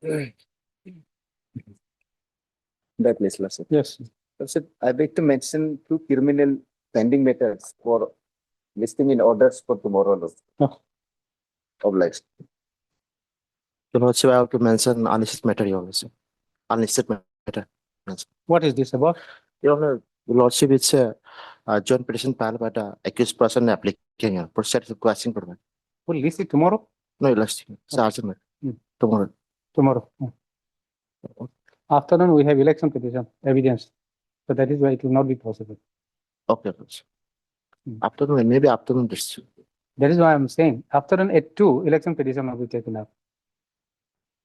That place, sir. Yes. Sir, I beg to mention two criminal pending matters for listing in orders for tomorrow. Oh. Obliged. Your Lordship, I have to mention unlisted matter, Your Lordship. Unlisted matter. What is this about? Your Honor, Your Lordship, it's a joint petition filed by the accused person applicant here. Procedural question for me. We'll list it tomorrow? No, Your Lordship. It's Okay. urgent. Mm. Tomorrow. Tomorrow. Afternoon, we have election petition evidence. So that is why it will not be possible. Okay, Your Lordship. Mm. Afternoon, maybe afternoon. This. That is why I'm saying afternoon at 2, election petition will be taken up.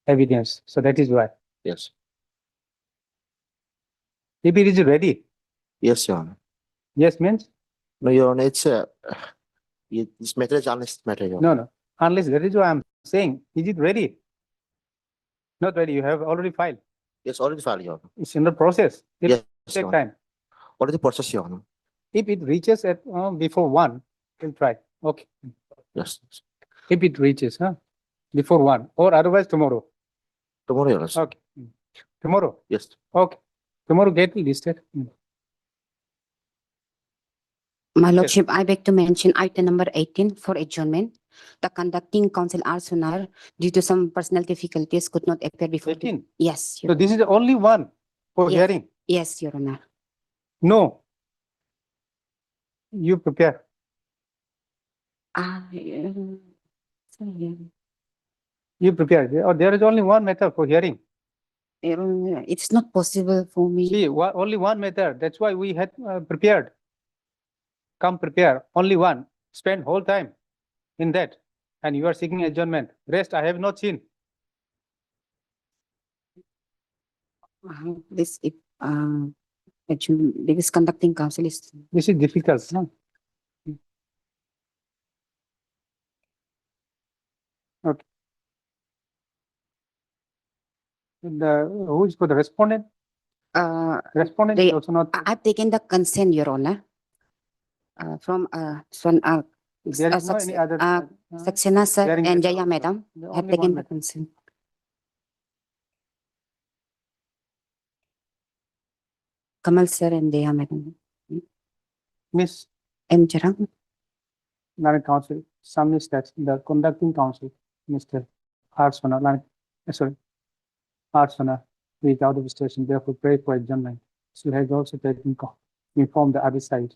Evidence. So that is why. Yes. If it is ready, Yes, Your Honor. yes means No, Your Honor, it's this matter is unlisted matter, Your Honor. no. Unless that is why I'm saying, is it ready? Not ready. You have already filed. Yes, already filed, Your Honor. It's in the process. It Yes, will Your take Honor. time. Already processed, Your Honor. If it reaches at before 1, we'll try. Okay. Yes. If it reaches, before 1 or otherwise tomorrow. Tomorrow, Your Lordship. Okay. Tomorrow. Yes. Okay. Tomorrow get listed. My Lordship, I beg to mention item number 18 for adjournment. The conducting counsel Arsunar, due to some personal difficulties, could not appear before. 18. Yes, So this is the only one for Yes. hearing. yes, Your Honor. No. You prepare. Sorry, You prepare. Or there is only one method for hearing. Your Honor, it's not possible for me. See, only one method. That's why we had prepared. Come prepare. Only one. Spend whole time in that. And you are seeking adjournment. Rest I have not seen. This this conducting counsel is This is difficult. No? Okay. Who is for the respondent? Respondent is they- also not. I've taken the consent, Your Honor. From There is no any other. Saxena sir Hearing and method Jaya also. madam The have only taken one the method. consent. Kamal sir and Jaya madam. Miss M. Jarang. Lieutenant Counsel, some is that the conducting counsel, Mr. Arsona, sorry, Arsona, who is out of station, therefore pray for adjournment. So has also taken informed the other side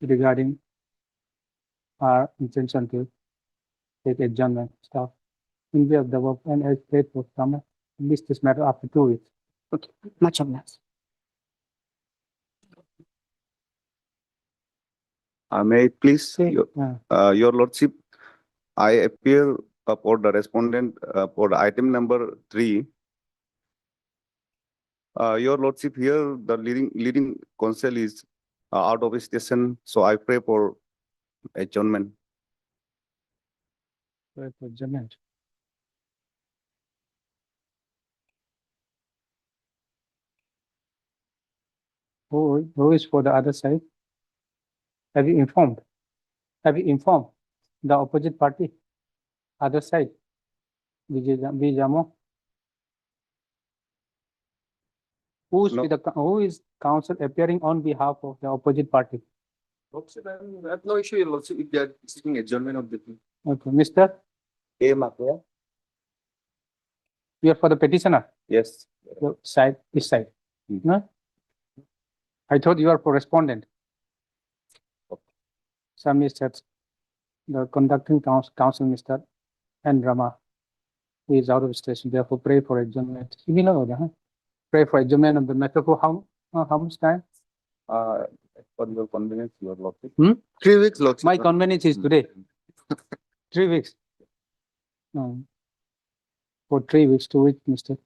regarding our intention to take adjournment stuff in view of the work and as prayed for summer, list this matter after 2 weeks. Okay, much obliged. May I please, Say, Your Lordship, I appear for the respondent for item number 3. Your Lordship, here the leading counsel is out of station, so I pray for adjournment. pray for adjournment. Who is for the other side? Have you informed? Have you informed the opposite party? Other side? Bijamo? No. Who is counsel appearing on behalf of the opposite party? Lordship, I have no issue, Your Lordship, if they are seeking adjournment of the thing. Okay, Mr. You are for the petitioner, Yes. your side, this side, Hmm. no? I thought you are for respondent. Some is that the conducting counsel, Mr. N. Rama, who is out of station, therefore pray for adjournment. You know, huh? Pray for adjournment of the matter for how much time? For your convenience, Your Lordship. 3 weeks, Lordship. My convenience is today. 3 weeks. For 3 weeks, 2 weeks, Mr.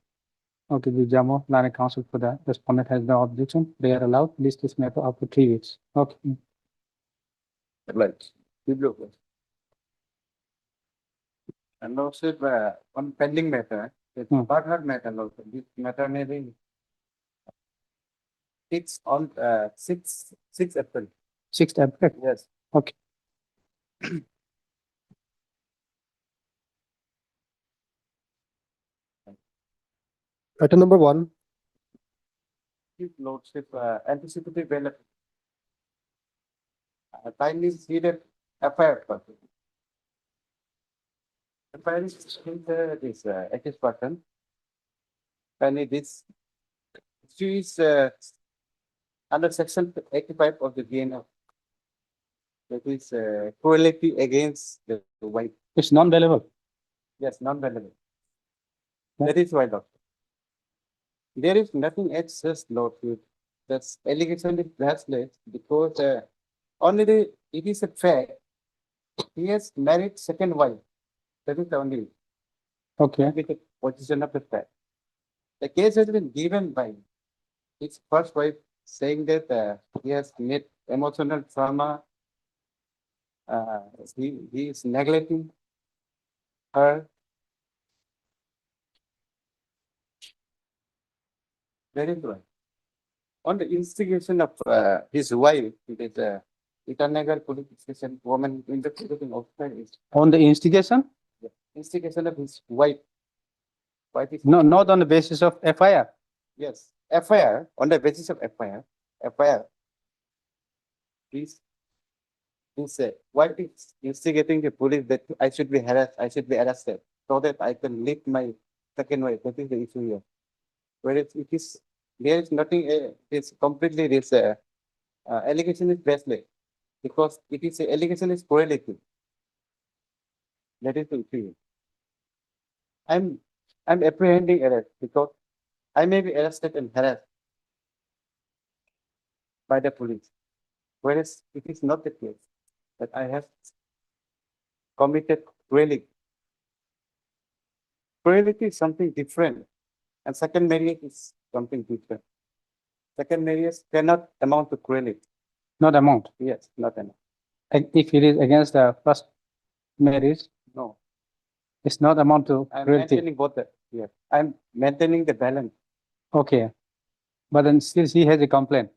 Okay, Bijamo, Line Council for the respondent has no objection. They are allowed. List this matter up to 3 weeks. Okay. Right. And also, one pending matter, partner matter also, this matter may be 6 April. 6th April. Yes. Okay. Item number 1. His lordship, anticipatory bail. Kindly see that FIR person. FIR is this accused person. Kindly this. She is under section 85 of the GNF. That is cruelty against the wife. It's non-bailable. Yes, non-relevant. Yeah. That is why, doctor. There is nothing excess lawsuit. That's allegation is baseless because only it is a fact. He has married second wife. That is the only Okay. with the position of the fact. The case has been given by his first wife saying that he has made emotional trauma. He is neglecting her. Very right. On the instigation of his wife, it is Itanagar police station woman investigating officer is On the instigation? instigation of his wife. Wife is No, not on the basis of FIR. yes, FIR on the basis of FIR. Please, wife is instigating the police that I should be harassed, I should be arrested, so that I can leave my second wife. That is the issue here. Whereas it is there is nothing. It's completely this allegation is baseless because it is allegation is correlative. That is the issue. I'm apprehending arrest because I may be arrested and harassed by the police. Whereas it is not the case that I have committed cruelty. Cruelty is something different, and second marriage is something different. Second marriage cannot amount to cruelty. Not amount. Yes, not enough. And if it is against the first marriage, No, it's not amount to I'm cruelty. maintaining both. Yes, I'm maintaining the balance. Okay. But then still she has a complaint.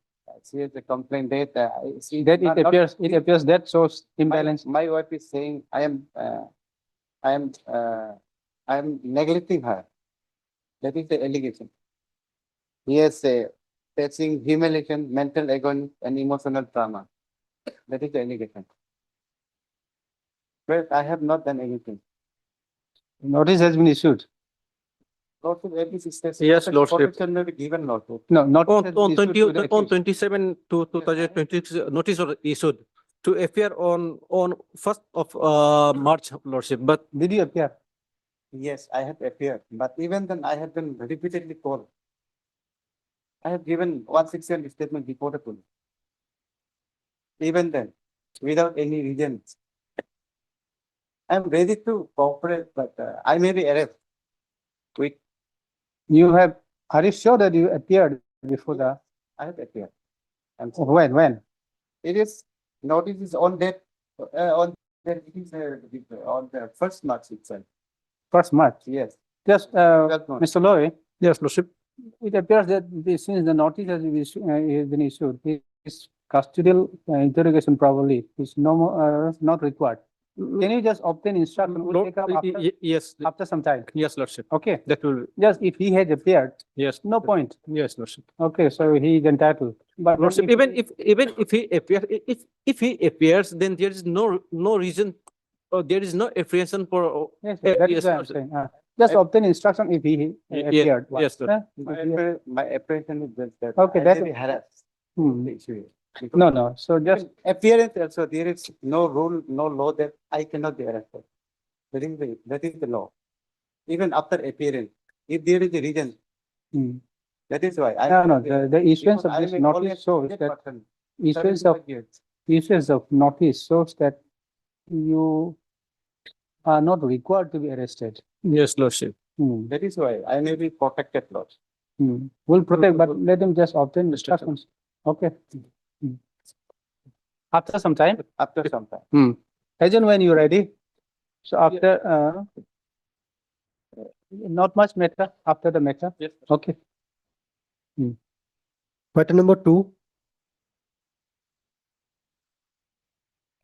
She has a complaint that That it appears that shows imbalance. My wife is saying I am neglecting her. That is the allegation. He has facing humiliation, mental agony, and emotional trauma. That is the allegation. But I have not done anything. Notice has been issued. Lordship, at least it says Yes, Lordship. protection may be given, Lordship. No, notice On, has been on issued 20, to the on accused. 27 to 2026, notice was issued to appear on 1st of March, Lordship, but Did you appear? Yes, I have appeared, but even then I have been repeatedly called. I have given 160 statement before the police. Even then, without any reasons. I'm ready to cooperate, but I may be arrested. You have, are you sure that you appeared before the, I have appeared. And when? it is notice is on that on that it is on the 1st March itself. 1st March? Yes. Just, 12th March. Mr. Loy, yes, Lordship. it appears that since the notice has been issued, this custodial interrogation probably is no more, not required. Can you just obtain instruction? We'll take up Yes, after some time. yes, Lordship. Okay, That will, just if he had appeared, yes. no point. Yes, Lordship. Okay, so he is entitled. But Lordship, even if he appears, if he appears, then there is no reason, or there is no apprehension for. Yes, that yes, is what I'm Lordship. saying. Just obtain instruction if he appeared. Yes, Lord. My apprehension is just that. Okay, I that's- may be harassed. Hmm. The issue is. No, no, so just, Appearance also, there is no rule, no law that I cannot be arrested. That is the law. Even after appearance, if there is a reason, hmm. that is why. No, the issuance because of I this may notice only shows get that person, issuance 75 of, years. issuance of notice shows that you are not required to be arrested. Yes, Lordship. Hmm. That is why I may be protected law. Hmm. Will protect, but let them just obtain instructions. Okay. Hmm. After some time, After some time. as and when you're ready. So after, not much matter after the matter. Yes. Okay. Item number 2.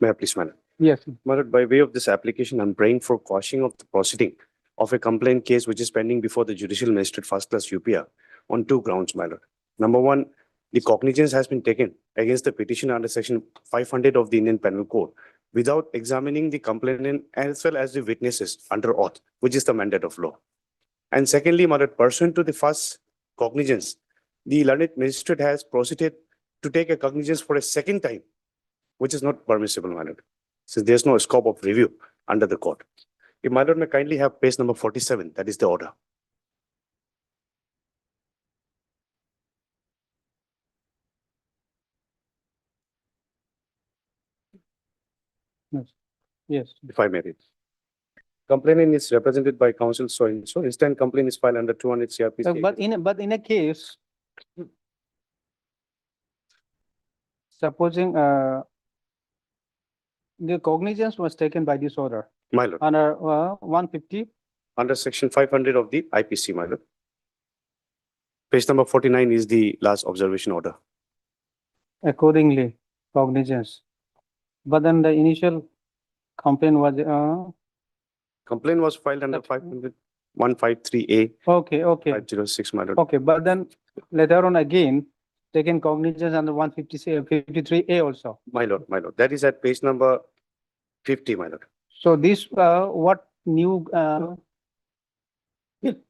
May I please, madam? Yes. Madam, by way of this application, I'm praying for quashing of the proceeding of a complaint case which is pending before the Judicial Magistrate First Class UPR on two grounds, my lord. Number one, the cognizance has been taken against the petitioner under section 500 of the Indian Penal Code without examining the complainant as well as the witnesses under oath, which is the mandate of law. And secondly, my lord, pursuant to the first cognizance, the learned magistrate has proceeded to take a cognizance for a second time, which is not permissible, my lord, since there's no scope of review under the court. If my lord may kindly have page number 47, that is the order. Yes. If I may read. Complainant is represented by counsel so and so. Instant complaint is filed under 200 CRPC. But in a case, supposing the cognizance was taken by this order My lord, under 150, under section 500 of the IPC, my lord. Page number 49 is the last observation order. accordingly cognizance. But then the initial complaint was Complaint was filed under That- 500, 153A, okay, 506, my lord. okay. But then later on again taken cognizance under 153A also. My lord, my lord. That is at page number 50, my lord. So this what new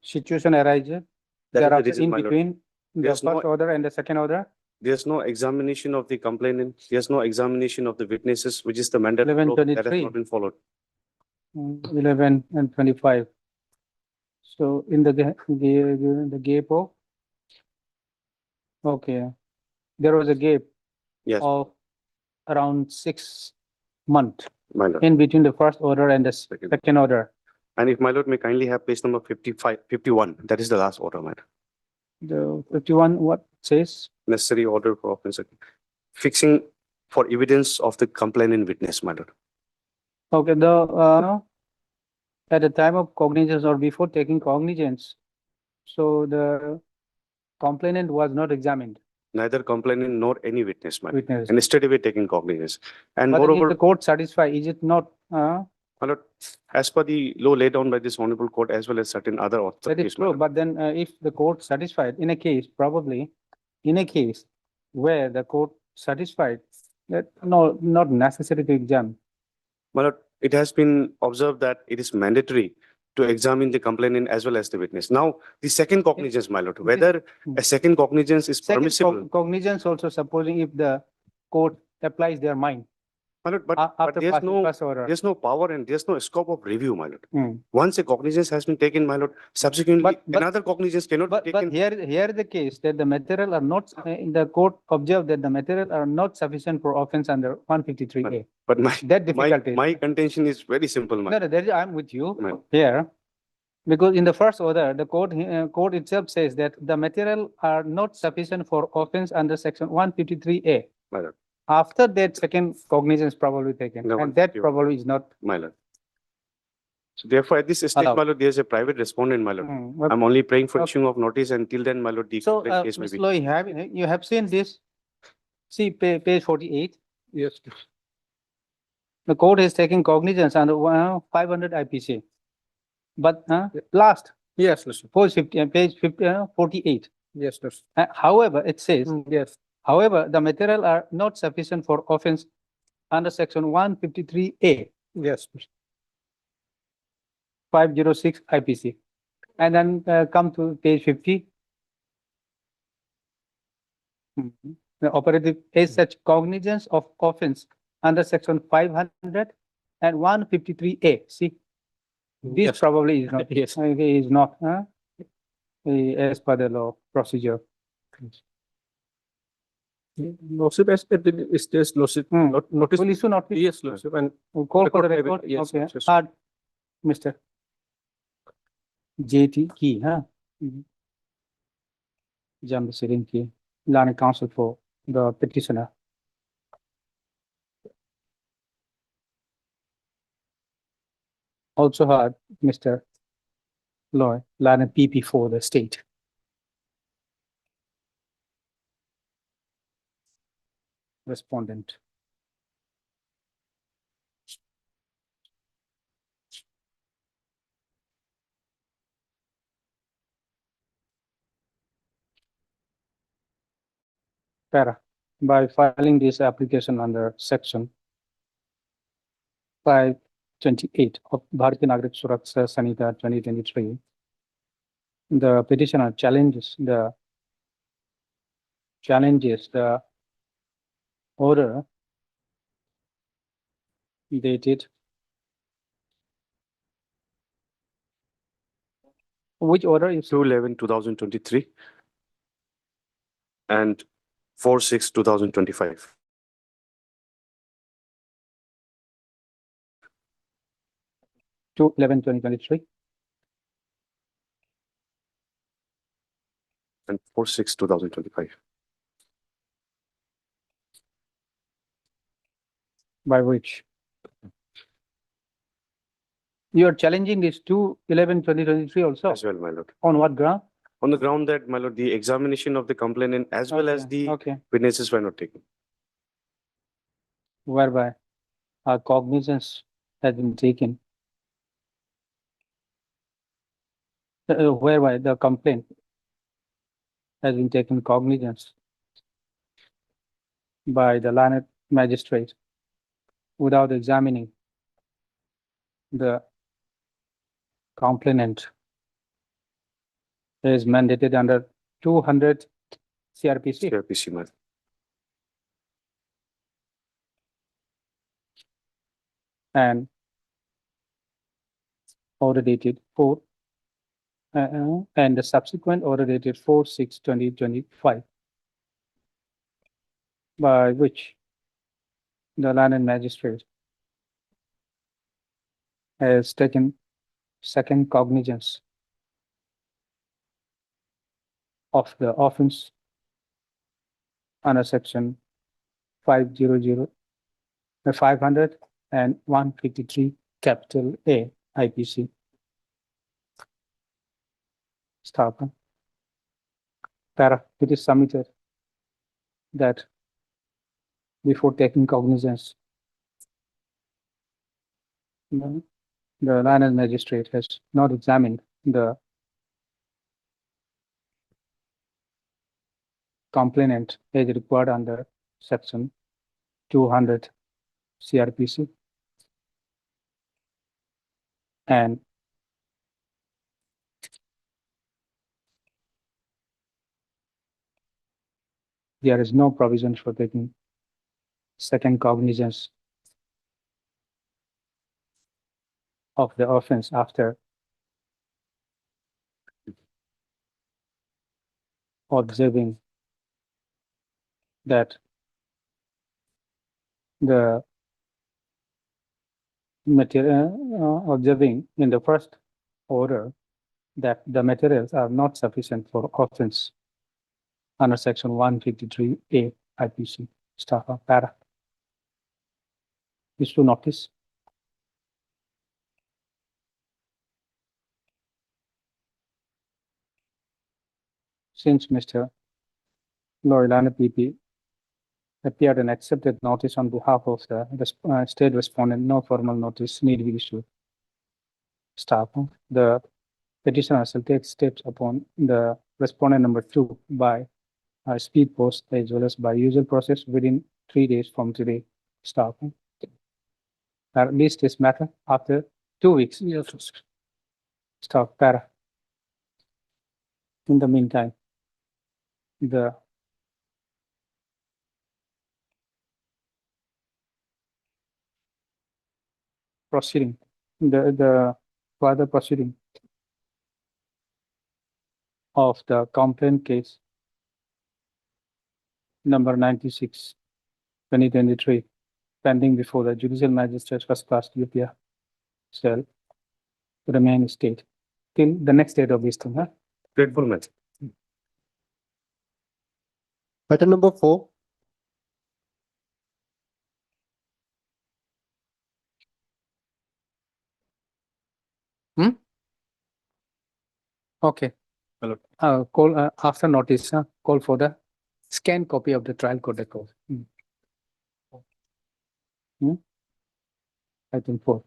situation arises? That is the Thereafter reason, in my lord. between the There's first no- order and the second order, There's no examination of the complainant. There's no examination of the witnesses, which is the mandate of law that has 1123. not been followed. 11 and 25. So in the gap of, okay, there was a gap Yes, of around 6 months my lord. in between the first order and the second order. And if my lord may kindly have page number 51, that is the last order, my lord. The 51, what says? Necessary order for offense. Fixing for evidence of the complainant witness, my lord. Okay, at the time of cognizance or before taking cognizance, so the complainant was not examined, Neither complainant nor any witness, my lord. witness. And straightaway taking cognizance. And But if the moreover, court satisfied, is it not? my lord, as per the law laid down by this honorable court as well as certain other That authorities, is my true, lord. but then if the court satisfied in a case, probably in a case where the court satisfied that no, not necessary to examine. My lord, it has been observed that it is mandatory to examine the complainant as well as the witness. Now, the second cognizance, my lord, whether a second cognizance is Second permissible, cognizance also supposing if the court applies their mind my lord, but after there's passing first order. no power and there's no scope of review, my lord. Hmm. Once a cognizance has been taken, my lord, subsequently But- another cognizance cannot be But taken. here the case that the material are not, in the court observed that the material are not sufficient for offense under 153A. But That difficulty. my contention is very simple, my. No, there is, I'm with you Right. here. Because in the first order, the court itself says that the material are not sufficient for offense under section 153A. My lord, After that, second cognizance probably taken, No, and that you- probably is not. my lord. So therefore, at this stage, Allowed. my lord, there's a private respondent, my lord. But- I'm only praying for Okay. issuing of notice and till then, my lord, the So, complaint case may Ms. be. Loy, you have seen this? See, page 48, Yes. the court is taking cognizance under 500 IPC. But last, Yes, Lordship. page 50, 48. Yes, Lordship. However, it says, Yes. however, the material are not sufficient for offense under section 153A, Yes. 506 IPC. And then come to page 50. The operative is such cognizance of offense under section 500 and 153A. See, this Yes. probably is not, Yes. is not as per the law procedure. Lordship, as is this Lordship, Hmm. notice. Will issue not Yes, Lordship, and We'll call for the Record record. private, yes, Okay. yes. Add Mr. JT Key, huh? Jump sitting key, learning counsel for the petitioner. Also heard Mr. Loy, learning PP for the state. Respondent. Para, by filing this application under section 528 of Bharatiya Nagarik Suraksha Sanhita 2023, the petitioner challenges the order dated, which order is 2/11/2023 and 4/6/2025. 2/11/2023 and 4/6/2025. by which you are challenging this 2/11/2023 also, As well, my lord. on what ground? On the ground that, my lord, the examination of the complainant as well as the Okay, witnesses were not taken. whereby our cognizance has been taken. Whereby the complaint has been taken cognizance by the learned magistrate without examining the complainant is mandated under 200 CRPC. CRPC, my lord. And order dated and the subsequent order dated 4/6/2025, by which the learned magistrate has taken second cognizance of the offense under section 500 and 153 capital A IPC. Stop. Para, it is submitted that before taking cognizance, the learned magistrate has not examined the complainant as required under section 200 CRPC. And there is no provision for taking second cognizance of the offense after observing that the material, observing in the first order that the materials are not sufficient for offense under section 153A IPC. Staff of para. Is to notice. Since Mr. Lorilana PP appeared and accepted notice on behalf of the state respondent, no formal notice need be issued. Staff, the petitioner shall take steps upon the respondent number 2 by speed post as well as by usual process within 3 days from today. Staff. At least this matter after 2 weeks. Yes. Staff para. In the meantime, the proceeding, the further proceeding of the complaint case number 96, 2023, pending before the judicial magistrate first class UPR shall remain state till the next date of this thing. Huh? Grateful, my lord. Matter number 4, Okay. Hello. Call after notice, call for the scanned copy of the trial court record. Item 4.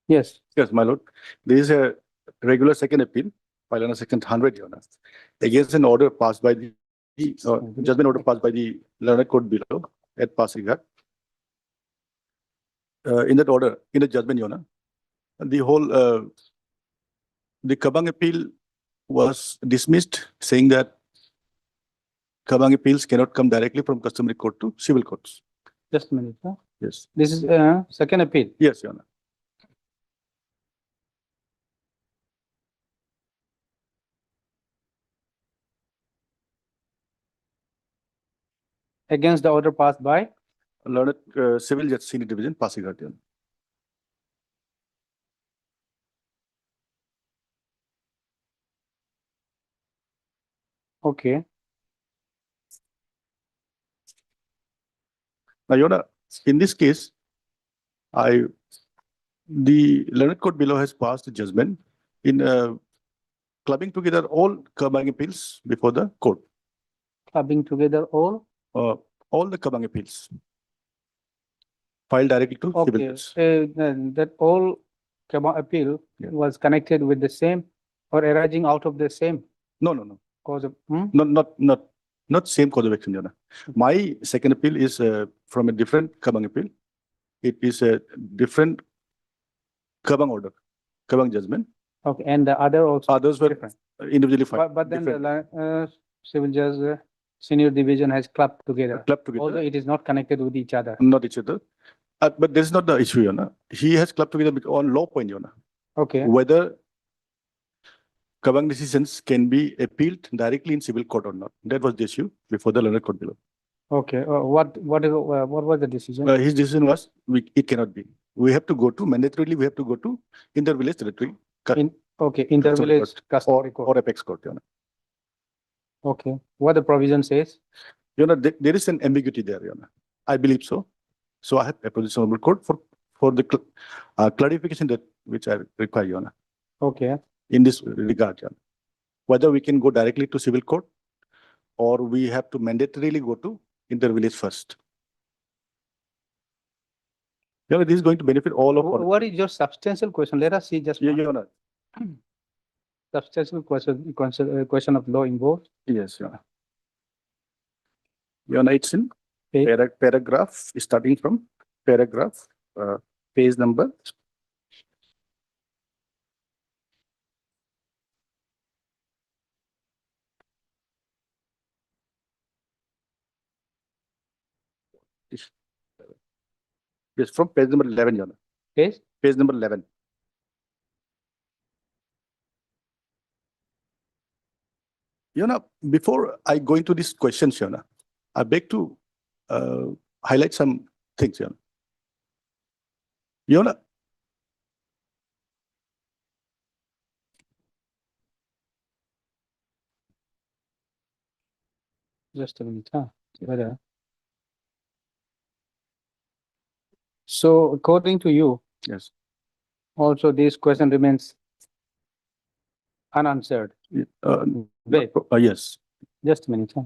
Yes, Yes, my lord. This is a regular second appeal file under section 100, Your Honor, against an order passed by the judgment order passed by the learned court below at Pasighat. In that order, in the judgment, Your Honor, the whole the Kabang appeal was dismissed, saying that Kabang appeals cannot come directly from customary court to civil courts. Just a minute, huh? Yes. This is, second appeal. Yes, Your Honor. Against the order passed by, Learned Civil Judge Senior Division, Pasighat, Your Honor. okay, Now, Your Honor, in this case, the learned court below has passed a judgment in clubbing together all Kabang appeals before the court, clubbing together all, all the Kabang appeals filed directly to civil okay, judge. then that all Kabang appeal Yeah. was connected with the same or arising out of the same No, no, no, cause of, not same cause of action, Your Honor. My second appeal is from a different Kabang appeal. It is a different Kabang order, Kabang judgment. okay, and the other also. Others were different. individually filed. But then the, different, civil judge, senior division has clubbed together, clubbed together. although it is not connected with each other. Not each other. But this is not the issue, Your Honor. He has clubbed together on law point, Your Honor. Okay, Whether Kabang decisions can be appealed directly in civil court or not. That was the issue before the learned court below. okay, what was the decision? His decision was, it cannot be. We have to go to, mandatorily, we have to go to inter-village territory. Okay, inter-village customary Or court, apex court, Your Honor. okay, what the provision says? Your Honor, there is an ambiguity there, Your Honor. I believe so. So I have approached the Honorable Court for the clarification that which I require, Your Honor, Okay, in this regard, Your Honor. Whether we can go directly to civil court or we have to mandatorily go to inter-village first. Your Honor, this is going to benefit all of us. what is your substantial question? Let us see just one Your Honor. substantial question of law involved. Yes, Your Honor. Your Honor, it's in Page. paragraph, starting from paragraph, page number. Yes, from page number 11, Your Honor. Yes, Page number 11. Your Honor, before I go into these questions, Your Honor, I beg to highlight some things, Your Honor. Your Honor, just a minute, huh? Whether- So according to you, yes, also this question remains unanswered. Wait. yes. Just a minute, huh?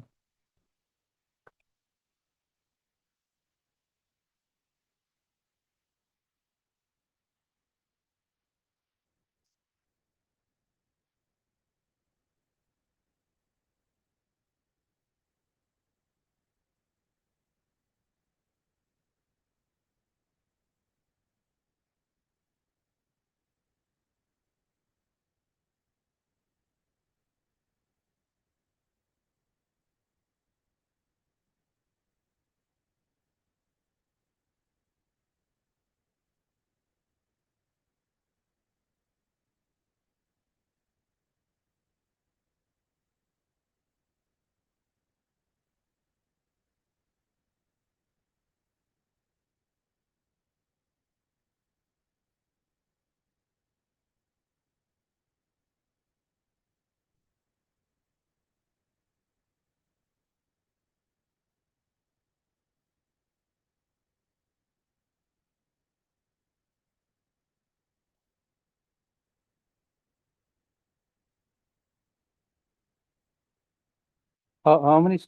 How many?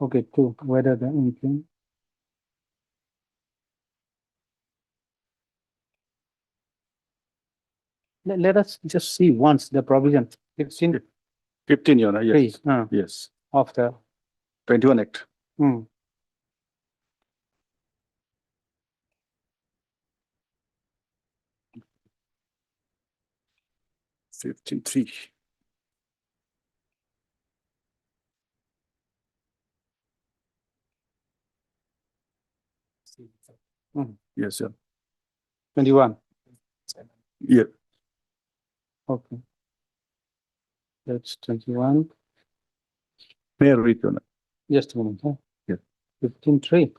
Okay, two, whether the anything. Let us just see once the provision. 16 15, Your Honor, three, yes, yes, of the, 21 Act. hmm, 15(3). Yes, sir. 21. Yeah, Okay. That's 21. may I read, Your Honor? Just a minute, huh? Yeah. 15(3).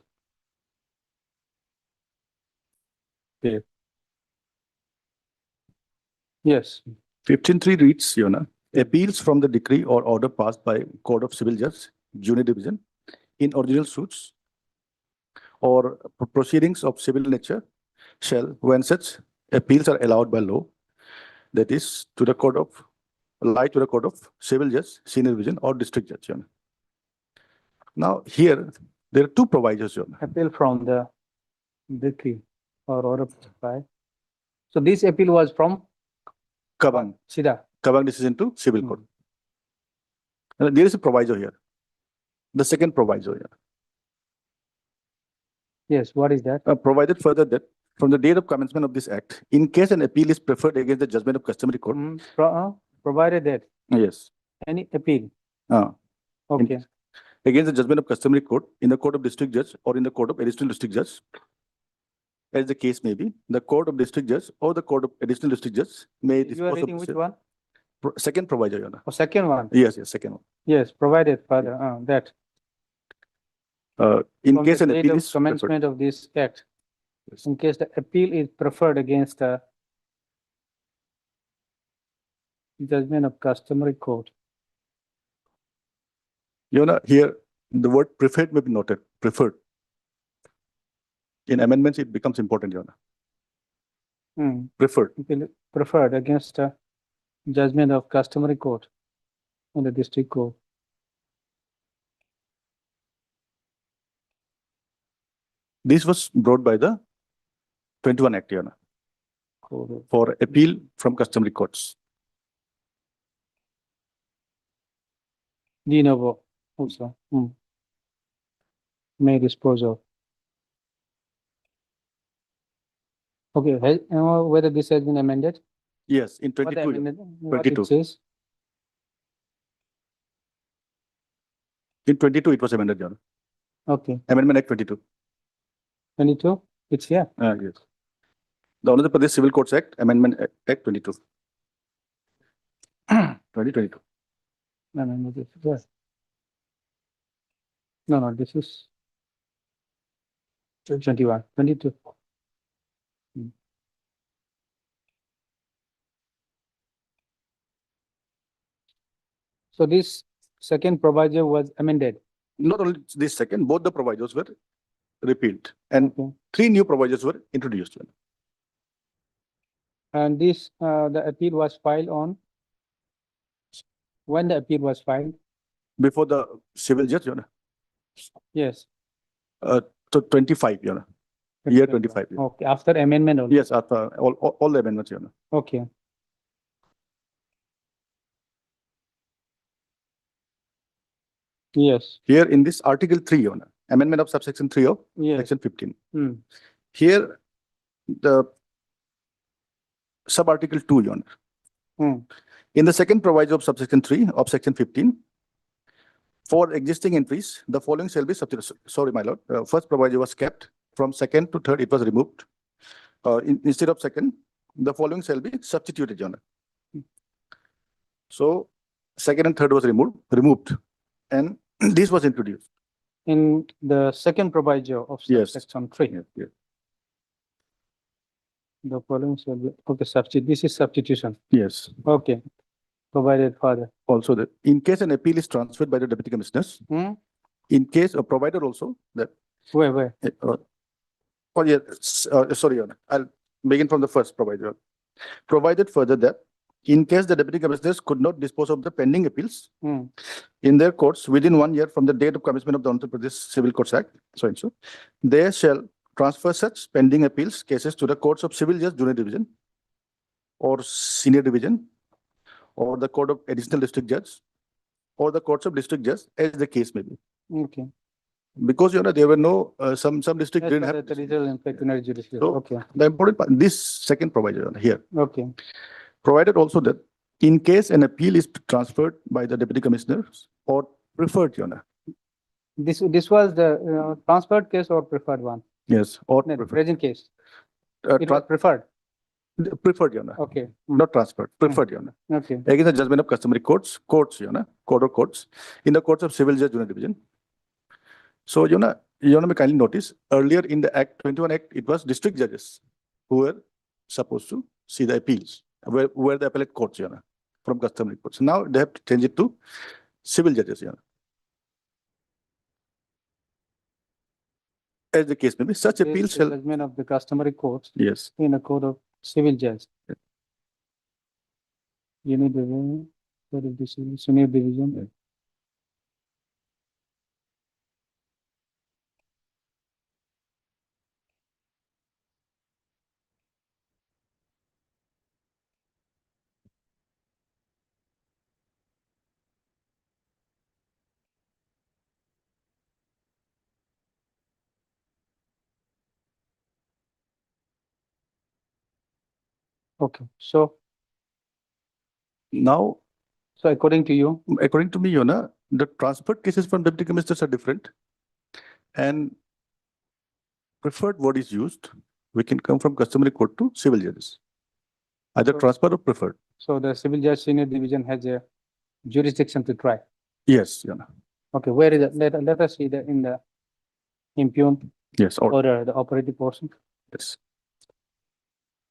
Okay. Yes, 15(3) reads, Your Honor, appeals from the decree or order passed by Court of Civil Justice, Junior Division, in original suits or proceedings of civil nature shall, when such appeals are allowed by law, that is to the Court of Civil Justice, Senior Division, or District Judge, Your Honor. Now, here, there are two provisos, Your Honor. appeal from the decree or order by. So this appeal was from Kabang Sida. decision to civil court. There is a proviso here. The second proviso here. Yes, what is that? Provided further that from the date of commencement of this act, in case an appeal is preferred against the judgment of customary court. Provided that Yes. any appeal, uh, okay, Against the judgment of customary court in the court of district judge or in the court of additional district judge, as the case may be, the court of district judge or the court of additional district judge may you are dispose reading of which the one? second proviso, Your Honor. Oh, second one, Yes, second one. yes, provided further, that. In From case the an date appeal of is preferred. commencement of this act, Yes. in case the appeal is preferred against the judgment of customary court. Your Honor, here, the word preferred may be noted, preferred. In amendments, it becomes important, Your Honor. Preferred. Appeal preferred against the judgment of customary court in the district court. This was brought by the 21 Act, Your Honor, Court. for appeal from customary courts. De novo also. May dispose of. Okay, whether this has been amended? Yes, in What the 22. amended- what it 22. says? In 22, it was amended, Your Honor. Okay, Amendment Act 22. 22, it's here. Yes. The Andhra Pradesh Civil Courts Act, Amendment Act 22. 2022. No, this is there. No, this is 21, 22. So this second proviso was amended. Not only this second, both the provisos were repealed and Okay. 3 new provisos were introduced. And this, the appeal was filed on, when the appeal was filed? Before the civil judge, Your Honor. Yes. So 25, Your Honor. Year 25. Yeah. Okay, after amendment only. Yes, after all the amendments, Your Honor. Okay. Yes, Here in this Article 3, Your Honor, amendment of subsection 3 of yes. section 15. Hmm. Here, the sub-article 2, Your Honor. Hmm. In the second proviso of subsection 3 of section 15, for existing entries, the following shall be substituted. Sorry, my lord. First proviso was kept. From second to third, it was removed. Instead of second, the following shall be substituted, Your Honor. So, second and third was removed, and this was introduced. In the second proviso of Yes. section 3. Yes. The following shall be, okay, this is substitution. Yes. Okay, provided further. Also, that in case an appeal is transferred by the deputy commissioners, in case a provider also that. Where? Sorry, Your Honor. I'll begin from the first proviso. Provided further that in case the deputy commissioners could not dispose of the pending appeals in their courts within 1 year from the date of commencement of the Andhra Pradesh Civil Courts Act, so and so, they shall transfer such pending appeals cases to the courts of civil justice, junior division or senior division, or the court of additional district judge, or the courts of district judge, as the case may be. Okay. Because, there were no, some district As didn't per have. the territorial and pecuniary judiciary. So- Okay, The important part, this second provision here, okay, provided also that in case an appeal is transferred by the deputy commissioners or preferred, this was the transferred case or preferred one? yes, or No, preferred, present case, uh, it was preferred, preferred, okay, not transferred, preferred, okay, against the judgment of customary courts, court of courts, in the courts of civil judge unit division. So, may kindly notice, earlier in the Act 21 Act, it was district judges who were supposed to see the appeals, where the appellate courts, from customary courts. Now they have to change it to civil judges, As the case may be, such This appeals is shall, judgment of the customary courts yes, in a court of civil judge. Unit division, court of decision, unit division. Okay, so now, according to you, according to me, the transferred cases from deputy commissioners are different. And preferred word is used, we can come from customary court to civil judges. Either So- transfer or preferred. so the civil judge senior division has a jurisdiction to try. Yes, Okay, where is it? Let us see in the impugned yes, or, order, the operative portion yes,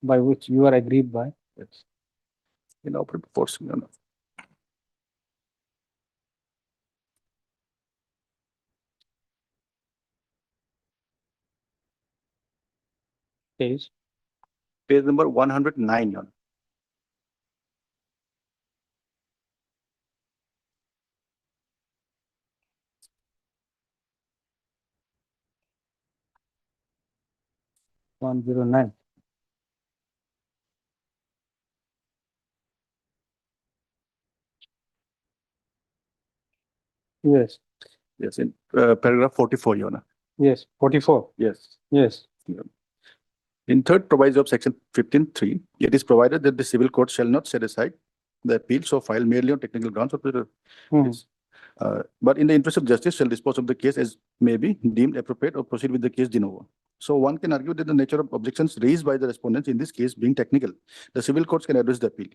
by which you are agreed by. yes. In operative force, Page, Page number 109, ~ 109. Yes, Yes, in paragraph 44, yes, 44, Yes. yes, In third proviso of section 15(3), it is provided that the civil court shall not set aside the appeal so filed merely on technical grounds or prejudice. Hmm. Yes. But in the interest of justice shall dispose of the case as may be deemed appropriate or proceed with the case de novo. So one can argue that the nature of objections raised by the respondents in this case being technical, the civil courts can address the appeal.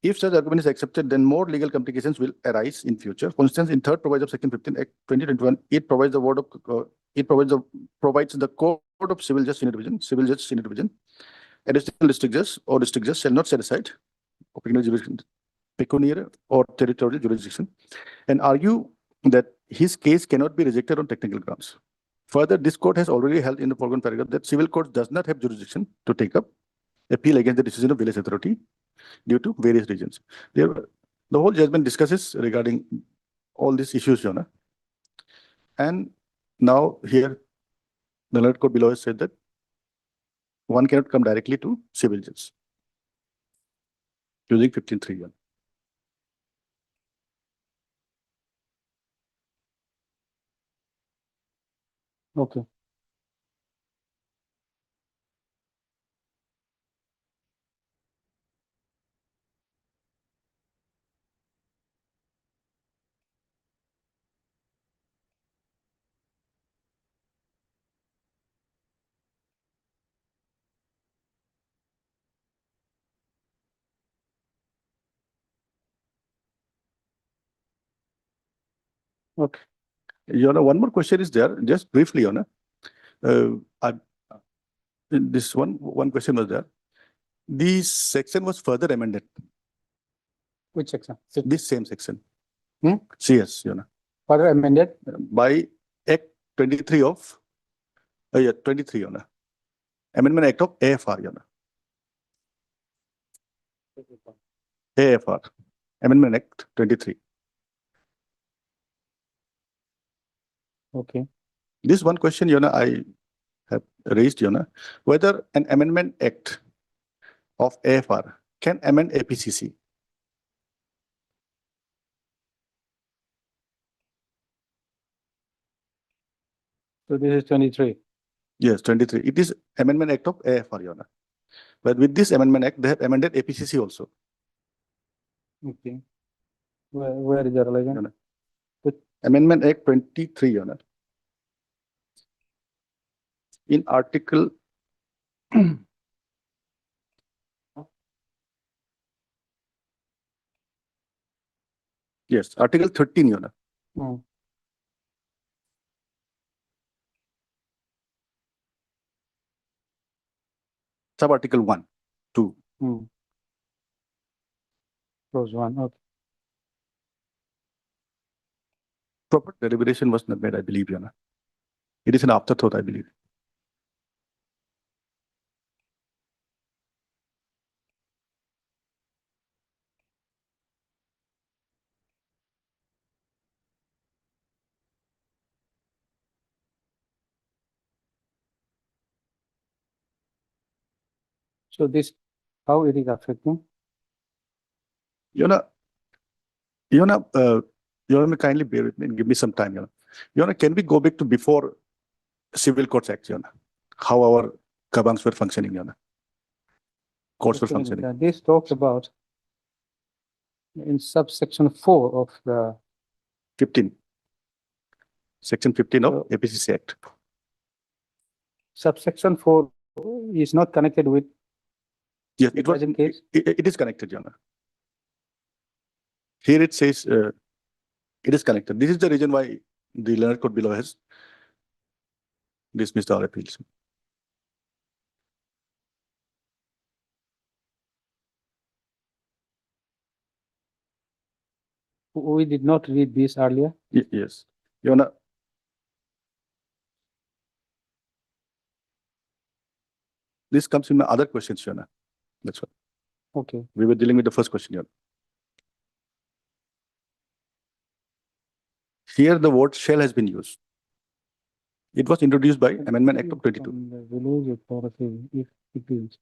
If such argument is accepted, then more legal complications will arise in future. For instance, in third proviso of section 15 Act 2021, it provides the word of provides the court of civil judge senior division, additional district judge or district judge shall not set aside pecuniary or territorial jurisdiction, and argue that his case cannot be rejected on technical grounds. Further, this court has already held in the foregoing paragraph that civil courts does not have jurisdiction to take up appeal against the decision of village authority due to various reasons. The whole judgment discusses regarding all these issues, and now here the lower court below has said that one cannot come directly to civil judge using 15(3). okay. Okay, One more question is there, just briefly, this one question was there. This section was further amended, which section? this same section. Hmm? CS, Further amended, by Act 23 of, 23, Amendment Act of AFR, AFR, Amendment Act 23. okay, This one question, I have raised, whether an Amendment Act of AFR can amend APCC. So this is 23. Yes, 23. It is Amendment Act of AFR, Your Honor. But with this Amendment Act, they have amended APCC also. Okay. Where is the relevant? Your Honor. Amendment Act 23, Your Honor. In Article yes, Article 13, Your Honor. Hmm. Sub-Article 1, 2. Hmm. Close one, okay. Proper deliberation was not made, I believe, Your Honor. It is an afterthought, I believe. So this, how it is affecting? Your Honor, Your Honor, kindly bear with me and give me some time, Your Honor. Your Honor, can we go back to before Civil Courts Act, Your Honor? How our kabangs were functioning, Your Honor? Courts were Okay, functioning. This talks about in subsection 4 of the 15. Section 15 of So- APCC Act. subsection 4 is not connected with Yes, the it was, present case. it is connected, Your Honor. Here it says, it is connected. This is the reason why the learned court below has dismissed our appeals. We did not read this earlier. Yes, Your Honor. This comes in my other questions, Your Honor. That's why. Okay. We were dealing with the first question, Your Honor. Here the word shall has been used. It was introduced by Amendment Act of 22. From the village authority, if it is.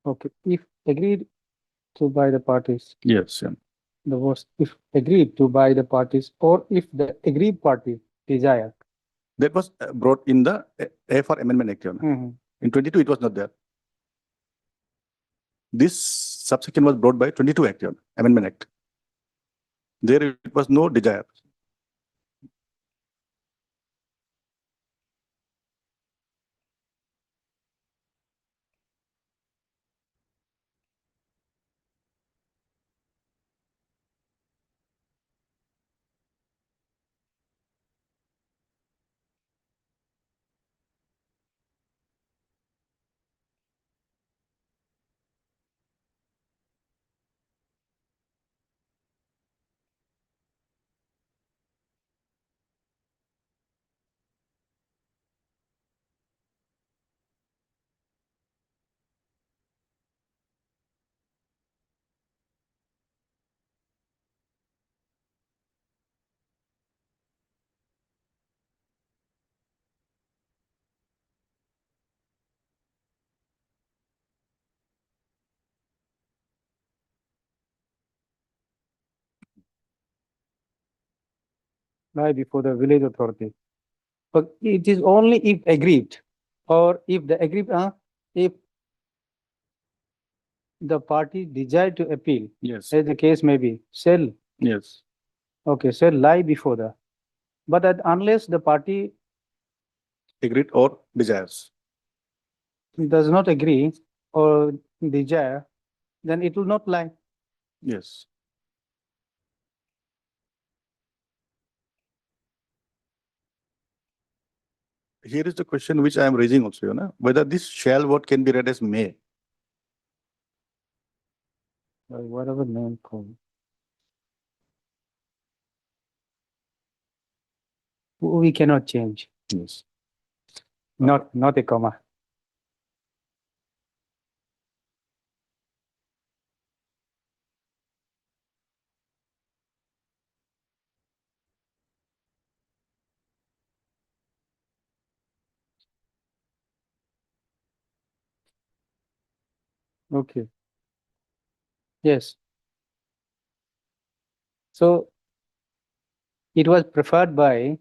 Okay, if agreed to by the parties, Yes, Your Honor. the worst, if agreed to by the parties, or if the aggrieved party desire. That was brought in the AFR Amendment Act, Your Honor. Mhm. In 22, it was not there. This subsection was brought by 22 Act, Your Honor, Amendment Act. There it was no desire. Lie before the village authority. But it is only if aggrieved, or if the aggrieved, if the party desire to appeal, Yes, as the case may be, shall, yes. okay, shall lie before the. But that unless the party Agreed or desires. does not agree or desire, then it will not lie. Yes. Here is the question which I am raising also, you know, whether this shall word can be read as may. Or whatever name called. We cannot change, Yes. not a comma. Okay. Yes. So it was preferred by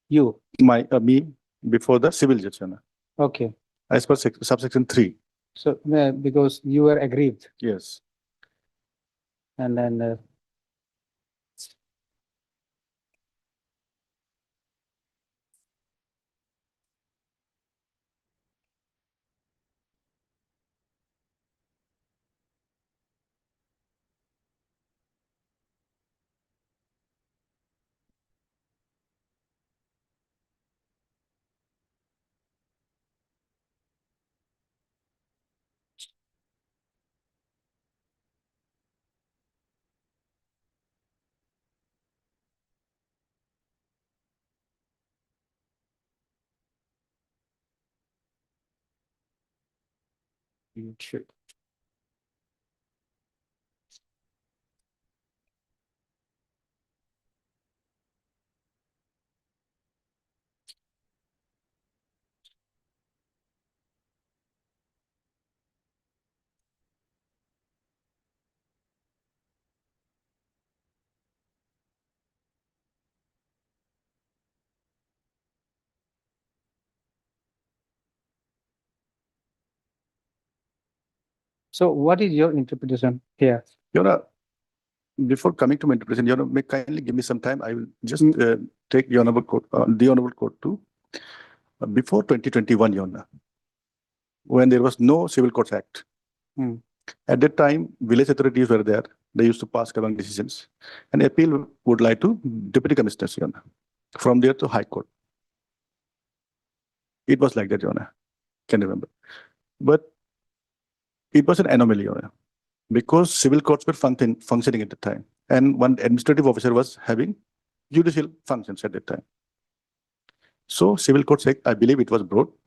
you. Me before the civil judge, Your Honor, Okay. as per subsection 3. So because you were aggrieved Yes. and then you should. So what is your interpretation here? Your Honor, before coming to my interpretation, Your Honor, may kindly give me some time. I will just take the honorable court to before 2021, Your Honor, when there was no Civil Courts Act. Hmm. At that time, village authorities were there. They used to pass Kabang decisions, and appeal would lie to deputy commissioners, Your Honor, from there to High Court. It was like that, Your Honor. Can remember, but it was an anomaly, Your Honor, because civil courts were functioning at the time, and one administrative officer was having judicial functions at that time. So Civil Courts Act, I believe it was brought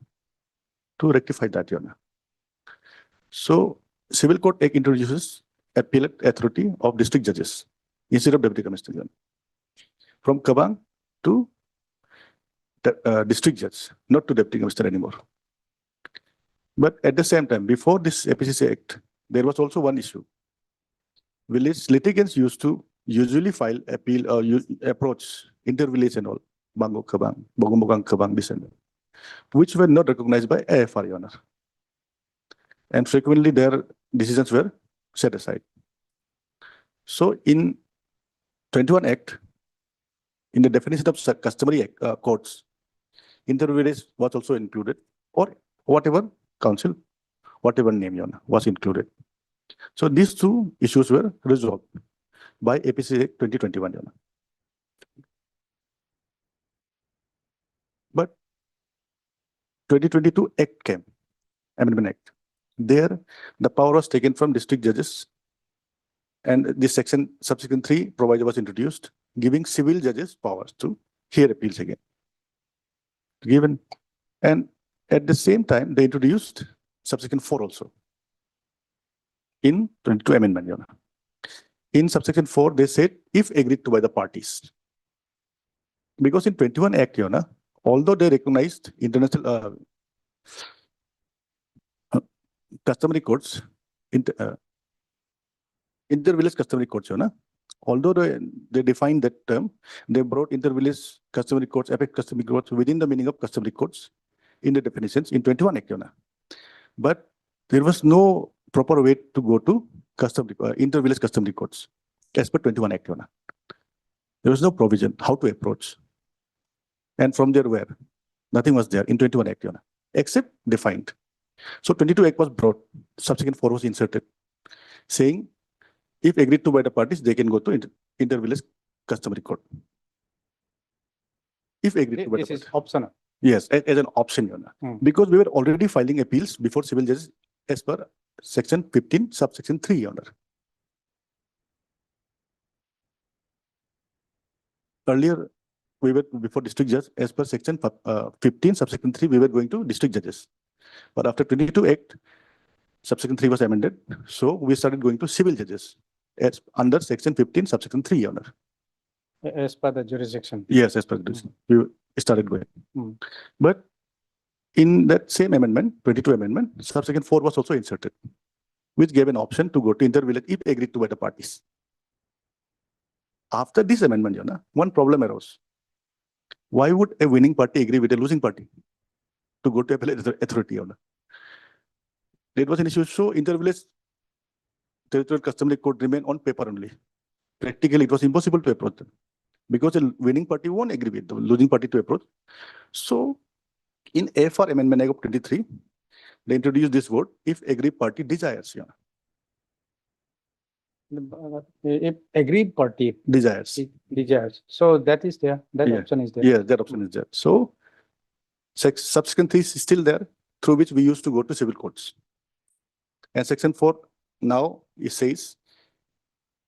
to rectify that, Your Honor. So Civil Court Act introduces appellate authority of district judges instead of deputy commissioner, Your Honor, from Kabang to the district judge, not to deputy commissioner anymore. But at the same time, before this APCC Act, there was also one issue. Village litigants used to usually file appeal or approach inter-village and all, Bango Kabang, Bogombogang Kabang, this and that, which were not recognized by AFR, Your Honor. And frequently their decisions were set aside. So in 21 Act, in the definition of customary courts, inter-village was also included, or whatever council, whatever name, Your Honor, was included. So these two issues were resolved by APC Act 2021, Your Honor. But 2022 Act came, Amendment Act. There, the power was taken from district judges, and this section, subsection 3 proviso was introduced, giving civil judges powers to hear appeals again. Given, and at the same time, they introduced subsection 4 also in 22 Amendment, Your Honor. In subsection 4, they said if agreed to by the parties. Because in 21 Act, Your Honor, although they recognized international customary courts, inter-village customary courts, Your Honor, although they defined that term, they brought inter-village customary courts, effect customary courts within the meaning of customary courts in the definitions in 21 Act, Your Honor. But there was no proper way to go to inter-village customary courts as per 21 Act, Your Honor. There was no provision how to approach. And from there where? Nothing was there in 21 Act, Your Honor, except defined. So 22 Act was brought, subsequent 4 was inserted, saying if agreed to by the parties, they can go to inter-village customary court. If agreed to by the This is parties. optional. Yes, as an option, Your Honor. Hmm. Because we were already filing appeals before civil judges as per section 15, subsection 3, Your Honor. Earlier, we were before district judge as per section 15, subsection 3, we were going to district judges. But after 22 Act, subsection 3 was amended. So we started going to civil judges as under section 15, subsection 3, Your Honor. As per the jurisdiction. Yes, as per the jurisdiction. We started going. Hmm. But in that same amendment, 22 Amendment, subsection 4 was also inserted. which gave an option to go to intervillage if agreed to by the parties. After this amendment, Your Honor, one problem arose. Why would a winning party agree with a losing party to go to appellate authority, Your Honor? That was an issue. So intervillage territorial customary court remain on paper only. Practically, it was impossible to approach them because the winning party won't agree with the losing party to approach. So in AFR Amendment Act of 23, they introduced this word, if aggrieved party desires, Your Honor. If agreed party Desires. desires, so that is there, that Yeah. option is there. Yes, that option is there. So subsequent 3 is still there, through which we used to go to civil courts. And section 4 now it says,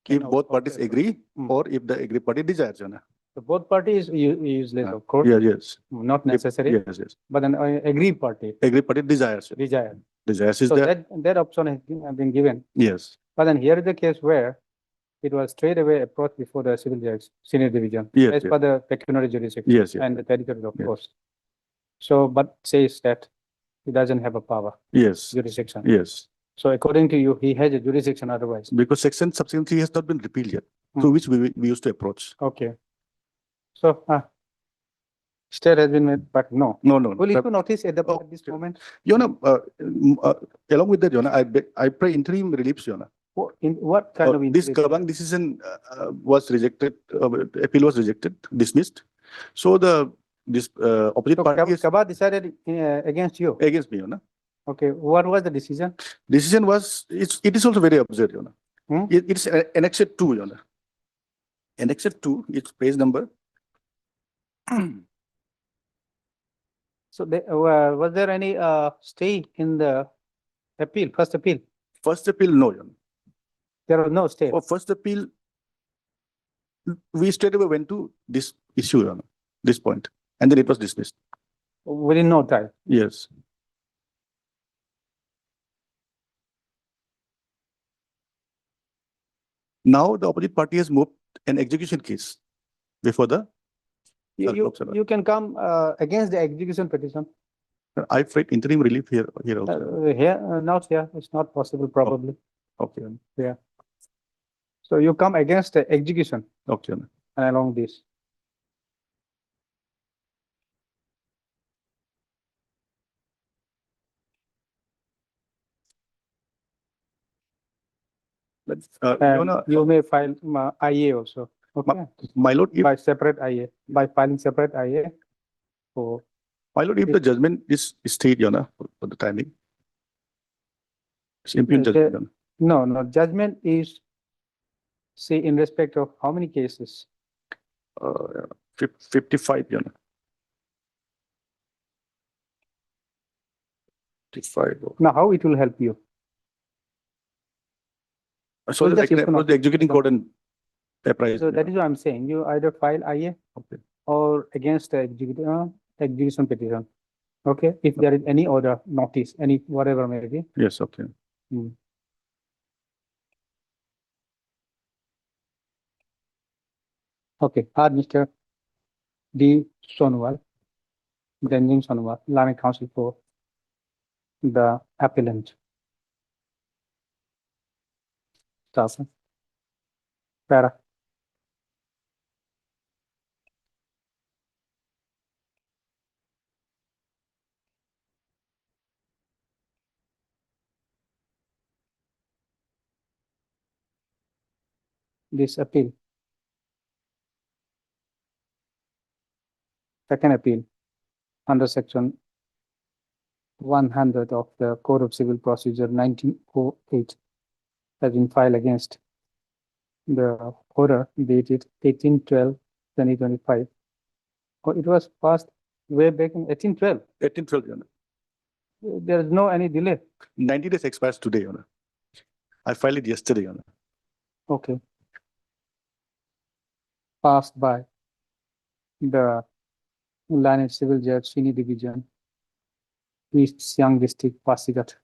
if Can both also parties approach. agree Mm. or if the aggrieved party desires, Your Honor. So both parties useless, of course, Yes. not If- necessary, Yes. but an agreed party Aggrieved party desires. desire. Desires is So there. that option has been given. Yes. But then here is the case where it was straight away approached before the civil judge, senior division, Yes, as yes. per the pecuniary jurisdiction Yes. and the territory, of Yes. course. So, but says that he doesn't have a power, Yes. jurisdiction. Yes. So according to you, he has a jurisdiction otherwise. Because subsection 3 has not been repealed yet, Hmm. through which we used to approach. Okay. So, state has been made, but no. No. Will you notice at Oh, at this okay. moment? Your Honor, along with that, Your Honor, I pray interim reliefs, Your Honor. In what kind of? This interest? Kabang decision was rejected, appeal was rejected, dismissed. So this opposite So party is Kaba decided against you. against me, Your Honor. Okay, what was the decision? Decision was, it is also very absurd, Your Honor. Hmm? It's annexed 2, Your Honor. Annexed 2, it's page number. So was there any stay in the appeal, first appeal? First appeal, no, Your Honor. There was no stay. For first appeal, we straight away went to this issue, Your Honor, this point, and then it was dismissed. Within no time. Yes. Now the opposite party has moved an execution case before the. You can come against the execution petition. I fight interim relief here also. Here, not here, it's not possible probably. Okay, So you come against the execution okay. and along this. But, And Your Honor, you may file IA also, okay, my lord, if by separate IA, by filing separate IA. For my lord, if the judgment is stayed, Your Honor, for the timing. It's impugned The- judgment, Your Honor. no, judgment is, say, in respect of how many cases? 55, Your Honor. 55. Now, how it will help you? So Well, that I just can you can approach the executing court and apprise. So that is what I'm saying. You either file IA Okay. or against the execution petition. Okay, if there is any order, notice, any whatever may be. Yes, okay. Okay, Mr. D. Sonwal, Denjing Sonwal, Islamic Council for the appellant. Sasa. Para. This appeal. Second appeal under section 100 of the Code of Civil Procedure 1908 has been filed against the order dated 18/12/2025. Oh, it was passed way back in 18/12. 1812, Your Honor. There is no any delay. 90 days expires today, Your Honor. I filed it yesterday, Your Honor. Okay. Passed by the Land Civil Judge, Senior Division, East Siang District, Pasigat,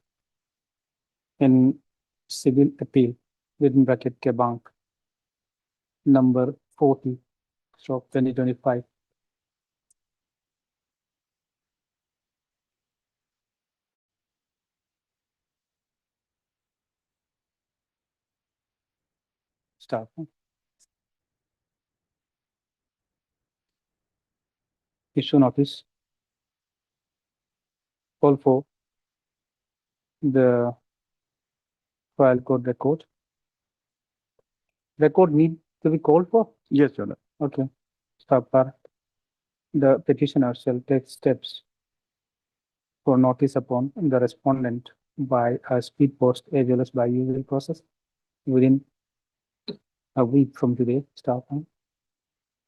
in civil appeal within bracket Kebang, number 40/2025. Staff. Issue notice. Call for the trial court record. Record need to be called for? Yes, Your Honor. Okay. Stop par. The petitioner shall take steps for notice upon the respondent by a speed post as well as by usual process within a week from today. Stop.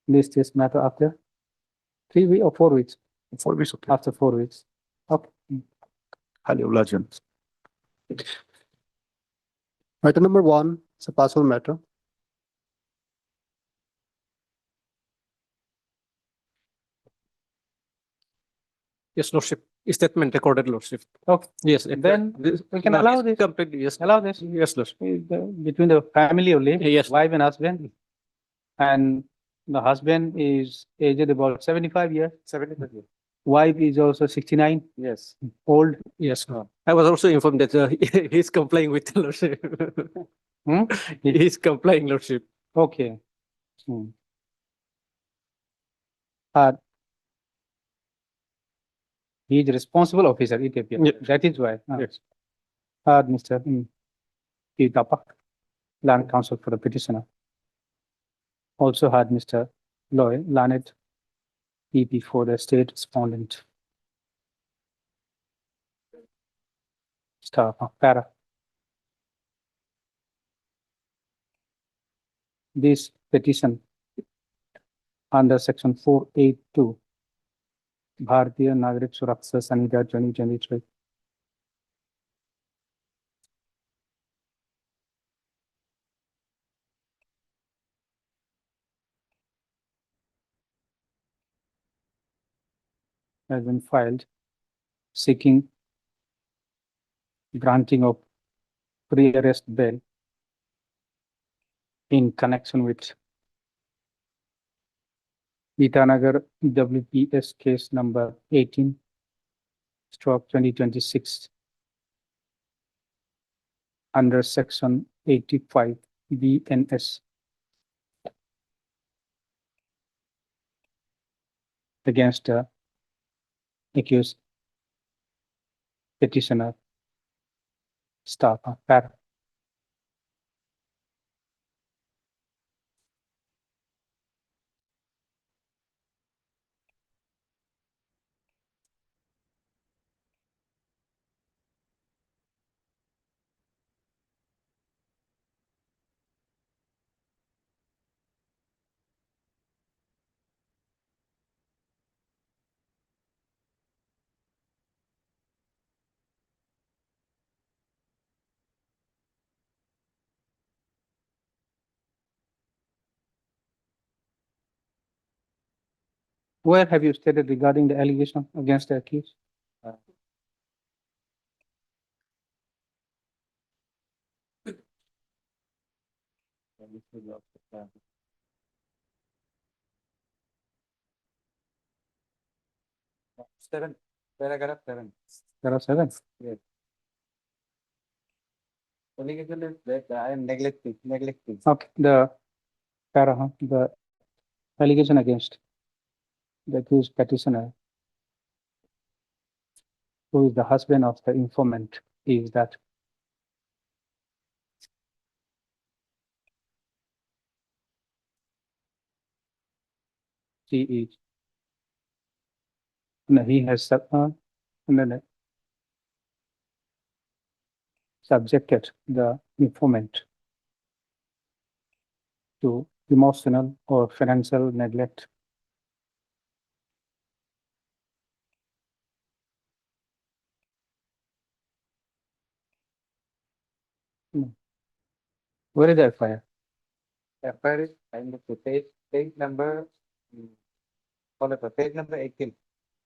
List this matter after 3 weeks or 4 weeks? 4 weeks, okay. After 4 weeks. Okay. Highly obliged, Your Honor. Item number 1 is a personal matter. Yes, Lordship. Statement recorded, Lordship. Okay. Yes. Then we can allow this. Completely, yes. Allow this. Yes, Lordship. Between the family only. Yes. Wife and husband. And the husband is aged about 75 years. 75 years. Wife is also 69, Yes. old. Yes. I was also informed that he's complying with the Lordship. Hmm? He's complying, Lordship. Okay. He is responsible officer, it appears. Yeah. That is why. Yes. Mr. P. Tapak, land counsel for the petitioner. Also had Mr. Loy, Lanet, EP for the state respondent. Staff, para. This petition under section 482 Bharatiya Nagarik Suraksha Sanhita 2023 has been filed seeking granting of pre-arrest bail in connection with Itanagar WPS case number 18/2026 under section 85 BNS against the accused petitioner staff para. Where have you stated regarding the allegation against the accused? Seven, paragraph 7. There are 7. Allegation is that I am neglecting. Okay, the allegation against the accused petitioner, who is the husband of the informant, is that he is, no, he has subjected the informant to emotional or financial neglect. Where is the FIR? FIR is, I look to page number, page number 18,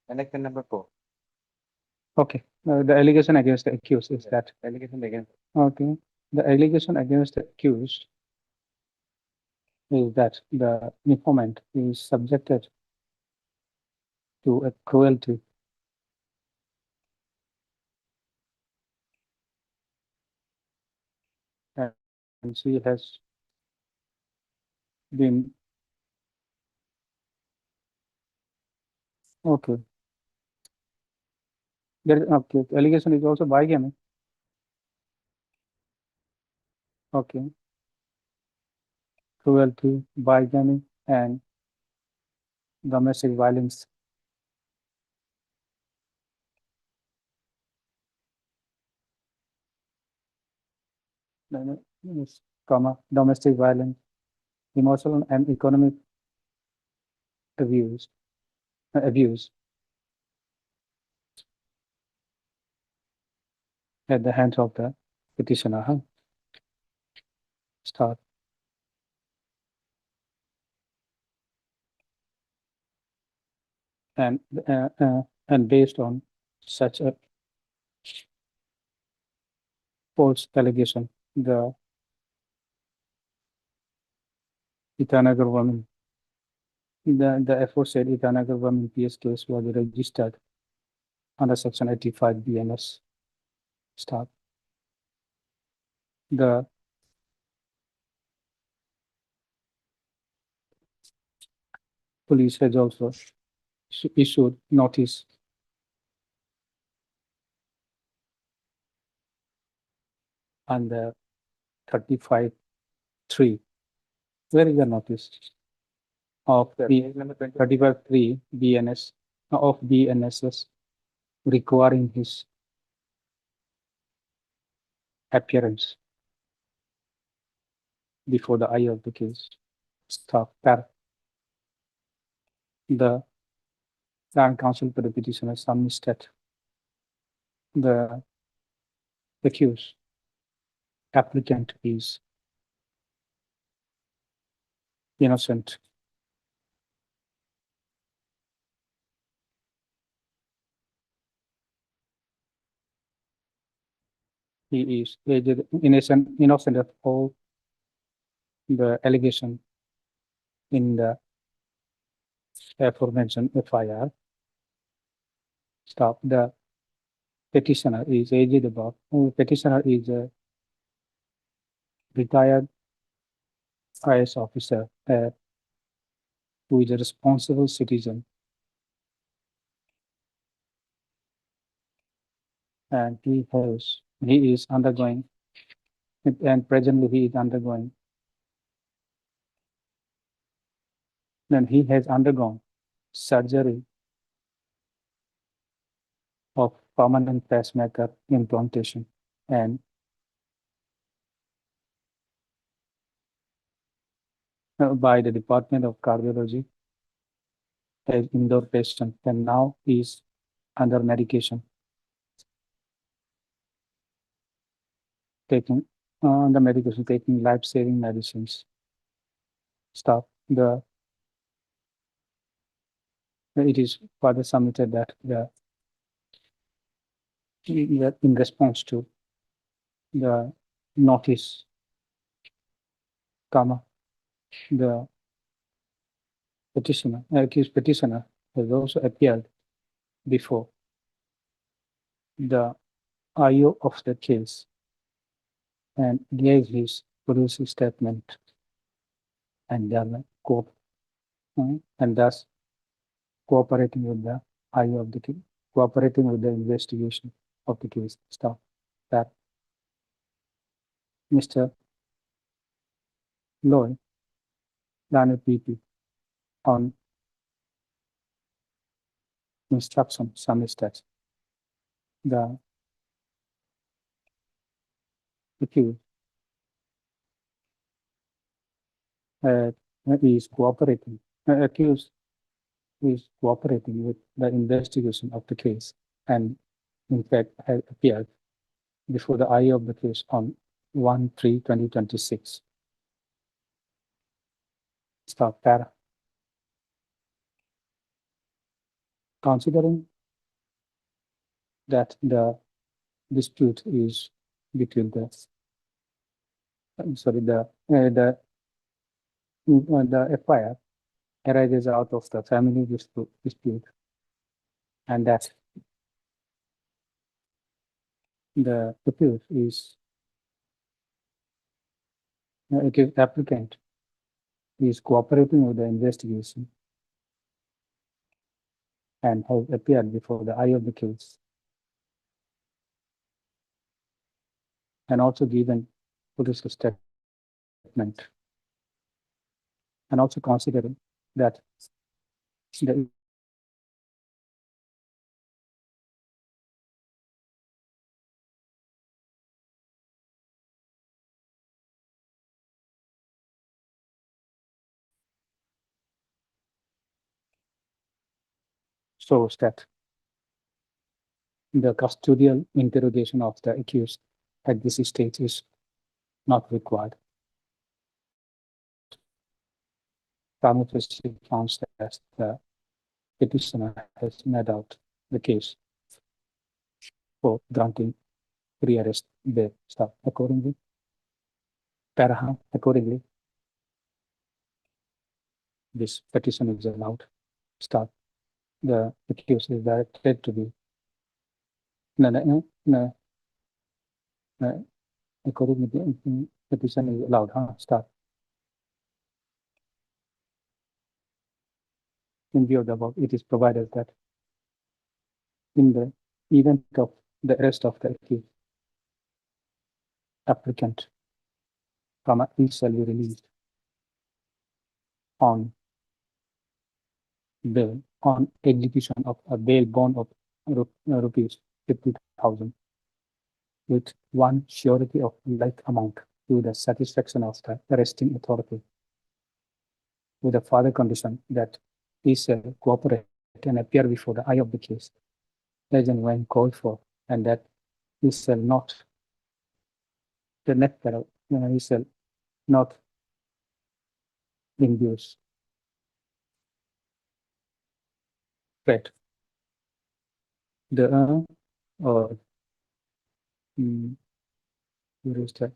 connection number 4. Okay, the allegation against the accused is that. Allegation against. Okay, the allegation against the accused is that the informant is subjected to a cruelty and she has been. Okay. There is, okay, allegation is also bigamy. Okay. Cruelty, bigamy, and domestic violence. Then, yes, comma, domestic violence, emotional and economic abuse, abuse at the hands of the petitioner. Huh? Start. And based on such a false allegation, the Itanagar woman, the aforesaid Itanagar woman PS case was registered under section 85 BNS. Start. The police has also issued notice under 35(3). Where is the notice? Of the 35(3) BNS of BNSS requiring his appearance before the eye of the case. Stop. The Land Council for the petitioner submitted the accused applicant is innocent. He is innocent of all the allegation in the aforementioned FIR. Stop. The petitioner is aged about. Petitioner is a retired IS officer who is a responsible citizen, and he is undergoing, and presently he is undergoing. Then he has undergone surgery of permanent pacemaker implantation and by the Department of Cardiology as indoor patient, and now is under medication, taking the medication, taking life-saving medicines. Stop. It is further submitted that in response to the notice, comma, the accused petitioner has also appeared before the IO of the case and gave his police statement and and thus cooperating with the IO of the case, cooperating with the investigation of the case. Stop. That Mr. Loy, Lana PP, on instruction submitted the accused is cooperating, accused is cooperating with the investigation of the case and in fact has appeared before the IO of the case on 1/3/2026. Stop. Para. Considering that the dispute is between the FIR arises out of the family dispute, and that the accused is applicant is cooperating with the investigation and has appeared before the eye of the case and also given police statement and also considering that the shows that the custodial interrogation of the accused at this stage is not required. Prima facie found that the petitioner has made out the case for granting pre-arrest bail. Stop. Accordingly, this petition is allowed. Start. The accused is directed to be accordingly the petition is allowed. Start. In view of the above, it is provided that in the event of the arrest of the accused, applicant he shall be released on bail on execution of a bail bond of rupees 50,000 with one surety of like amount to the satisfaction of the arresting authority, with a further condition that he shall cooperate and appear before the eye of the case as and when called for, and that he shall not he shall not induce threat the or where is that?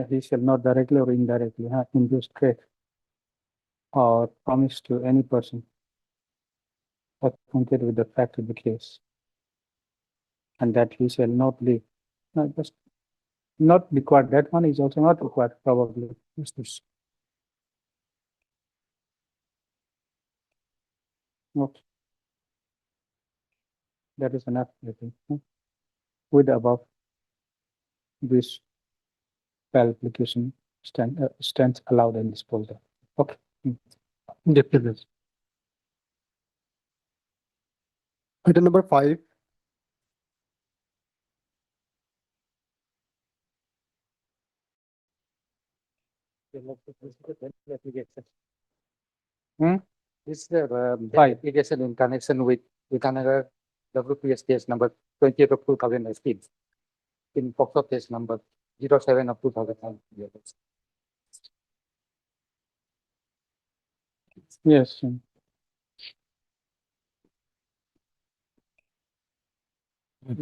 He shall not directly or indirectly induce threat or promise to any person acquainted with the fact of the case, and that he shall not leave. No, just not required. That one is also not required, probably. Not. That is enough, I think. With the above, this application stands allowed in this folder. Okay. Deputies. Item number 5. This is the application in connection with another WPS case number 28 of 2018 in POCSO case number 07 of 2009. Yes.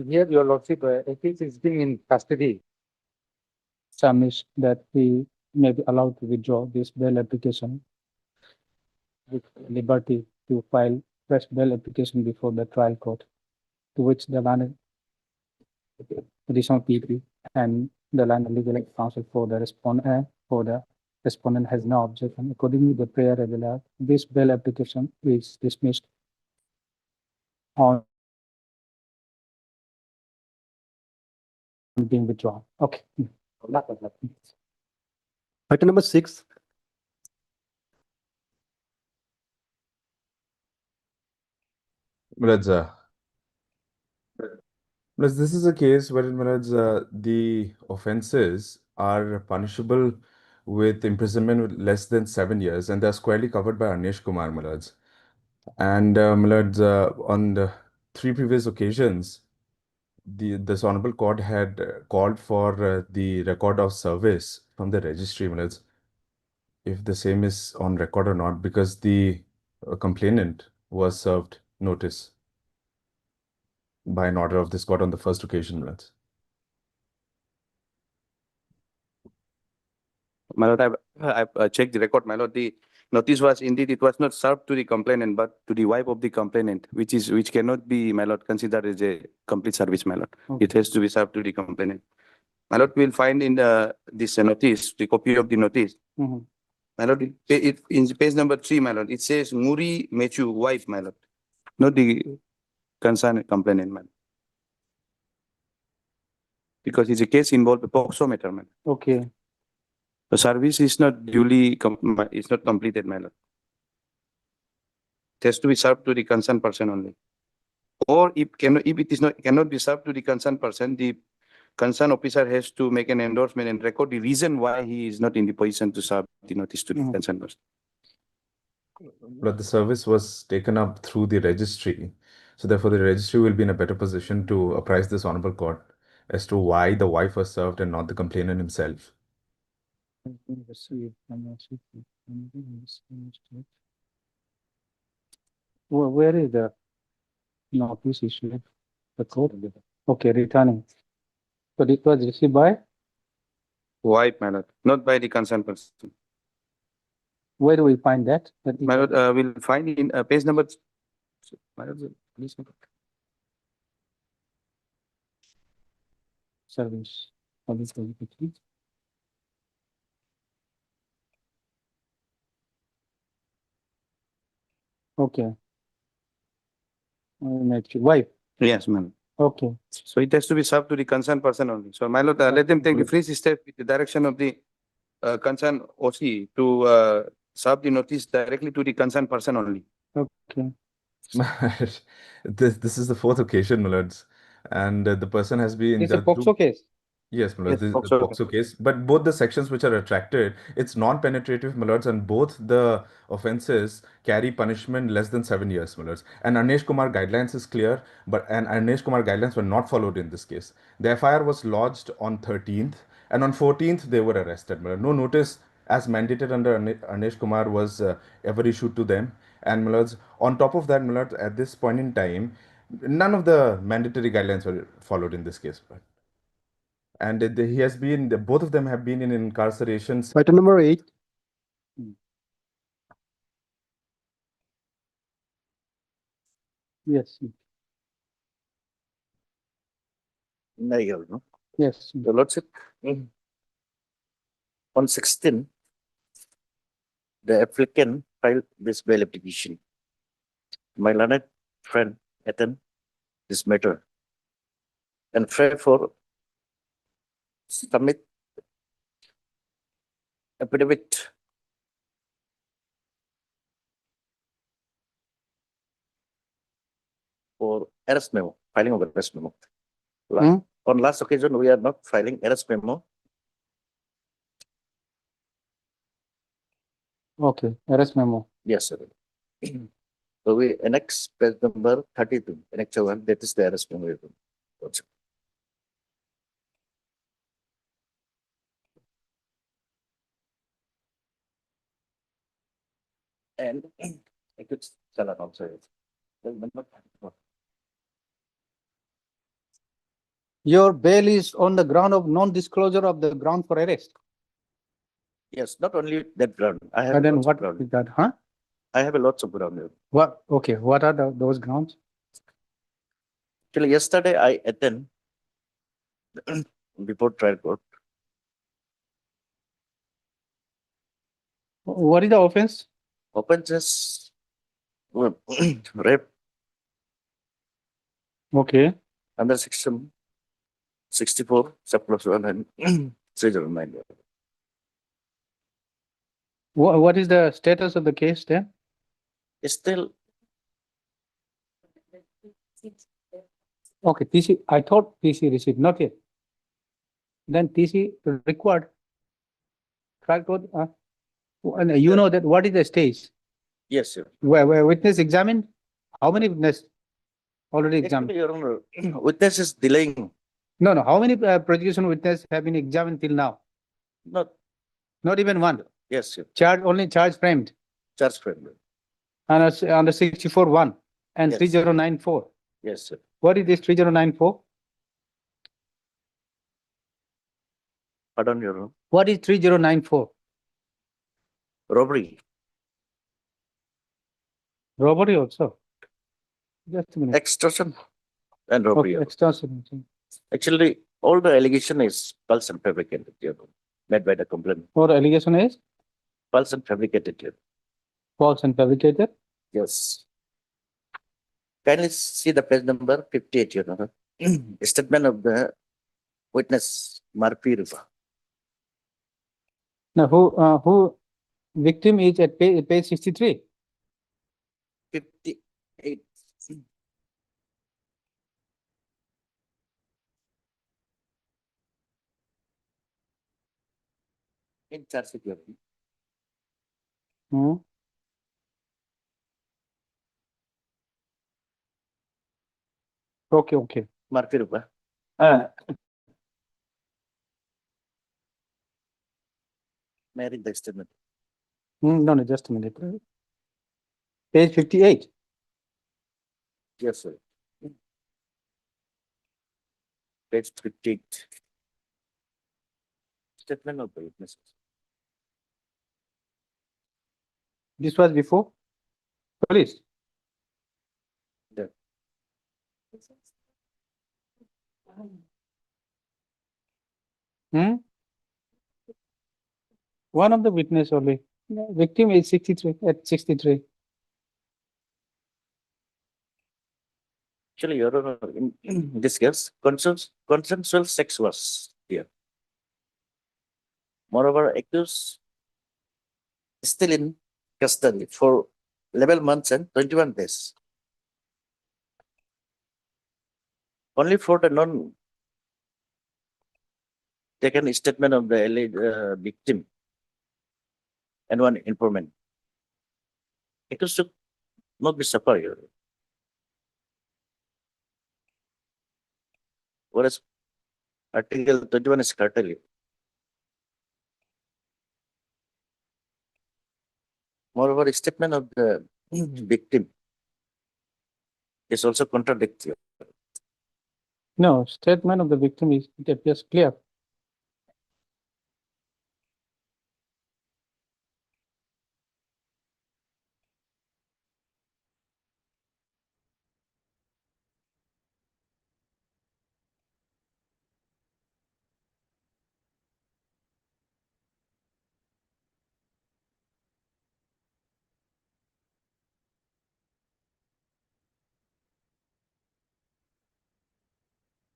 Here, your lordship, case is being in custody. Submits that he may be allowed to withdraw this bail application with liberty to file fresh bail application before the trial court, to which the land additional PP and the land legal counsel for the respondent has no objection. Accordingly, the prayer regular, this bail application is dismissed on being withdrawn. Okay. Item number 6. Miraj, this is a case wherein the offences are punishable with imprisonment with less than 7 years, and they're squarely covered by Anish Kumar, my lords. And my lords, on the 3 previous occasions, this honorable court had called for the record of service from the registry, my lords, if the same is on record or not, because the complainant was served notice by an order of this court on the first occasion, my lords. My lord, I've checked the record, my lord. The notice was indeed, it was not served to the complainant, but to the wife of the complainant, which cannot be, my lord, considered as a complete service, my lord. It has to be served to the complainant. My lord, we'll find in this notice, the copy of the notice. Mhm. My lord, in page number 3, my lord, it says Muri Mechu, wife, my lord, not the concerned complainant, my lord. Because it's a case involved a POXO matter, man. Okay, The service is not duly, it's not completed, my lord. It has to be served to the concerned person only. Or if it is not, cannot be served to the concerned person, the concerned officer has to make an endorsement and record the reason why he is not in the position to serve the notice to the Mhm. concerned person. But the service was taken up through the registry. So therefore, the registry will be in a better position to apprise this honorable court as to why the wife was served and not the complainant himself. Where is the notice issued? The court? Okay, returning. But it was received by, Wife, my lord, not by the concerned person. where do we find that? That My is- lord, we'll find in page number. My lord, please. Service. Service verification. Okay. Wife, Yes, ma'am. okay. So it has to be served to the concerned person only. So my lord, let them take the free step with the direction of the concerned OC to serve the notice directly to the concerned person only. Okay. This is the 4th occasion, my lords, and the person has been It's a through- POXO case. Yes, my lords, Yes, this is the POXO. POXO case, but both the sections which are attracted, it's non-penetrative, my lords, and both the offenses carry punishment less than 7 years, my lords. And Anish Kumar guidelines is clear, and Anish Kumar guidelines were not followed in this case. The FIR was lodged on 13th, and on 14th they were arrested, my lord. No notice as mandated under Anish Kumar was ever issued to them. And my lords, on top of that, my lords, at this point in time, none of the mandatory guidelines were followed in this case. And he has been, both of them have been in incarceration. Item number 8. Yes, No. yes. Your Lordship, on 16, the applicant filed this bail application. My learned friend attend this matter and therefore submit affidavit for arrest memo, filing of arrest memo. Hmm? On last occasion, we are not filing arrest memo. Okay, arrest memo. Yes, sir. So we annex page number 32, annex 1, that is the arrest memo. Lordship. And I could tell it also. Your bail is on the ground of non-disclosure of the ground for arrest. Yes, not only that ground. I have And then lots of what ground. is that, huh? I have a lots of ground. What, okay, what are those grounds? Actually, yesterday I attend before trial court. What is the offense? Offenses rape Okay, under section 64, subclause 1 and 309. what is the status of the case there? Still, Okay, TC, I thought TC received, not yet. Then TC required trial court, and you know that what is the stage? Yes, sir. Where witness examined? How many witness already examined? Actually, Your Honor, witness is delaying, No, no, how many prosecution witness have been examined till now? not, Not even one. yes, sir, Charge, only charge framed. charge frame. And under 64(1) and Yes. 3094. Yes, sir. What is this 3094? Pardon, Your Honor. What is 3094? Robbery. Robbery also. Just a minute. Extortion and robbery. Okay, extortion. Actually, all the allegation is false and fabricated, Your Honor, made by the complainant. What allegation is False and fabricated, Your Honor. false and fabricated? Yes. Kindly see the page number 58, Your Honor. Statement of the witness, Marpi River. Now, who victim is at page 63? 58. In charge sheet, Your Honor. Hmm. Okay, okay. Marpi River. May I read the statement? No, no, just a minute. Page 58. Yes, sir. Page 58. Statement of the witnesses. This was before police. There. Hmm? One of the witness only. Victim is 63 at 63. Actually, Your Honor, in this case, consensual sex was here. Moreover, accused is still in custody for 11 months and 21 days. Only for the non taken statement of the alleged victim and one informant. Accused should not be suffered, Your Honor. Whereas Article 21 is curtailed. Moreover, statement of the victim is also contradictory. No, statement of the victim is, it appears clear.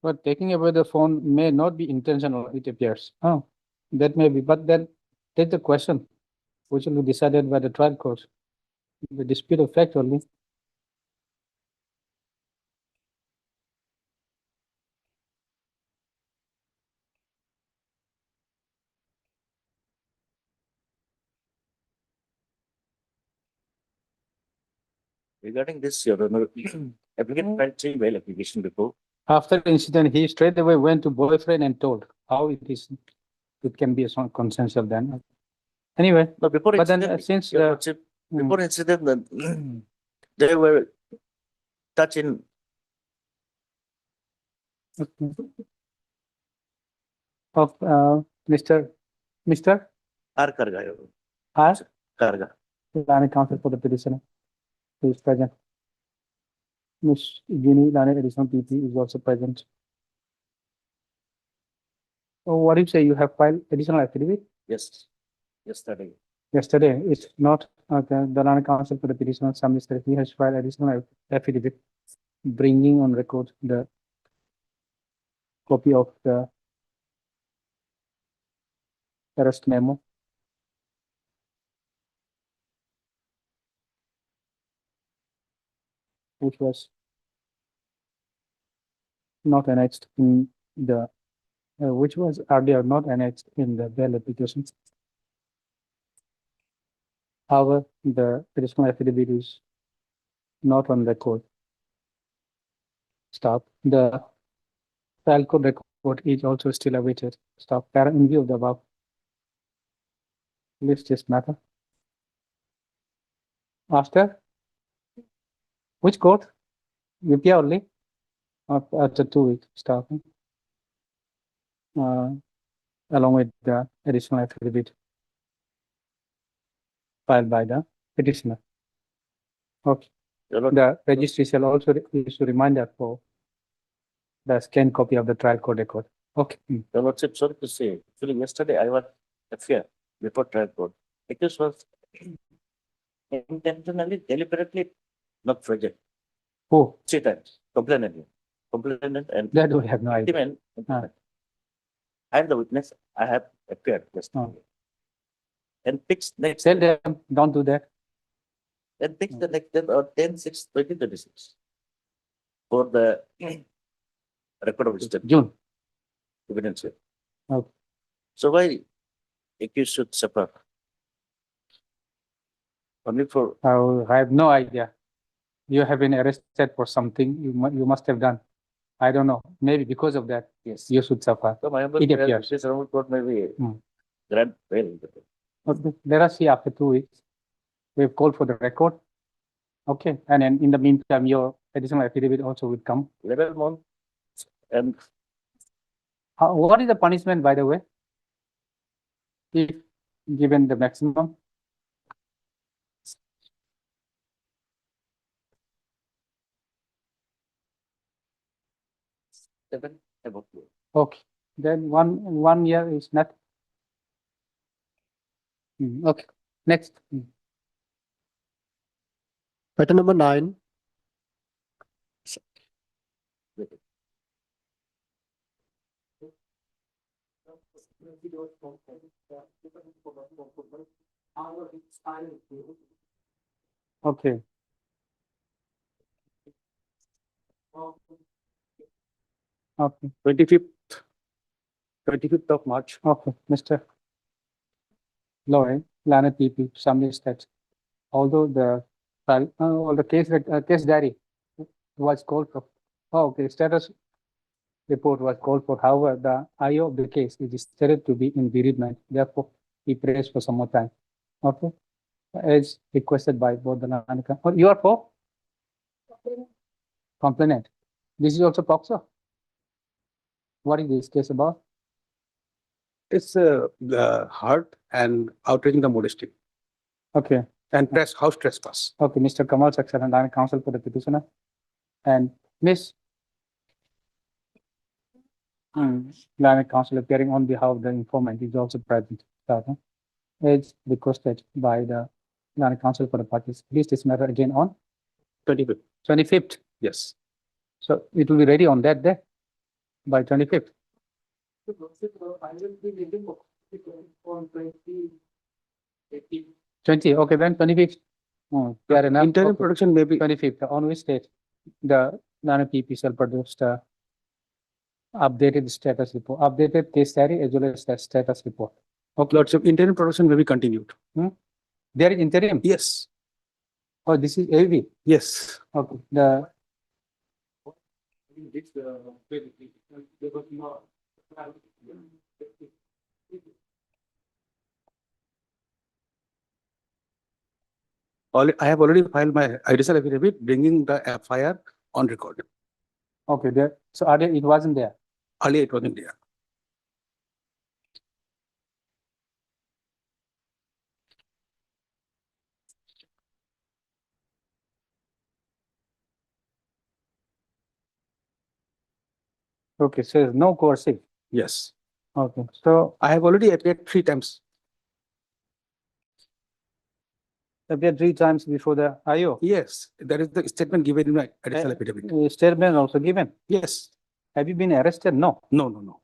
But taking away the phone may not be intentional, it appears. Oh, that may be, but then take the question, which will be decided by the trial court. The dispute of fact only. Regarding this, Your Honor, applicant filed 3 bail application before. After the incident, he straight away went to boyfriend and told how it is, it can be a sort of consensual then. Anyway, No, before but then incident, since Your the Lordship, before incident, they were touching of Mr. R. Karga, Your Honor. R. Karga. Lani counsel for the petitioner, who is present. Ms. Gini Lani additional PP is also present. So what do you say? You have filed additional affidavit Yes, yesterday. yesterday? It's not, okay, the Lani counsel for the petitioner submits that he has filed additional affidavit, bringing on record the copy of the arrest memo. Which was not annexed in the, which was earlier not annexed in the bail application. However, the additional affidavit is not on record. Stop. The trial court record is also still awaited. Stop. Parent in view of the above. List this matter. After which court? UPI only? After 2 weeks. Stop. Along with the additional affidavit filed by the petitioner. Okay. Your Lord- The registry shall also issue reminder for the scanned copy of the trial court record. Okay. Your Lordship, sorry to say, actually yesterday I was affair before trial court. Accused was intentionally, deliberately not present. Oh, 3 times. Complainant and that we have no idea. even. I am the witness. I have appeared yesterday. Oh. And fixed next. Tell them, don't do that. And fixed the next day or 10/6/2026 for the record of state June. evidence. Okay. So why accused should suffer? Only for I have no idea. You have been arrested for something you must have done. I don't know. Maybe because of that, yes. you should suffer. So my humble It prayer, appears. this honorable court may be Hmm. grant bail. Okay. Let us see after 2 weeks. We've called for the record. Okay. And then in the meantime, your additional affidavit also will come. 11 months and What is the punishment, by the way? If given the maximum? seven above. Okay, then one year is not. Okay, next. Item number 9, Okay. Okay, 25th of March. okay, Mr. Lauren, Lana PP, summary stats. Although the all the case diary was called for. Oh, okay, status report was called for. However, the IO of the case is stated to be in bereavement. Therefore, he prays for some more time. Okay, as requested by both the Nanika. Oh, you are for complainant. This is also POXO. What is this case about? It's the hurt and outraging the modesty Okay, and house trespass. okay, Mr. Kamal Saxon and I counsel for the petitioner. And Miss Lana counsel appearing on behalf of the informant is also present. As requested by the Lana counsel for the parties. Please this matter again on 25th. 25th. Yes. So it will be ready on that day by 25th. 20, okay, then 25th. Fair enough. Interim Okay. production may be 25th, on which date the Nana PP shall produce the updated status report, updated case diary as well as the status report. Okay, lots of interim production may be continued. there is interim. Yes. Oh, this is AV. Yes. Okay, the I have already filed my additional affidavit bringing the FIR on record. okay, there. So earlier it wasn't there. Earlier it wasn't there. Okay, so no coercive. Yes. Okay, so I have already appeared 3 times. appear 3 times before the IO. Yes, that is the statement given in my additional affidavit. Statement also given. Yes. Have you been arrested? No. No, no, no.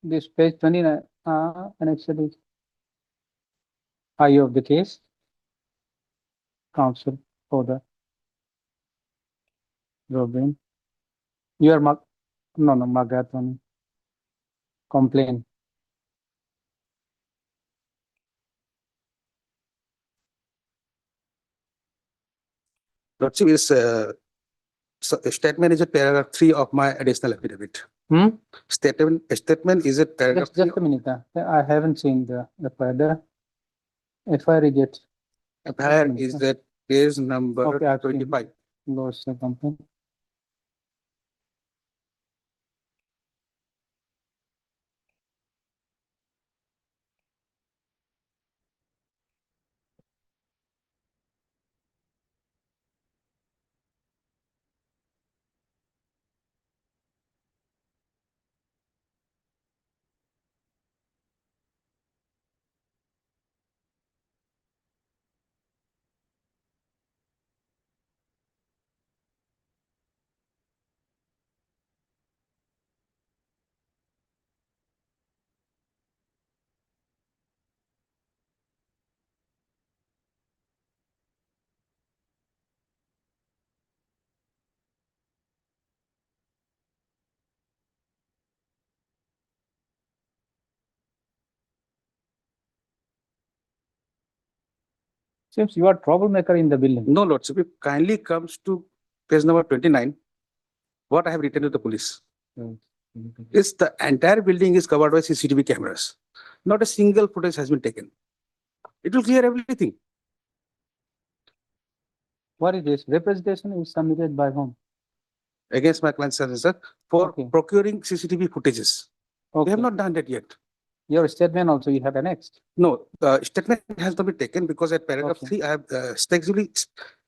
This page 29, annexed is IO of the case. Counsel for the Robin. You are no, Magaton. Complain. Lordship is, statement is a paragraph 3 of my additional affidavit. Hmm? Statement is a paragraph Just 3. a minute. I haven't seen the FIR. FIR get FIR is that page number Okay, I've seen. 25. lodged the complaint. Seems you are troublemaker in the building. No, Lordship, it kindly comes to page number 29. What I have written to the police is the entire building is covered by CCTV cameras. Not a single footage has been taken. It will clear everything. What is this? Representation is submitted by whom? Against my client's solicitor for Okay. procuring CCTV footages. We Okay. have not done that yet. Your statement also you have annexed. No, statement has not been taken because at paragraph Okay. 3, I have extensively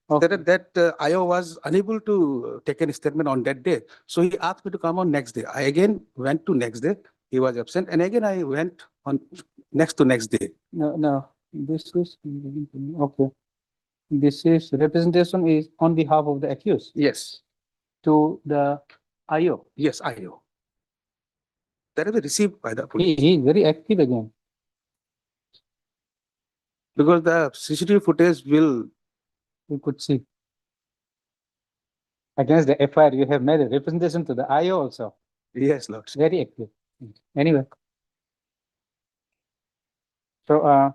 Okay. stated that IO was unable to take a statement on that day. So he asked me to come on next day. I again went to next day. He was absent. And again, I went on next to next day. No, this is, okay. This is representation is on behalf of the accused Yes, to the IO. yes, IO. That is received by the police. He is very active again. Because the CCTV footage will, You could see. Against the FIR, you have made a representation to the IO also. yes, Lord. Very active. Anyway. So,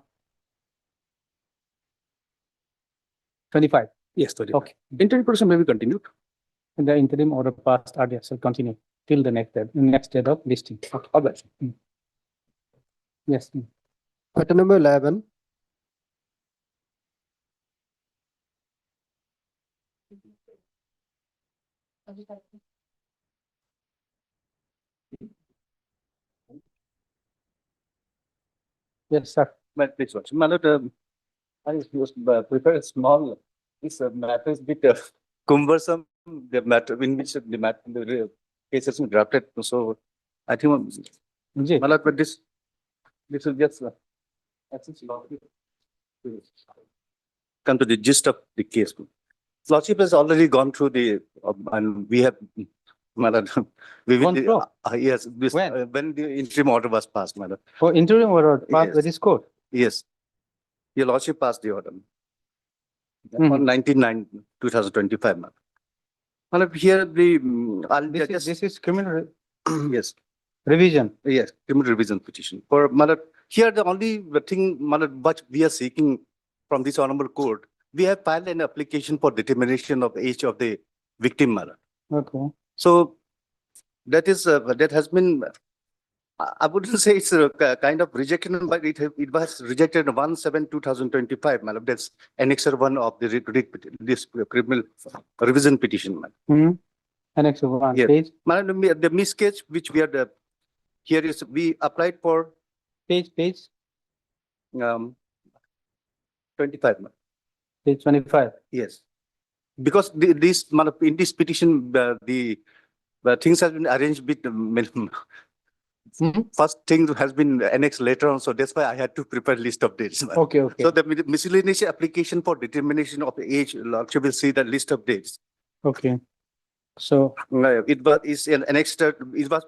25, Yes, 25. okay. Interim person may be continued. The interim order passed earlier shall continue till the next date of listing. Okay, all right. Yes. Item number 11, Yes, sir. But please watch. My lord, I was prepare a small, this matter is bit cumbersome, the matter in which the matter, the case has been drafted. So I think, Ji. my lord, but this is just, come to the gist of the case. Lordship has already gone through the, and we have, my lord, we will, Gone through? yes, this, When? when the interim order was passed, my lord. For interim order passed by Yes. this court. Yes. Your lordship passed the order. Mhm. On 19/9/2025, ma'am. Well, here the, I'll This is criminal yes, revision. yes, criminal revision petition. For, Malad, here the only thing, Malad, what we are seeking from this honorable court, we have filed an application for determination of age of the victim, Malad. Okay. So that is, that has been, I wouldn't say it's a kind of rejected, but it was rejected 1/7/2025, madam. That's annexure 1 of the this criminal revision petition, madam. Hmm. Annex of one Yes. page, Madam, the miscatch which we are, here is, we applied for, page, 25, madam. page 25. Yes. Because this, madam, in this petition, the things have been arranged with, Mhm. first thing has been annexed later on, so that's why I had to prepare list of dates, madam. Okay, okay. So the miscellaneous application for determination of age, Lordship will see the list of dates. Okay. So, It was, is an annexed, it was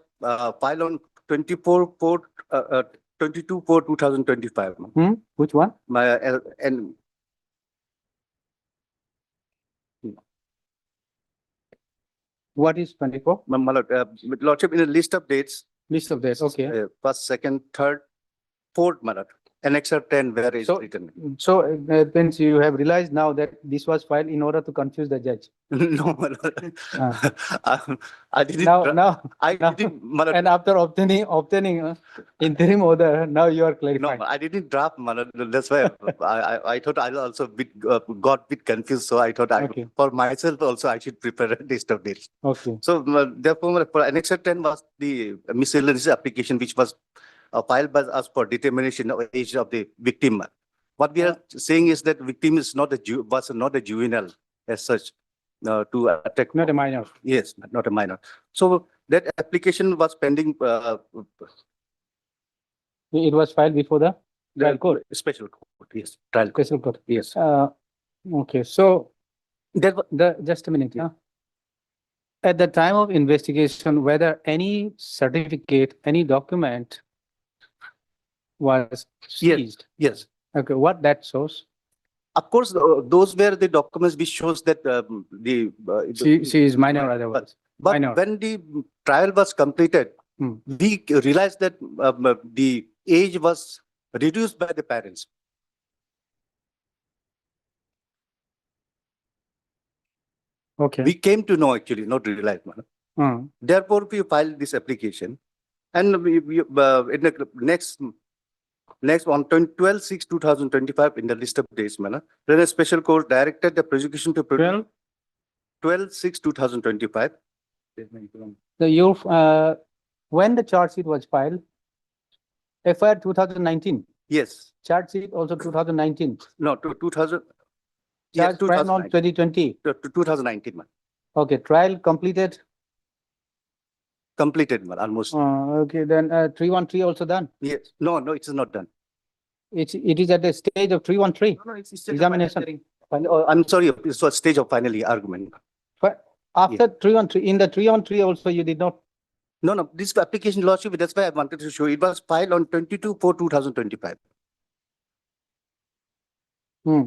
filed on 22/4/2025. which one? My, and What is 24? My lord, lordship, in a list of dates, List of dates, okay. first, second, third, fourth, my lord, annexure 10, where is So- written. So then you have realized now that this was filed in order to confuse the judge. No, my lord. I didn't. Now, I now- didn't, my lord. and after obtaining interim order, now you are No, clarifying. I didn't draft, my lord. That's why I thought I also got bit confused. So I thought Okay. for myself also I should prepare a list of dates. Okay, So therefore, for annexure 10 was the miscellaneous application which was filed by us for determination of age of the victim. What we are saying is that victim is not was not a juvenile as such to attack. not a minor. Yes, not a minor. So that application was pending. It was filed before the trial court, Special court, yes, trial court, special court. yes. Okay, so That was, just a minute, yeah. At the time of investigation, whether any certificate, any document was Yes. seized. yes. Okay, what that shows? Of course, those were the documents which shows that She is minor otherwise. But minor. when the trial was completed, Hmm. we realized that the age was reduced by the parents. Okay. We came to know actually, not realize. Madam. Hmm. Therefore, we filed this application, and we in the next on 12/6/2025 in the list of days, manner, then a special court directed the prosecution to produce 12/6/2025. So you, when the charge sheet was filed, FIR 2019, Yes, charge sheet also 2019, no, to 2000. Yes, charge trial on 2019. 2020. To 2019, man. Okay, trial completed. Completed, man, almost. Okay, then 313 also done. Yes, no, it is not done. It is at the stage of 313. No, it's Examination. I'm sorry, it's a stage of final argument. But after 313, in the 313 also you did not. No, this application lordship, that's why I wanted to show. It was filed on 22/4/2025. Hmm.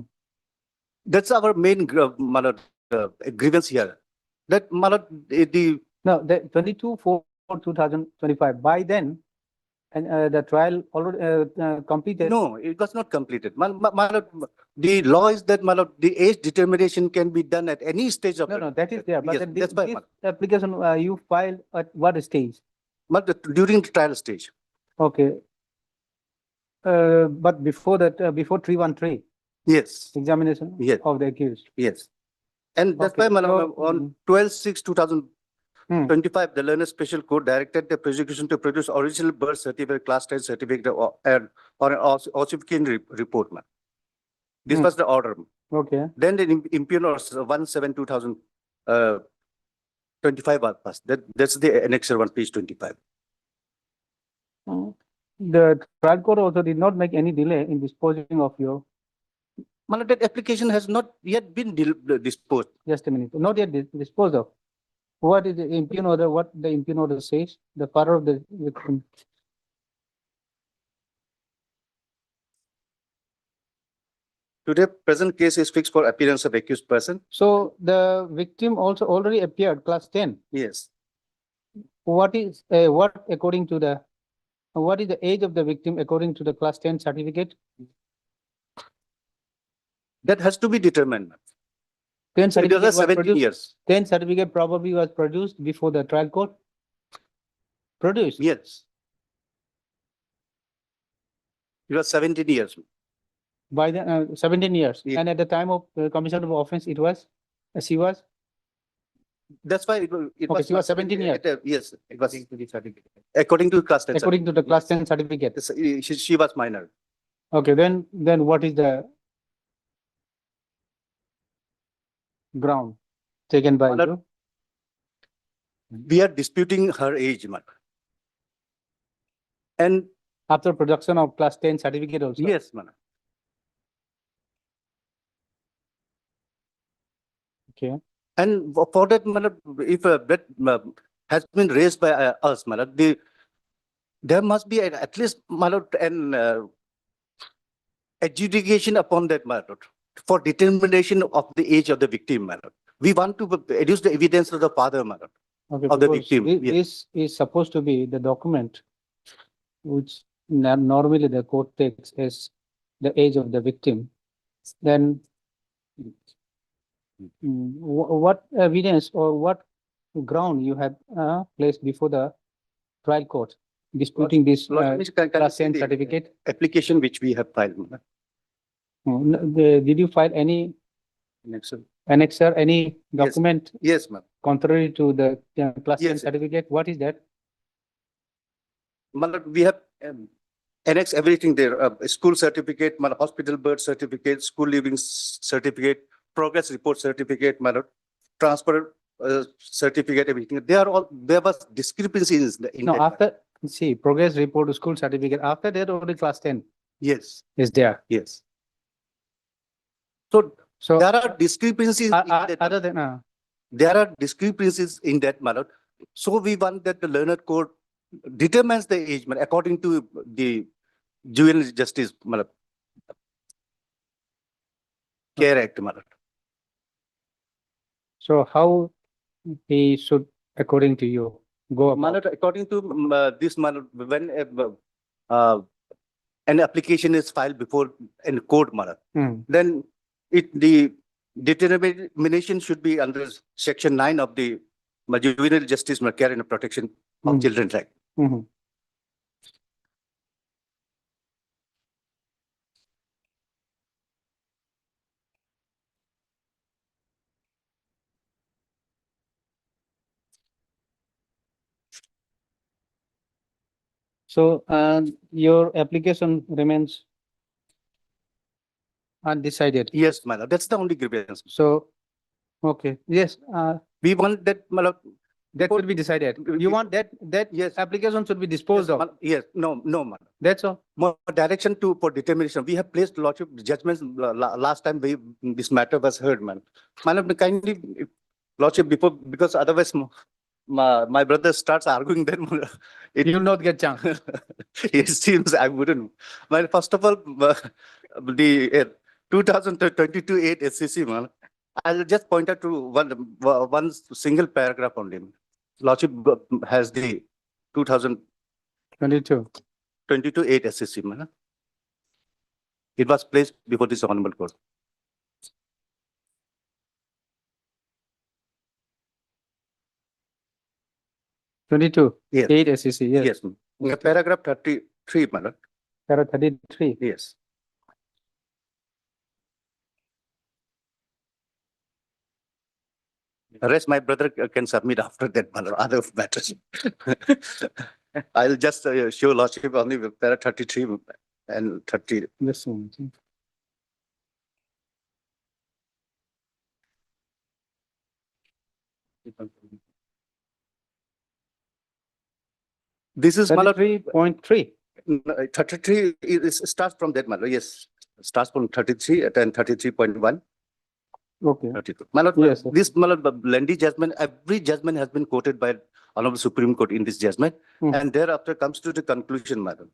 That's our main grievance here. That No, the 22/4/2025. By then, and the trial already completed. no, it was not completed. The law is that the age determination can be done at any stage of. No, that is there. But Yes, then that's why, this application you filed at what stage? during the trial stage. Okay. But before that, before 313, Yes, examination Yes. of the accused. yes. And that's why, Okay, so, on 12/6/2025, the learned special court directed the prosecution to produce original birth certificate, class 10 certificate, or an ossification report. This Hmm. was the order. Okay. Then the impugn or 17/2025 was passed. That's the annexure 1, page 25. The trial court also did not make any delay in disposing of your, That application has not yet been disposed. just a minute, not yet disposed of. What is the impugn order? What the impugn order says? The father of the victim. Today, present case is fixed for appearance of accused person. So the victim also already appeared, class 10. Yes. What is according to the, what is the age of the victim according to the class 10 certificate? That has to be determined. 10 It certificate was was 17 produced, years. 10 certificate probably was produced before the trial court? Produced? Yes. It was 17 years. By the 17 years. Yeah. And at the time of commission of offense, it was, she was, That's why it Okay, she was 17 years. Yes, it was according to class 10. according to the class 10 certificate. Yes, she was minor. Okay, then what is the ground taken by Honor- you? We are disputing her age, man. And After production of class 10 certificate also? yes, man. Okay, And for that, man, if that has been raised by us, man, there must be at least an adjudication upon that matter for determination of the age of the victim, man. We want to adduce the evidence of the father, my lord. Okay, Of the because victim, yes. This is supposed to be the document which normally the court takes as the age of the victim. Then what evidence or what ground you have placed before the trial court disputing this Lord, Mr. Can you class see 10 the certificate? application which we have filed, my lord? Did you file any Next, sir. annexer, any Yes. document Yes, ma'am. contrary to the class 10 Yes, sir. certificate? What is that? My lord, we have annexed everything there, school certificate, my lord, hospital birth certificate, school living certificate, progress report certificate, my lord, transfer certificate, everything. They are all, there was discrepancies in No, that. after, see, progress report, school certificate, after that only class 10 Yes, is there. yes. So So there are discrepancies in that. other than, There are discrepancies in that, my lord. So we want that the learned court determines the age, my lord, according to the Juvenile Justice, my lord, Care Act, my lord. so how he should, according to you, go My about? lord, according to this, my lord, when an application is filed before in court, my lord, Hmm. then the determination should be under section 9 of the Juvenile Justice, Care and Protection of Mm. Children Act. Mhm. So, your application remains undecided. Yes, my lord, that's the only grievance. So, okay, yes, We want that, my lord, that should be decided. You want that Yes. application should be disposed of. Yes, no, no, my lord. That's all. More direction to for determination. We have placed lots of judgments last time this matter was heard, man. Man, kindly, lordship before, because otherwise my brother starts arguing, then it You will not get chance. it seems I wouldn't. Well, first of all, the 2022 8 SCC, man, I'll just point out to one single paragraph only. Lordship has the 2022 22. 8 SCC, man. It was placed before this honorable court. Yes. 8 SCC, yes. Yes, ma'am. Paragraph 33, man. Para 33. Yes. The rest my brother can submit after that, man, other matters. I'll just show lordship only with para 33 and 30. This one. This is, my lord, 33.3. 33 starts from that, my lord. Yes, starts from 33 and 33.1. Okay. 32. My lord, Yes, sir. this, my lord, lengthy judgment, every judgment has been quoted by Honorable Supreme Court in this judgment, and thereafter comes to the conclusion, madam.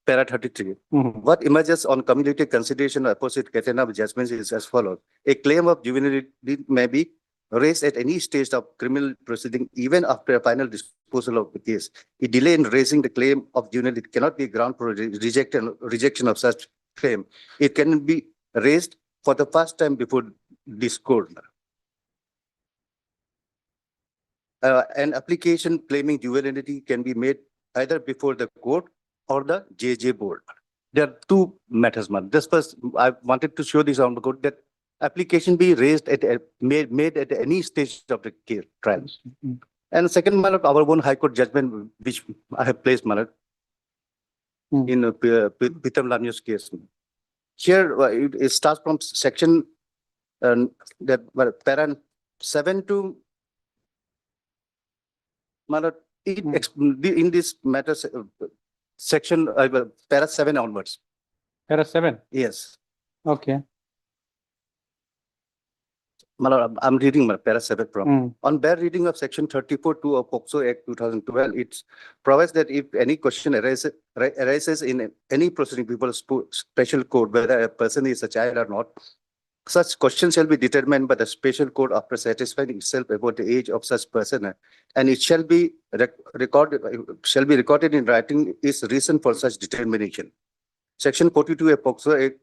Para 33. Mhm. What emerges on cumulative consideration of opposite catena of judgments is as follows. A claim of juvenile may be raised at any stage of criminal proceeding, even after a final disposal of the case. A delay in raising the claim of juvenile cannot be ground for rejection of such claim. It can be raised for the first time before this court. An application claiming juvenility can be made either before the court or the JJ board. There are two matters, man. This first, I wanted to show this on the court that application be raised at made at any stage of the case trial. Mm. And second, man, our own High Court judgment, which I have placed, man, in Pitam Lamio's case. Here, it starts from section that para 7 to in this matter section para 7 onwards. Para 7. Yes. Okay. I'm reading para 7 from. Mm. On bare reading of section 34(2) of POCSO Act 2012, it provides that if any question arises in any proceeding before a special court, whether a person is a child or not, Such questions shall be determined by the special court after satisfying itself about the age of such person, and it shall be recorded in writing its reason for such determination. Section 42 of POCSO Act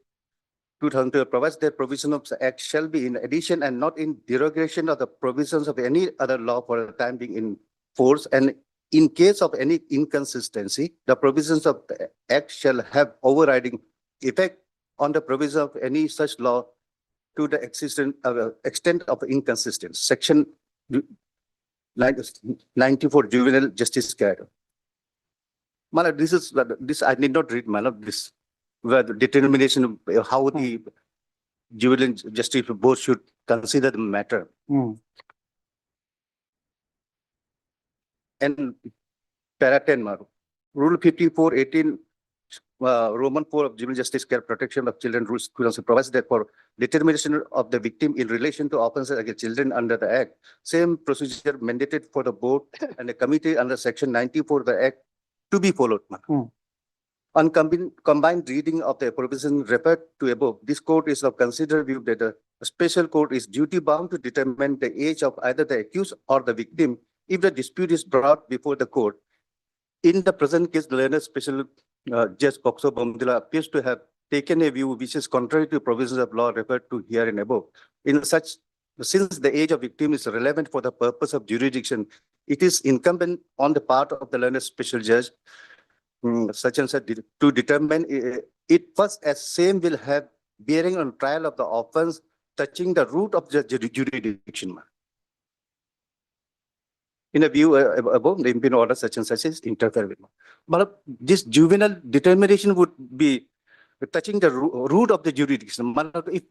2002 provides that provision of the act shall be in addition and not in derogation of the provisions of any other law for the time being in force, and in case of any inconsistency, the provisions of the act shall have overriding effect on the provision of any such law to the extent of inconsistency. Section 94 Juvenile Justice Code. Malad, this I need not read, Malad, this where the determination of how the juvenile justice board should consider the matter. And para 10, Rule 5418, Roman 4 of Juvenile Justice Care Protection of Children Rules provides that for determination of the victim in relation to offences against children under the Act, same procedure mandated for the board and the committee under Section 94 of the Act to be followed. On combined reading of the provision referred to above, this court is of considered view that the special court is duty bound to determine the age of either the accused or the victim if the dispute is brought before the court. In the present case, the learned special Judge Pokso Bomdila appears to have taken a view which is contrary to provisions of law referred to here and above. Since the age of victim is relevant for the purpose of jurisdiction, it is incumbent on the part of the learned special judge such and such to determine it first, as same will have bearing on trial of the offense touching the root of the jurisdiction. In a view above, the impending order such and such is interfere with. But this juvenile determination would be touching the root of the jurisdiction. If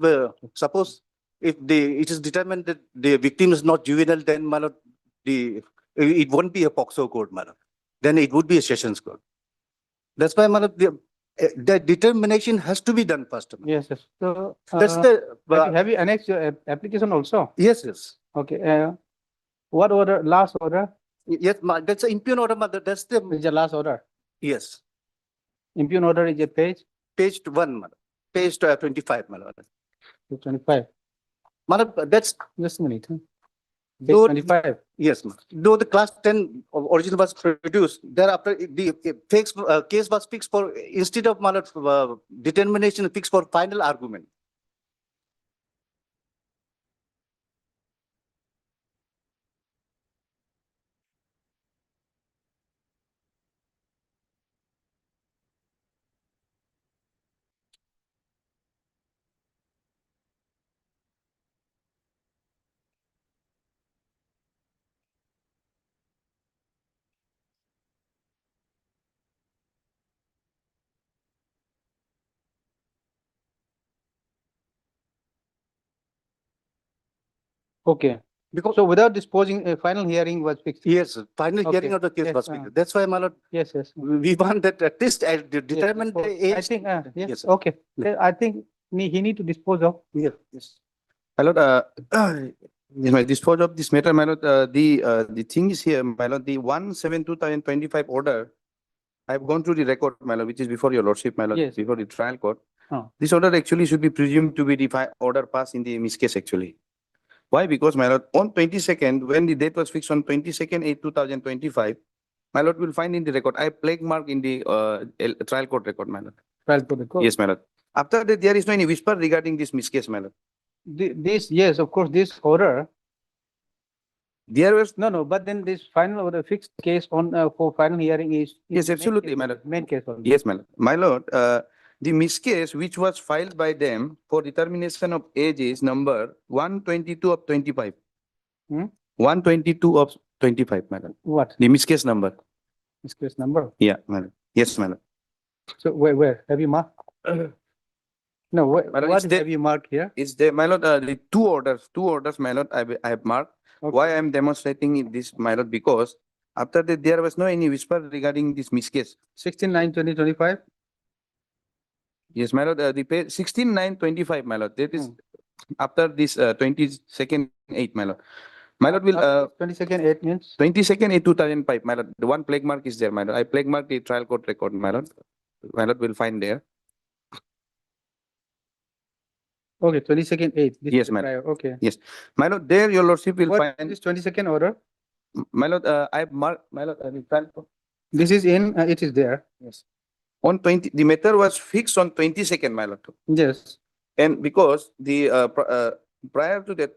suppose if it is determined that the victim is not juvenile, then it won't be a POCSO court, then it would be a sessions court. That's why the determination has to be done first. Yes, yes. So, That's the have you annexed your application also? yes, yes. Okay, what order, last order, Yes, that's an impugn order, that's is the the last order? yes. Impugn order is a page Page 1, page 25, 25, that's just a minute. Page though, 25, yes, though the class 10 of original was produced, thereafter the case was fixed for instead of determination fixed for final argument. okay. Because So without disposing, a final hearing was fixed. yes, final hearing Okay. of the case Yes, was fixed. That's why, Yes, yes. we want that at least determine Yes, the age. I think, yes, Yes, sir. okay. I think he need to dispose of. Yes, yes. My lord, yes, my dispose of this matter, my lord, the thing is here, my lord, the 1/7/2025 order, I've gone through the record, my lord, which is before your lordship, my lord, Yes. before the trial court. Oh. This order actually should be presumed to be the order passed in the miss case actually. Why? Because, my lord, on 22nd, when the date was fixed on 22nd/8/2025, my lord will find in the record, I plague mark in the trial court record, my lord. Trial to the court. Yes, my lord. After that, there is no any whisper regarding this miss case, my lord. This, yes, of course, this order, There was, no, but then this final order fixed case on, for final hearing is. Yes, absolutely, my lord. Main case only. yes, my lord. My lord, the miss case which was filed by them for determination of age is number 122 of 25. 122 of 25, my lord. What, The miss case number. this case number? Yeah, my lord. Yes, my lord. So where, have you marked? No, Madam, what it's there. have you marked here? It's there, my lord, the two orders, my lord, I have marked. Okay. Why I am demonstrating this, my lord, because after that, there was no any whisper regarding this miss case. 16/9/2025. Yes, my lord, the page 16/9/25, my lord, that is after this 22nd 8, my lord. My lord will 22nd 8 means, 22nd 8/2005, my lord. The one plague mark is there, my lord. I plague mark the trial court record, my lord. My lord will find there. Okay, 22nd/8th. This is Yes, the ma'am. prior, okay. My lord, there your lordship will What find, is 22nd order? my lord, I've marked, my lord, I will find. This is in, it is there. Yes. On 20, the matter was fixed on 22nd, my lord. Yes, And because the, prior to that,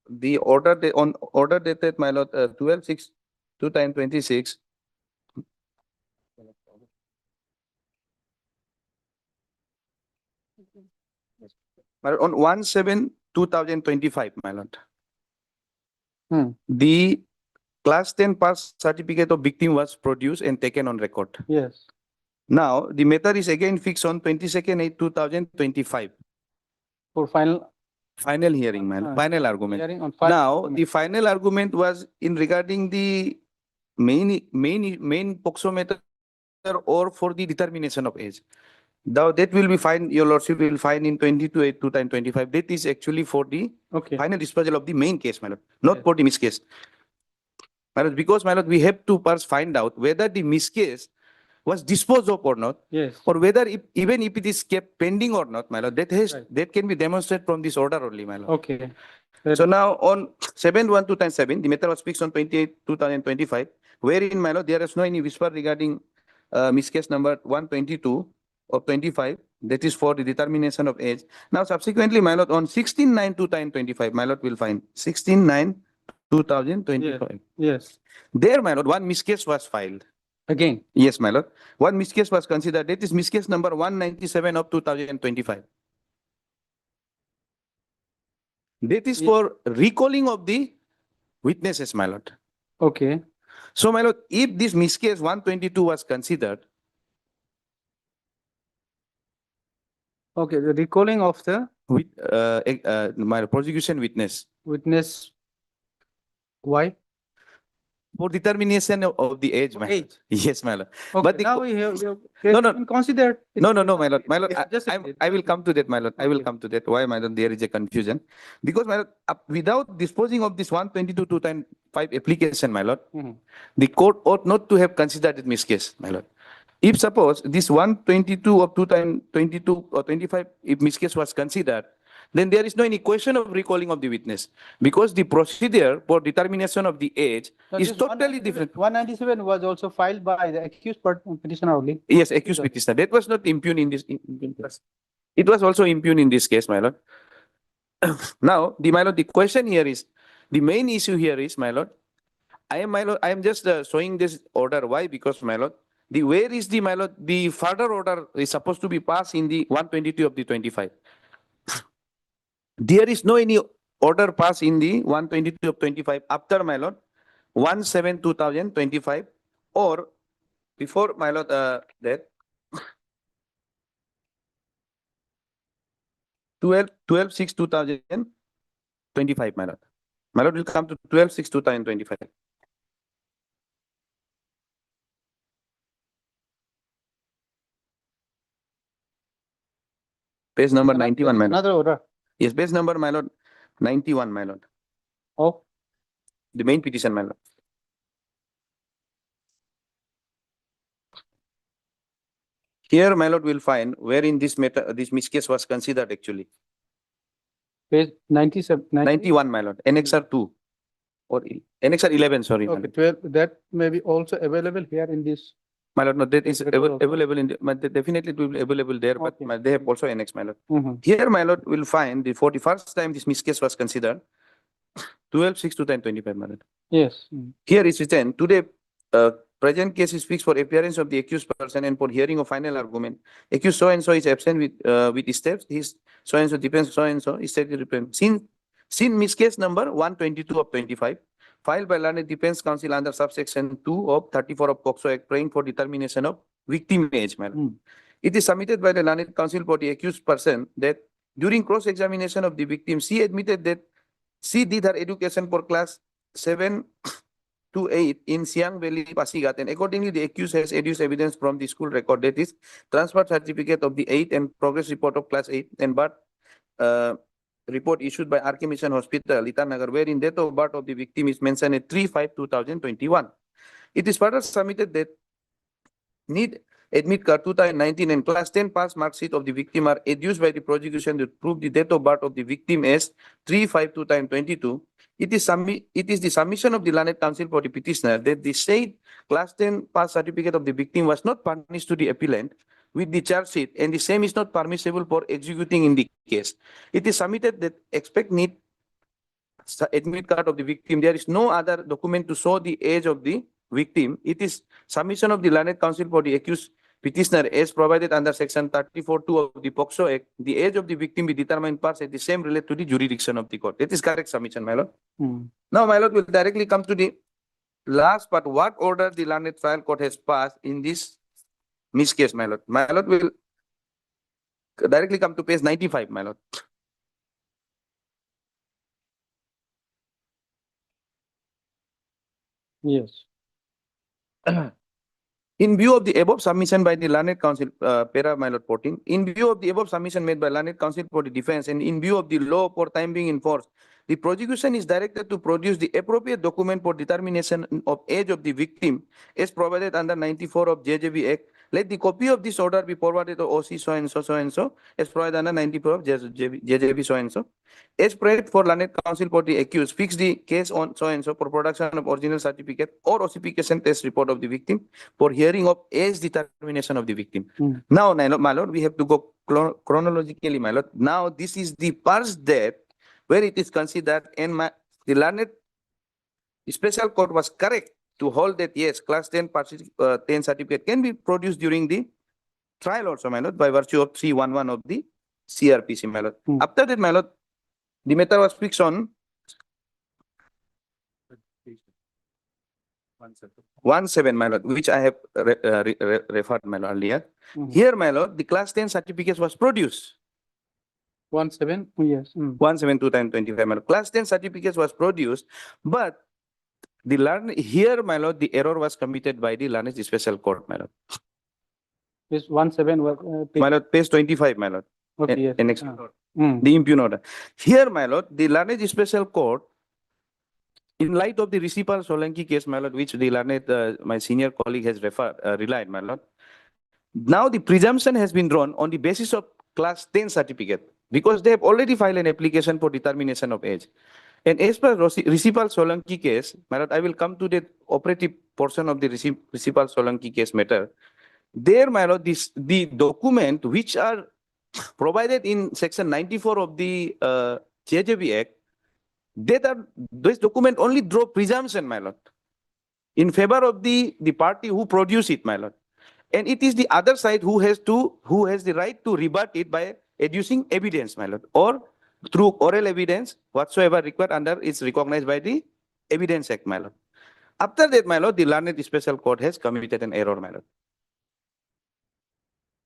the order, on order dated, my lord, 12/6/2026. My lord, on 1/7/2025, my lord. Hmm. The class 10 pass certificate of victim was produced and taken on record. yes. Now, the matter is again fixed on 22nd/8/2025. For final. Final hearing, my lord, final argument. Hearing on Now, the final argument was in regarding the main POXO matter or for the determination of age. Now, that will be fine, your lordship will find in 22/8/2025. That is actually for the Okay, final disposal of the main case, my lord, not Yes. for the miscase. My lord, because, my lord, we have to first find out whether the miscase was disposed of or not, yes, or whether even if it is kept pending or not, my lord, Right. that can be demonstrated from this order only, my lord. okay. So now on 7/1/2007, the matter was fixed on 28/2025, wherein, my lord, there is no any whisper regarding miscase number 122 of 25, that is for the determination of age. Now subsequently, my lord, on 16/9/2025, my lord will find 16/9/2025. Yes, There, my lord, one miscase was filed. again, Yes, my lord. One miscase was considered. That is miscase number 197 of 2025. That is Ye- for recalling of the witnesses, my lord. okay, So, my lord, if this miscase 122 was considered, okay, the recalling of the with my prosecution witness witness. Why? for determination of the age, my lord. Age. Yes, my lord. Okay, But the now co- we have, No, no. been considered. No, no, no, my lord. My lord, Just a I'm- minute. I will come to that, my lord. I will Okay. come to that. Why, my lord, there is a confusion. Because, my lord, without disposing of this 122/2005 application, my lord, Mhm. the court ought not to have considered it miscase, my lord. If suppose this 122 of 2022 or 25, if miscase was considered, then there is no any question of recalling of the witness, because the procedure for determination of the age Now, is this totally different. 197 was also filed by the accused petitioner only. Yes, accused petitioner. That was not impugned in this. It was also impugned in this case, my lord. Now, my lord, the question here is, the main issue here is, my lord, my lord, I am just showing this order. Why? Because, my lord, where is my lord, the further order is supposed to be passed in the 122 of the 25. There is no any order passed in the 122 of 25 after, my lord, 1/7/2025, or before, my lord, that 12/6/2025, my lord. My lord will come to 12/6/2025. Page number 91, my lord. Another order. Yes, page number, my lord, 91, my lord. Oh, The main petition, my lord. Here, my lord will find wherein this matter, this miscase was considered actually. page 97, 91, my lord. Annexer 2 or Annexer 11, sorry, my Okay, lord. 12, that may be also available here in this. My lord, no, that is Referral also. available in, definitely it will be available there, but Okay. they have also annexed, my lord. Mhm. Here, my lord will find for the first time this miscase was considered 12/6/2025, my lord. Yes. Mm. Here is written, today, present case is fixed for appearance of the accused person and for hearing of final argument. Accused so and so is absent with steps. His so and so depends so and so is said to repent. Since miscase number 122 of 25, filed by learned defense counsel under subsection 2 of 34 of POXO Act, praying for determination of victim age, my lord. Mm. It is submitted by the learned counsel for the accused person that during cross-examination of the victim, she admitted that she did her education for class 7 to 8 in Siang Valley, Pasigat, and accordingly the accused has adduced evidence from the school record, that is transfer certificate of the 8 and progress report of class 8 and birth report issued by RK Mission Hospital, Itanagar, wherein date of birth of the victim is mentioned at 3/5/2021. It is further submitted that need admit card 2019 and class 10 pass mark sheet of the victim are adduced by the prosecution to prove the date of birth of the victim as 3/5/2022. It is the submission of the learned counsel for the petitioner that the said class 10 pass certificate of the victim was not furnished to the appellant with the charge sheet, and the same is not permissible for executing in the case. It is submitted that expect need admit card of the victim. There is no other document to show the age of the victim. It is submission of the learned counsel for the accused petitioner as provided under section 34(2) of the POCSO Act. The age of the victim be determined parts at the same relate to the jurisdiction of the court. That is correct submission, my lord. Now, my lord will directly come to the last part. What order the learned trial court has passed in this case, my lord? My lord will directly come to page 95, my lord. Yes. In view of the above submission by the learned counsel, para my lord 14, in view of the above submission made by learned counsel for the defense and in view of the law for time being enforced, the prosecution is directed to produce the appropriate document for determination of age of the victim as provided under 94 of JJB Act. Let the copy of this order be forwarded to OC so and so as provided under 94 of JJB so and so. As provided for learned counsel for the accused, fix the case on so and so for production of original certificate or ossification test report of the victim for hearing of age determination of the victim. Now, my lord, we have to go chronologically, my lord. Now, this is the first step where it is considered and the learned special court was correct to hold that yes, class 10 certificate can be produced during the trial also, my lord, by virtue of 311 of the CRPC, my lord. After that, my lord, the matter was fixed on 17, my lord, which I have referred, my lord, earlier. Here, my lord, the class 10 certificate was produced. 17? Yes. 17/2025, my lord. Class 10 certificates was produced, but the here, my lord, the error was committed by the learned special court, my lord. This 17 was. My lord, page 25, my lord. Okay, yes. Next, the impugn order. Here, my lord, the learned special court, in light of the Risipal Solanki case, my lord, which the learned, my senior colleague has relied, my lord. Now the presumption has been drawn on the basis of class 10 certificate because they have already filed an application for determination of age. And as per Risipal Solanki case, my lord, I will come to the operative portion of the Risipal Solanki case matter. There, my lord, the document which are provided in section 94 of the JJB Act, this document only draw presumption, my lord, in favor of the party who produce it, my lord. And it is the other side who has the right to rebut it by adducing evidence, my lord, or through oral evidence, whatsoever required under is recognized by the Evidence Act, my lord. After that, my lord, the learned special court has committed an error, my lord.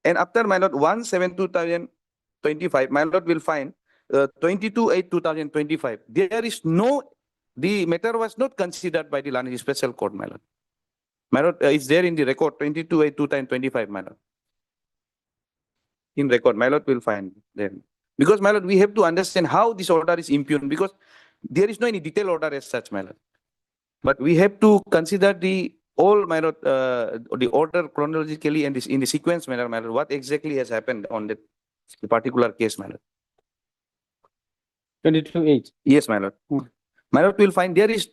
And after, my lord, 1/7/2025, my lord will find 22/8/2025. There is the matter was not considered by the learned special court, my lord. My lord, it's there in the record 22/8/2025, my lord. In record, my lord will find them. Because, my lord, we have to understand how this order is impugned because there is no any detailed order as such, my lord. But we have to consider my lord, the order chronologically and in the sequence manner, my lord, what exactly has happened on the particular case, my lord. 22/8. Yes, my lord. My lord will find there is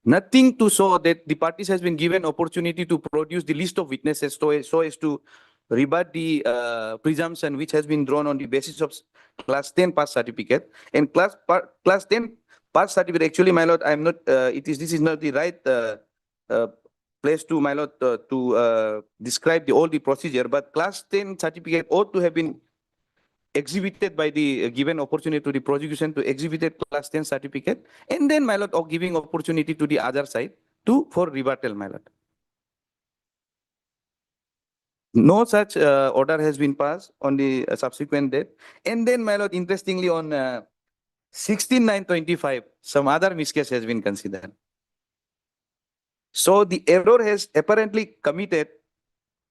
nothing to show that the parties has been given opportunity to produce the list of witnesses so as to rebut the presumption which has been drawn on the basis of class 10 pass certificate. And class 10 pass certificate, actually, my lord, I'm not, this is not the right place to, my lord, to describe all the procedure, but class 10 certificate ought to have been exhibited by the given opportunity to the prosecution to exhibit class 10 certificate, and then, my lord, of giving opportunity to the other side for rebuttal, my lord. No such order has been passed on the subsequent date. And then, my lord, interestingly, on 16/9/25, some other miscase has been considered. So the error has apparently committed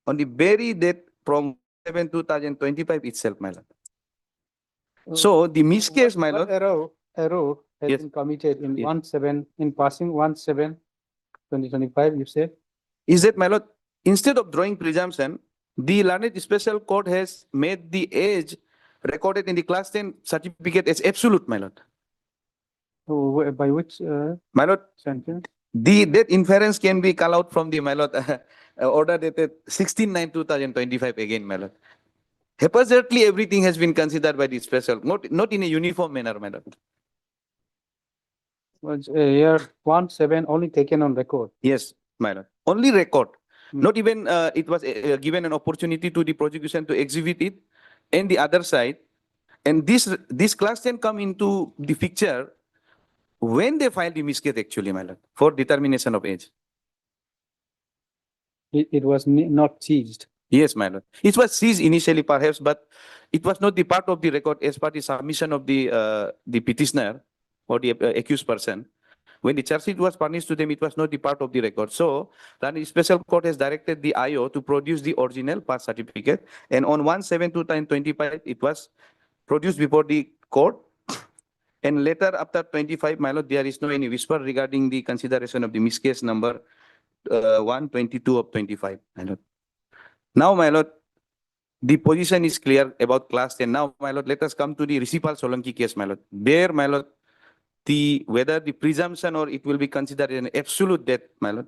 on the very date from 7/2025 itself, my lord. So the miscase, my lord. Error has Yes. been committed in Yes. 17, in passing 17/2025, you said? Is that, my lord, instead of drawing presumption, the learned special court has made the age recorded in the class 10 certificate as absolute, my lord. So by which My lord, sentence? that inference can be called out from the, my lord, order dated 16/9/2025 again, my lord. Haphazardly, everything has been considered by the special, not in a uniform manner, my lord. Was year 1/7 only taken on record. Yes, my lord. Only record. Hmm. Not even it was given an opportunity to the prosecution to exhibit it, and the other side. And this class 10 come into the picture when they filed the miscase actually, my lord, for determination of age. It was not seized. Yes, my lord. It was seized initially perhaps, but it was not the part of the record as per the submission of the petitioner or the accused person. When the charge sheet was furnished to them, it was not the part of the record. So, the special court has directed the IO to produce the original birth certificate. And on 1/7/2025, it was produced before the court. And later, after 25, my lord, there is no any whisper regarding the consideration of the miscase number 122 of 25, my lord. Now, my lord, the position is clear about class 10. Now, my lord, let us come to the Risipal Solanki case, my lord. There, my lord, whether the presumption or it will be considered an absolute death, my lord,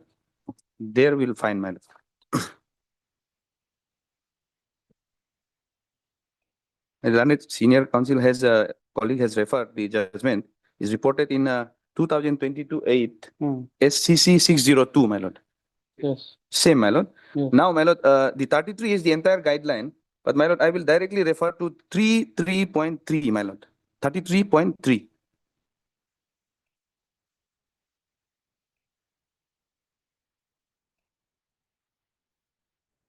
there we'll find, my lord. The learned senior counsel has colleague has referred the judgment is reported in 2022-8 Hmm. SCC 602, my lord. Yes. Same, my lord. Yes. Now, my lord, the 33 is the entire guideline, but my lord, I will directly refer to 33.3, my lord. 33.3.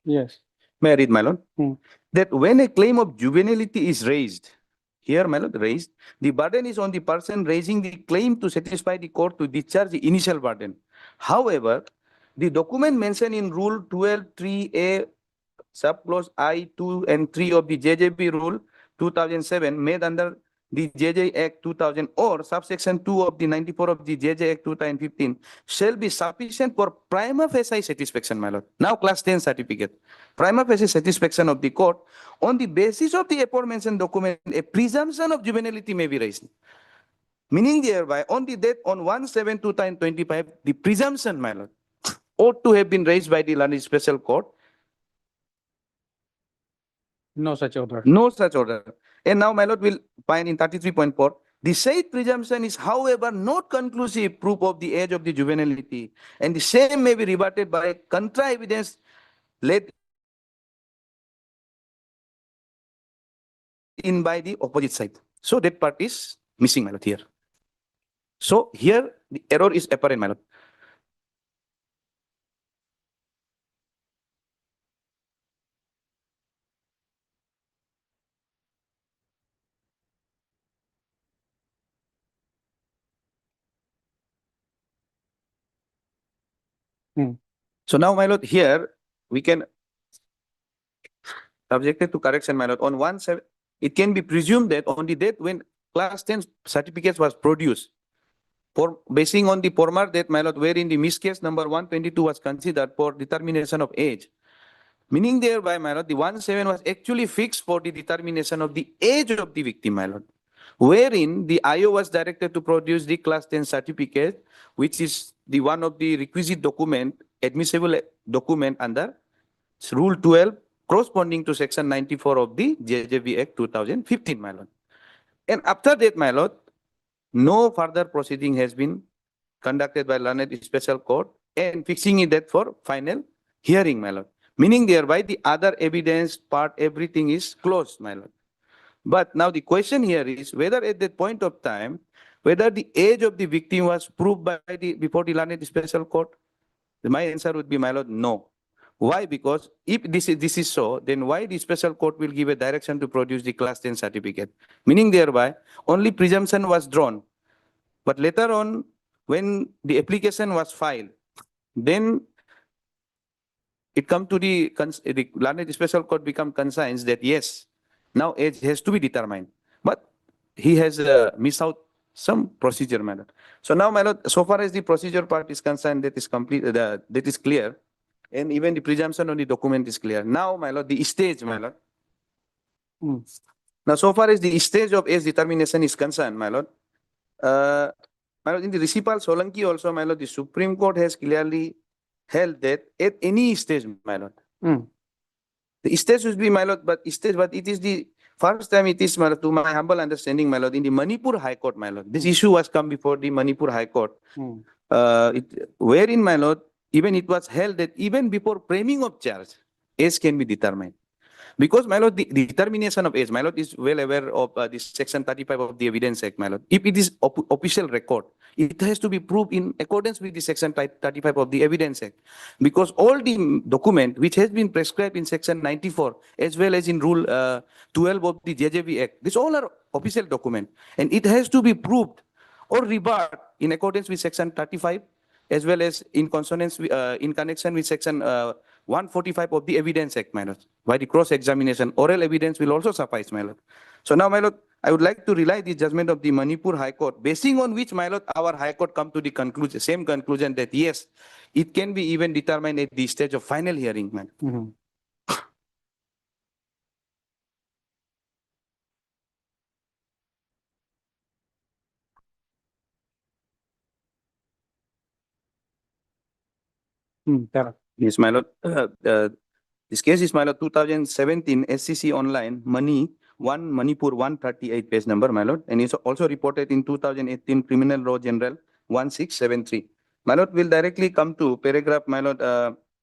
Yes. May I read, my lord? Hmm. That when a claim of juvenility is raised, here, my lord, raised, the burden is on the person raising the claim to satisfy the court to discharge the initial burden. However, the document mentioned in Rule 12(3)(a), subclause I, 2, and 3 of the JJB Rule 2007 made under the JJ Act 2000 or subsection 2 of the 94 of the JJ Act 2015 shall be sufficient for prima facie satisfaction, my lord. Now, class 10 certificate. Prima facie satisfaction of the court on the basis of the aforementioned document, a presumption of juvenility may be raised. Meaning thereby, on the date on 1/7/2025, the presumption, my lord, ought to have been raised by the London Special Court. No such order. No such order. And now, my lord, will find in 33.4, the said presumption is, however, not conclusive proof of the age of the juvenility, and the same may be rebutted by contra evidence led in by the opposite side. So that part is missing, my lord, here. So here, the error is apparent, my lord. So now, my lord, here we can subjected to correction, my lord. On 1/7, it can be presumed that on the date when class 10 certificates was produced, for basing on the former date, my lord, wherein the miscase number 122 was considered for determination of age. Meaning thereby, my lord, the 1/7 was actually fixed for the determination of the age of the victim, my lord. Wherein the IO was directed to produce the class 10 certificate, which is the one of the requisite document, admissible document under Rule 12, corresponding to Section 94 of the JJB Act 2015, my lord. And after that, my lord, no further proceeding has been conducted by learned special court and fixing it that for final hearing, my lord. Meaning thereby the other evidence part, everything is closed, my lord. But now the question here is whether at that point of time, whether the age of the victim was proved by before the learned special court. My answer would be, my lord, no. Why? Because if this is so, then why the special court will give a direction to produce the class 10 certificate? Meaning thereby, only presumption was drawn. But later on, when the application was filed, then it come to the learned special court become concerned that yes, now age has to be determined. But he has missed out some procedure, my lord. So now, my lord, so far as the procedure part is concerned, that is complete, that is clear. and even the presumption on the document is clear. Now, my lord, the stage, my lord. Hmm. Now, so far as the stage of age determination is concerned, my lord, in the Risipal Solanki also, my lord, the Supreme Court has clearly held that at any stage, my lord, Hmm. the stage should be, my lord, but it is the first time it is, my lord, to my humble understanding, my lord, in the Manipur High Court, my lord. This issue was come before the Manipur High Court, Hmm. wherein, my lord, even it was held that even before framing of charge, age can be determined. Because, my lord, the determination of age, my lord, is well aware of this section 35 of the Evidence Act, my lord. If it is official record, it has to be proved in accordance with the section 35 of the Evidence Act. Because all the document which has been prescribed in section 94, as well as in rule 12 of the JJB Act, these all are official document. And it has to be proved or rebutted in accordance with section 35, as well as in consonance in connection with section 145 of the Evidence Act, my lord. By the cross-examination, oral evidence will also suffice, my lord. So now, my lord, I would like to rely the judgment of the Manipur High Court, basing on which, my lord, our High Court come to the conclusion, same conclusion that yes, it can be even determined at the stage of final hearing, my lord. Mhm. Correct. Yes, my lord. This case is, my lord, 2017 SCC online, Money, 1 Manipur 138 page number, my lord. And it's also reported in 2018 Criminal Law General 1673. My lord, will directly come to paragraph, my lord,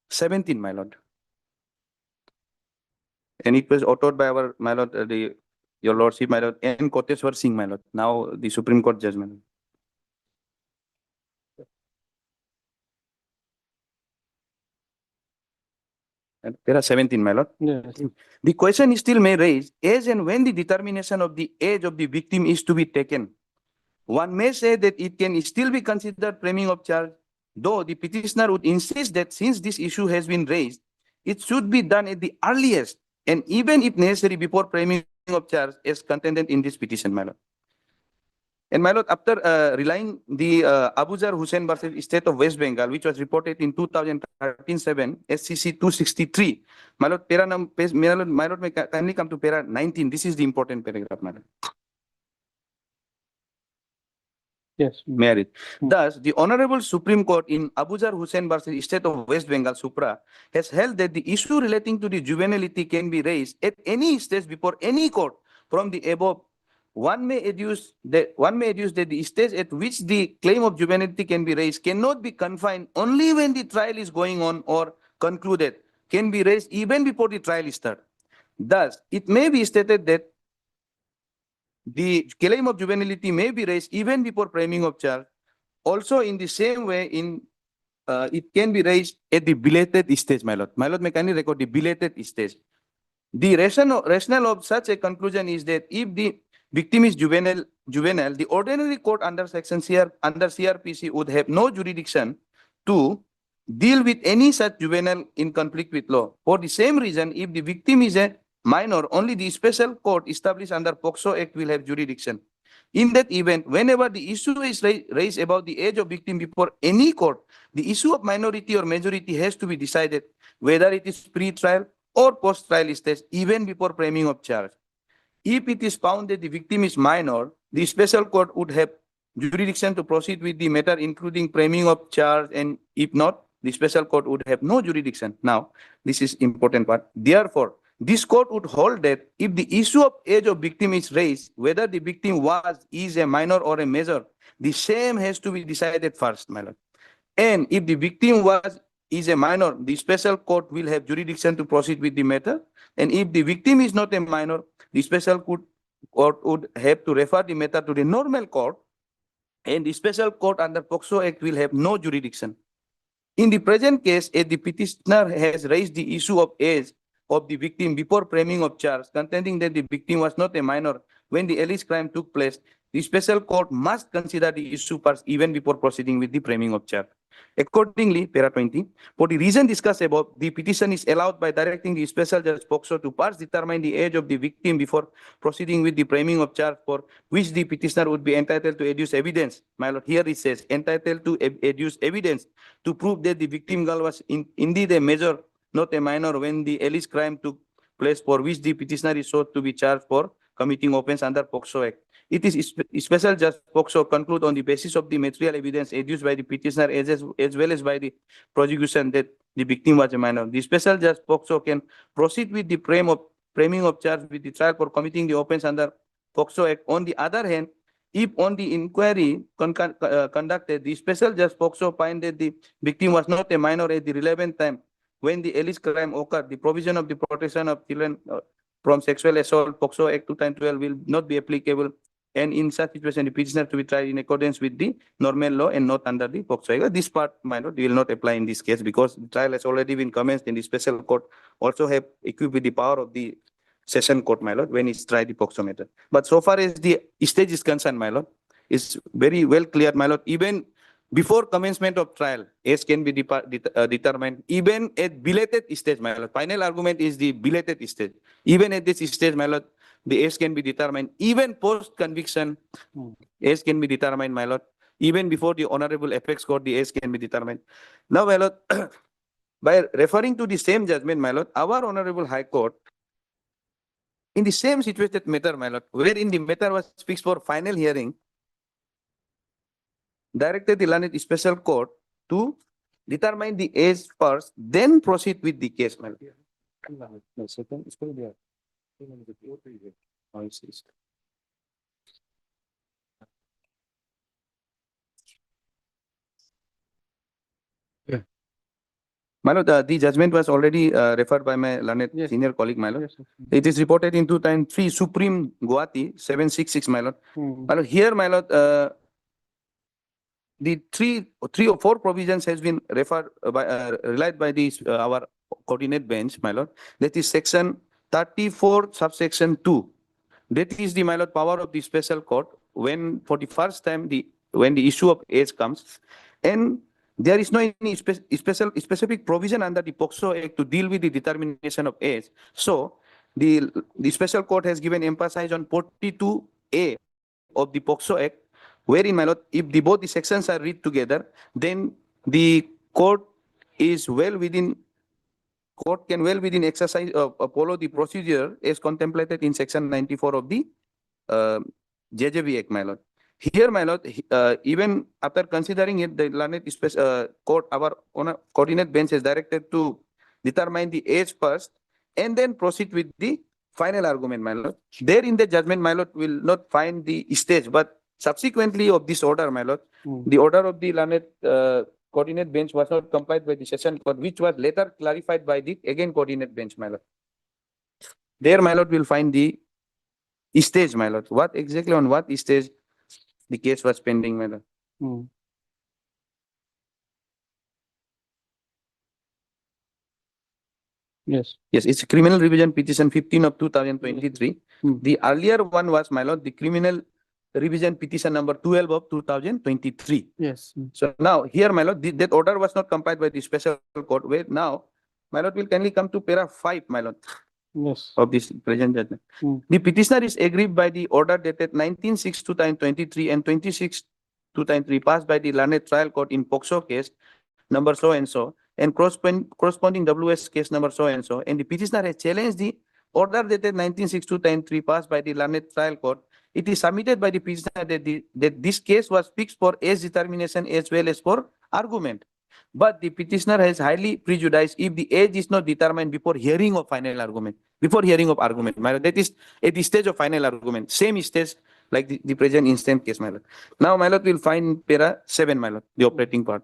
17, my lord. And it was authored by our, my lord, your lordship, my lord, N. Koteswar Singh, my lord, now the Supreme Court judgment. And there are 17, my lord. Yes. The question still may raise, as and when the determination of the age of the victim is to be taken. One may say that it can still be considered framing of charge, though the petitioner would insist that since this issue has been raised, it should be done at the earliest, and even if necessary before framing of charge as contended in this petition, my lord. And my lord, after relying the Abuzar Hussain versus State of West Bengal, which was reported in 2013-7 SCC 263, my lord, my lord, may kindly come to para 19. This is the important paragraph, my lord. Yes. May I read? Thus, the Honorable Supreme Court in Abuzar Hussain versus State of West Bengal Supra has held that the issue relating to the juvenility can be raised at any stage before any court from the above. One may adduce that the stage at which the claim of juvenility can be raised cannot be confined only when the trial is going on or concluded, can be raised even before the trial is started. Thus, it may be stated that the claim of juvenility may be raised even before framing of charge. Also, in the same way, it can be raised at the belated stage, my lord. My lord, may kindly record the belated stage. The rationale of such a conclusion is that if the victim is juvenile, the ordinary court under CRPC would have no jurisdiction to deal with any such juvenile in conflict with law. For the same reason, if the victim is a minor, only the special court established under POCSO Act will have jurisdiction. In that event, whenever the issue is raised about the age of victim before any court, the issue of minority or majority has to be decided, whether it is pre-trial or post-trial stage, even before framing of charge. If it is found that the victim is minor, the special court would have jurisdiction to proceed with the matter, including framing of charge, and if not, the special court would have no jurisdiction. Now, this is important part. Therefore, this court would hold that if the issue of age of victim is raised, whether the victim is a minor or a major, the same has to be decided first, my lord. And if the victim is a minor, the special court will have jurisdiction to proceed with the matter. And if the victim is not a minor, the special court would have to refer the matter to the normal court, and the special court under POCSO Act will have no jurisdiction. In the present case, if the petitioner has raised the issue of age of the victim before framing of charge, contending that the victim was not a minor when the alleged crime took place, the special court must consider the issue first even before proceeding with the framing of charge. Accordingly, para 20, for the reason discussed above, the petition is allowed by directing the special judge POCSO to first determine the age of the victim before proceeding with the framing of charge for which the petitioner would be entitled to adduce evidence. My lord, here it says entitled to adduce evidence to prove that the victim girl was indeed a major, not a minor, when the alleged crime took place for which the petitioner is sought to be charged for committing offense under POCSO Act. It is special judge POCSO conclude on the basis of the material evidence adduced by the petitioner as well as by the prosecution that the victim was a minor. The special judge POCSO can proceed with the framing of charge with the trial for committing the offense under POCSO Act. On the other hand, if on the inquiry conducted, the special judge POCSO find that the victim was not a minor at the relevant time when the alleged crime occurred, the provision of the protection of children from sexual assault POCSO Act 2012 will not be applicable, and in such situation, the petitioner to be tried in accordance with the normal law and not under the POCSO Act. This part, my lord, will not apply in this case because the trial has already been commenced in the special court, also have equipped with the power of the session court, my lord, when it's tried the POCSO matter. But so far as the stage is concerned, my lord, is very well clear, my lord. Even before commencement of trial, age can be determined. Even at belated stage, my lord, final argument is the belated stage. Even at this stage, my lord, the age can be determined. Even post-conviction, age can be determined, my lord. Even before the Honorable Apex Court, the age can be determined. Now, my lord, by referring to the same judgment, my lord, our Honorable High Court, in the same situated matter, my lord, wherein the matter was fixed for final hearing, directed the learned special court to determine the age first, then proceed with the case, my lord. My lord, the judgment was already referred by my learned Yes. senior colleague, my lord. Yes, sir. It is reported in 2003 Supreme Guwahati 766, my lord. My lord, here, my lord, the three or four provisions has been referred by relied by the our coordinate bench, my lord. That is section 34 subsection 2. That is the, my lord, power of the special court when for the first time when the issue of age comes, and there is no any specific provision under the POCSO Act to deal with the determination of age. So the special court has given emphasis on 42A of the POCSO Act, wherein, my lord, if both the sections are read together, then the court can well within exercise follow the procedure as contemplated in section 94 of the JJB Act, my lord. Here, my lord, even after considering it, the learned court, our coordinate bench is directed to determine the age first and then proceed with the final argument, my lord. There in the judgment, my lord, will not find the stage, but subsequently of this order, my lord, the order of the learned coordinate bench was not complied by the session court, which was later clarified by the again coordinate bench, my lord. There, my lord, will find the stage, my lord. What exactly on what stage the case was pending, my lord. Yes. Yes, it's criminal revision petition 15 of 2023. The earlier one was, my lord, the criminal revision petition number 12 of 2023. Yes. So now here, my lord, that order was not complied by the special court. Where now, my lord, will kindly come to para 5, my lord, Yes. of this present judgment. The petitioner is aggrieved by the order dated 19/6/2023 and 26/2023 passed by the learned trial court in POCSO case number so and so, and corresponding WS case number so and so, and the petitioner has challenged the order dated 19/6/2023 passed by the learned trial court. It is submitted by the petitioner that this case was fixed for age determination as well as for argument. But the petitioner has highly prejudiced if the age is not determined before hearing of final argument. Before hearing of argument, my lord, that is at the stage of final argument, same stage like the present instant case, my lord. Now, my lord, will find para 7, my lord, the operating part.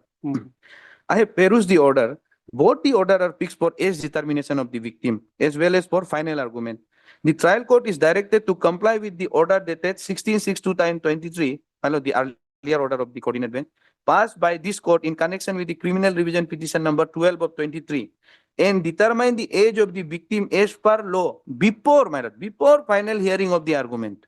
I have perused the order. Both the order are fixed for age determination of the victim as well as for final argument. The trial court is directed to comply with the order dated 16/6/2023, my lord, the earlier order of the coordinate bench, passed by this court in connection with the criminal revision petition number 12 of 23, and determine the age of the victim as per law before, my lord, before final hearing of the argument.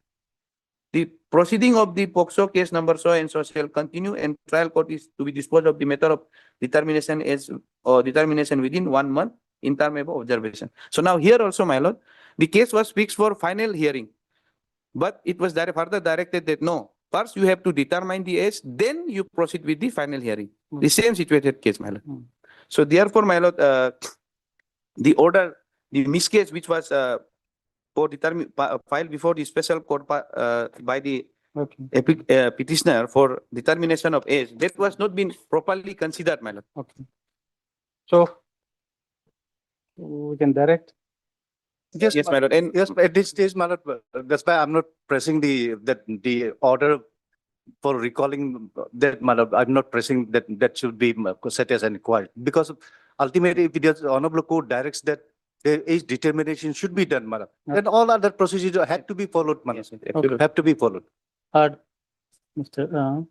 The proceeding of the POCSO case number so and so shall continue, and trial court is to be disposed of the matter of determination as or determination within 1 month in term of observation. So now here also, my lord, the case was fixed for final hearing, but it was further directed that no, first you have to determine the age, then you proceed with the final hearing. The same situated case, my lord. So therefore, my lord, the order, the miscase which was filed before the special court by the Okay, petitioner for determination of age, that was not been properly considered, my lord. okay. So we can direct. Yes, Yes, my lord. And yes, at this stage, my lord, that's why I'm not pressing the order for recalling that, my lord. I'm not pressing that should be set as required, because ultimately, if the honorable court directs that age determination should be done, my lord, then all other procedures had to be followed, my lord. Yes, absolutely. Have to be followed. Mr.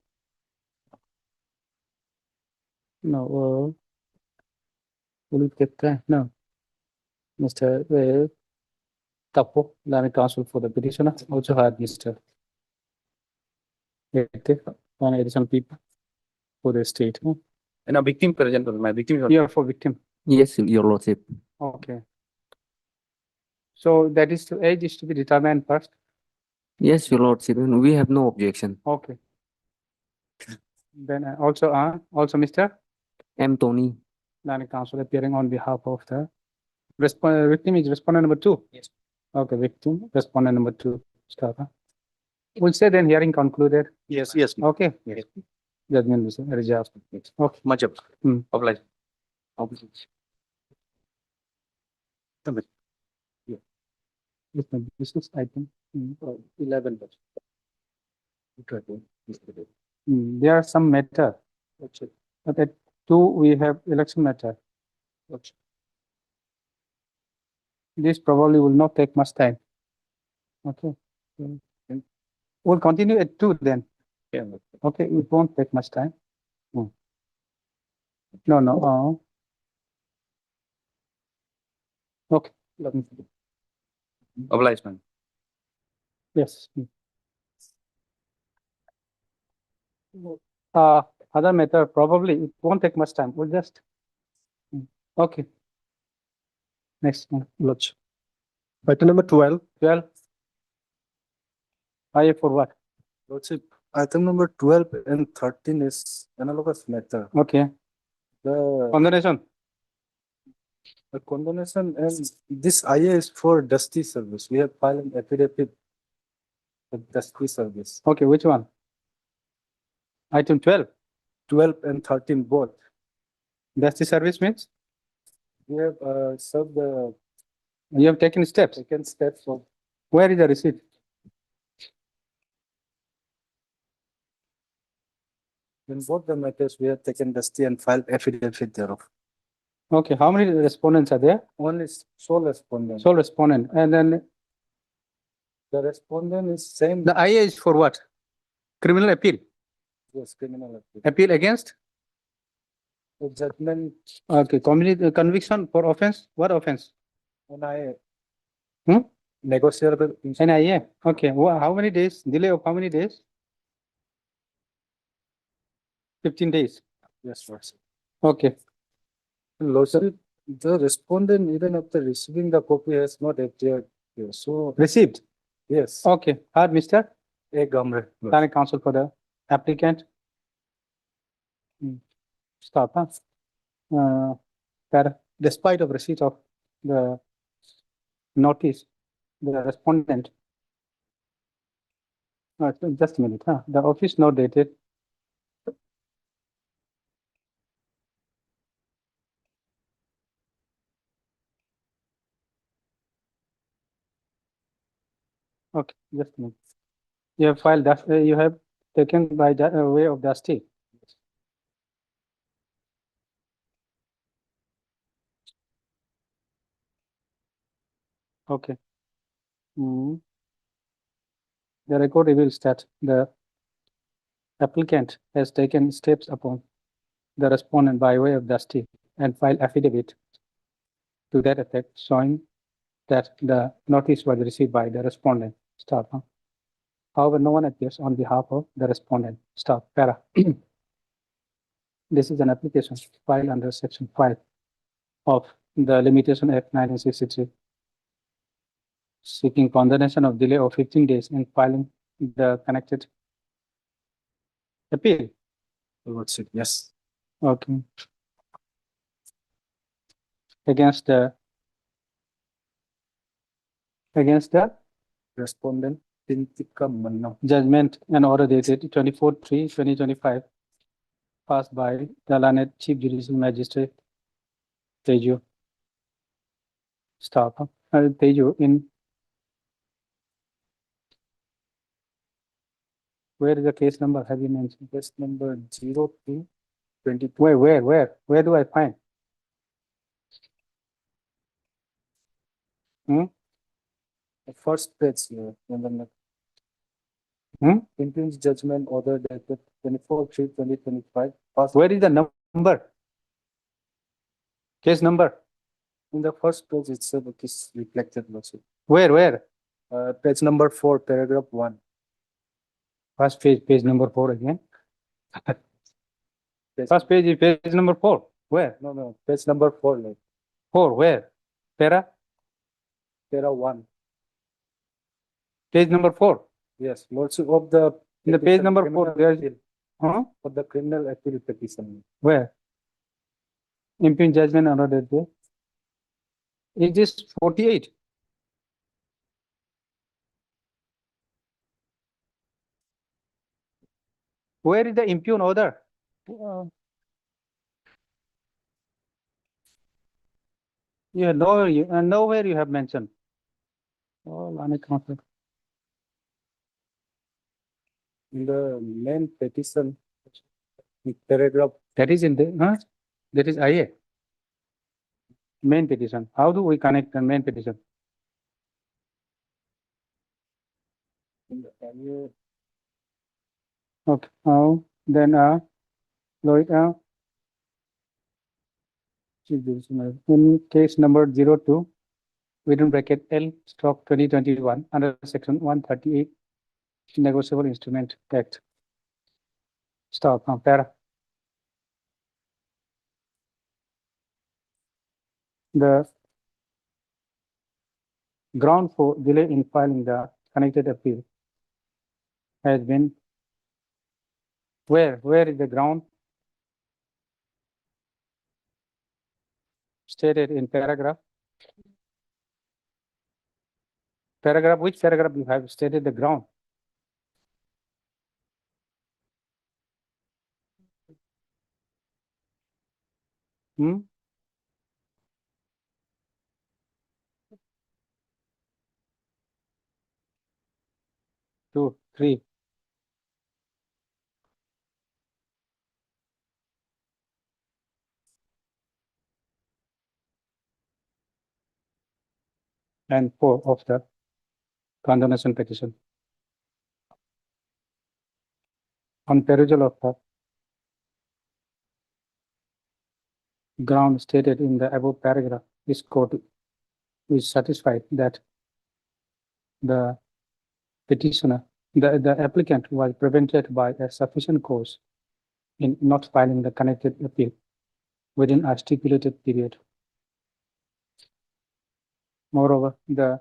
No, will it get there? No. Mr. Tapo, Land Council for the petitioner, also had Mr. One additional people for the state. and a victim present, my victim. is- You are for victim. Yes, your lordship. Okay. So that is the age is to be determined first. Yes, your lordship. And we have no objection. Okay. Then also Mr. M. Tony. Land Council appearing on behalf of the victim is respondent number 2. Yes. Okay, victim, respondent number 2. Start. We'll say then hearing concluded. Yes, yes. Okay. Yes. Judgment is reserved. Okay. Much of. Obliged. This is, I think, 11. there are some matter. But at 2, we have election matter. This probably will not take much time. Okay. We'll continue at 2 then. Yeah. Okay, it won't take much time. No. Okay. Obliged, man. Yes. Other matter, probably it won't take much time. We'll just. Okay. Next one, Lodge. Item number 12, 12. IA for what? Lordship, item number 12 and 13 is analogous matter. Okay. The Condemnation. condonation and this IA is for dusty service. We have filed an affidavit with dusty service. Okay, which one? Item 12. 12 and 13 both. That's the service means We have served the you have taken steps. second steps of Where is the receipt? in both the matters. We have taken dusty and filed affidavit thereof. Okay, how many respondents are there? One is sole respondent. Sole respondent. And then The respondent is same. the IA is for what? Criminal appeal. Yes, criminal appeal. Appeal against? The judgment Okay, conviction for offense. What offense? NIA. Hmm? Negotiable. NIA. Okay, how many days? Delay of how many days? 15 days. Yes, sir. Okay. Lordship, the respondent, even after receiving the copy, has not appeared here. So, Received. yes, Okay. Heard, Mr. a Gamre. Planning counsel for the applicant. Stop, huh? That despite of receipt of the notice, the respondent. Just a minute, huh? The office note dated. Okay, just a minute. You have filed that, you have taken by the way of dusty. Okay. The record reveals that the applicant has taken steps upon the respondent by way of dusty and filed affidavit to that effect, showing that the notice was received by the respondent. Stop. Huh? However, no one appears on behalf of the respondent. Stop. Para. This is an application filed under section 5 of the Limitation Act 1963, seeking condonation of delay of 15 days in filing the connected appeal. Lordship, yes. Okay. Against the Respondent Tintika Manna. judgment and order dated 24/3/2025, passed by the learned Chief Judicial Magistrate Teju. Stop. Teju, in where is the case number? Have you mentioned? Case number 02/22. Where do I find? The first page here, and Hmm? Impinge judgment order dated 24/3/2025. Passed Where is the number? Case number? in the first page itself, it is reflected also. Where? Page number 4, paragraph 1. First page number 4 again. Page- First page is page number 4. Where? No, page number 4, like, 4, where? Para? para 1. Page number 4. Yes, lordship of the. In the page petition, number criminal 4, there is, appeal, huh? for the criminal appeal petition. Where? Impugn judgment order dated. Is this 48? Where is the impugn order? Yeah, nowhere you have mentioned. Oh, Lani conflict. In the main petition, paragraph, That is in the, huh? That is IA. Main petition. How do we connect the main petition? in the annual Okay, then, Lloyd, in case number 02, within bracket L stroke 2021 under section 138 negotiable instrument act. Stop, para. The ground for delay in filing the connected appeal has been, where is the ground? Stated in paragraph. Which paragraph you have stated the ground? Hmm? 2, 3. And 4 of the condemnation petition. On perusal of the ground stated in the above paragraph, this court is satisfied that the petitioner, the applicant was prevented by a sufficient cause in not filing the connected appeal within a stipulated period. Moreover, the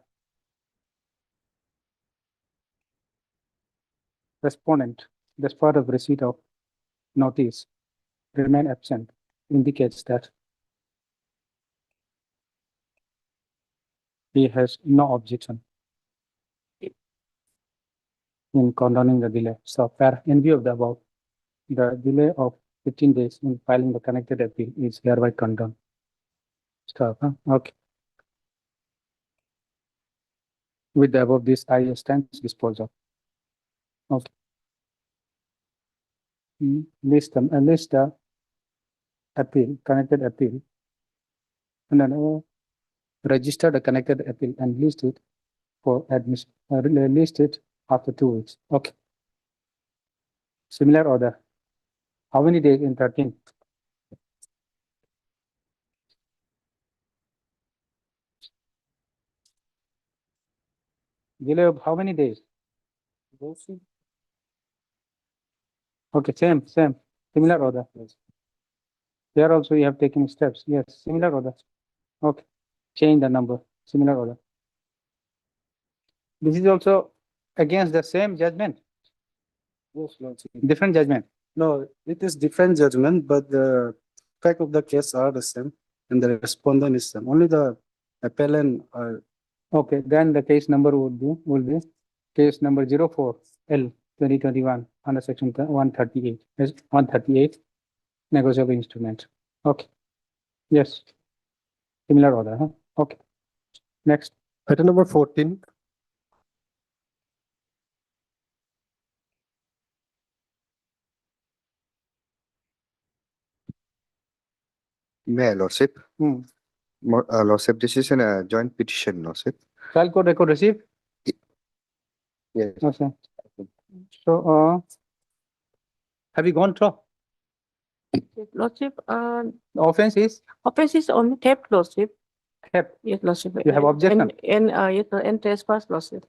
respondent, despite of receipt of notice, remain absent, indicates that he has no objection in condoning the delay. So, in view of the above, the delay of 15 days in filing the connected appeal is hereby condoned. Stop, huh? Okay. With the above, this I stands disposal. Okay. List the appeal, connected appeal, and then register the connected appeal and list it for admission, list it after 2 weeks. Okay. Similar order. How many days in 13? Delay of how many days? Okay, same, similar order. There also you have taken steps. Yes, similar order. Okay, change the number, similar order. This is also against the same judgment, different judgment. No, it is different judgment, but the fact of the case are the same and the respondent is same. Only the appellant are Okay, then the case number would be case number 04L 2021 under section 138. Yes, 138 negotiable instrument. Okay. Yes. Similar order, huh? Okay. Next. Item number 14, May I, Lordship? Hmm. Lordship, this is a joint petition, Lordship. Trial court record received? Yes. Okay. So, have you gone through? Lordship, The offense is offense is only theft, Lordship. theft. Yes, Lordship. You have objection? Yes, and trespass, Lordship.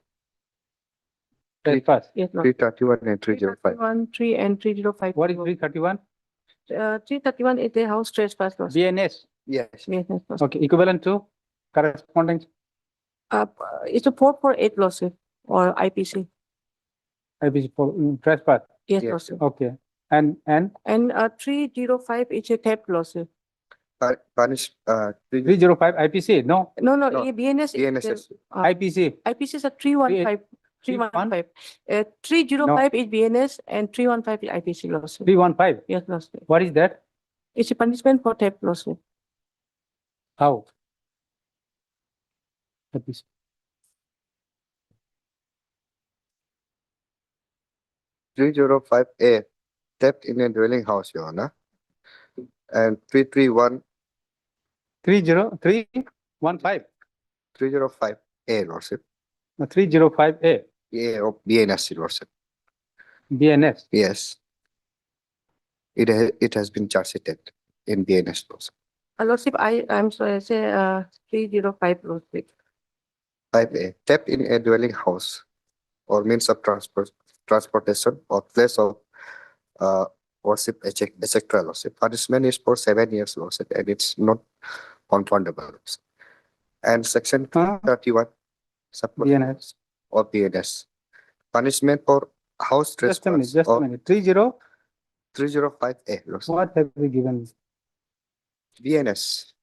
Trespass. Yes, Lordship. 331 and 305. 331, 3 and 305. What is 331? 331 is the house trespass, Lordship. BNS. Yes. Yes, yes, Lordship. Okay, equivalent to corresponding It's a 448, Lordship, or IPC. IPC for trespass. Yes, Yes. Lordship. Okay. And And 305 is a theft, Lordship. Punish, 305 IPC? No, No, No, BNS. BNSS. IPC. IPC is a 315. 315. 305 is BNS and 315 is IPC, Lordship. 315. Yes, Lordship. What is that? It's a punishment for theft, Lordship. How? IPC. 305A, theft in a dwelling house, Your Honor. And 331, 30315. 305A, Lordship. 305A. Yeah, of BNSC, Lordship. BNS. Yes. It has been charged in BNS, Lordship. Lordship, I'm sorry, I say 305, Lordship. 5A, theft in a dwelling house or means of transportation or place of worship, etc. Lordship. Punishment is for 7 years, Lordship, and it's not confrontable. Lordship. And section 31, BNS. or BNS. Punishment for house Just a minute, trespass just a or minute. 305A, Lordship. What have we given? BNS.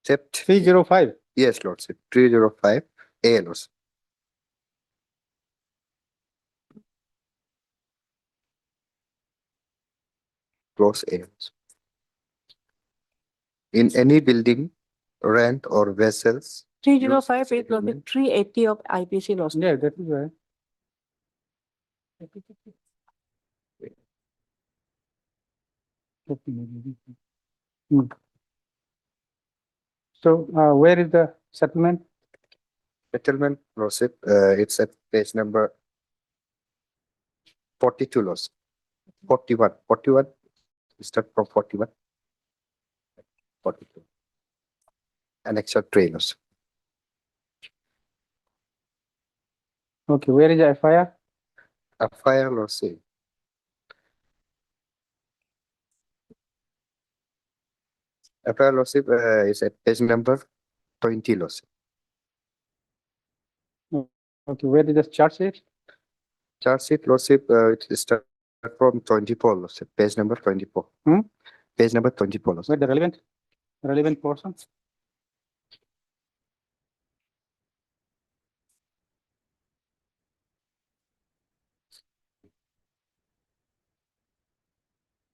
Theft. 305. Yes, Lordship. 305A, Lordship. Clause A. In any building, rent or vessels. 305 is Lordship, 380 of IPC, Lordship. Yeah, that is right. Hmm. So, where is the settlement? Settlement, Lordship, it's at page number 42, Lordship. 41. Start from 41. 42. Annexure 3, Lordship. Okay, where is the FIR? FIR, Lordship. FIR, Lordship, is at page number 20, Lordship. Okay, where is the charge sheet? Charge sheet, Lordship, it start from 24, Lordship, page number 24. Hmm? Page number 24, Lordship. Where the relevant portion?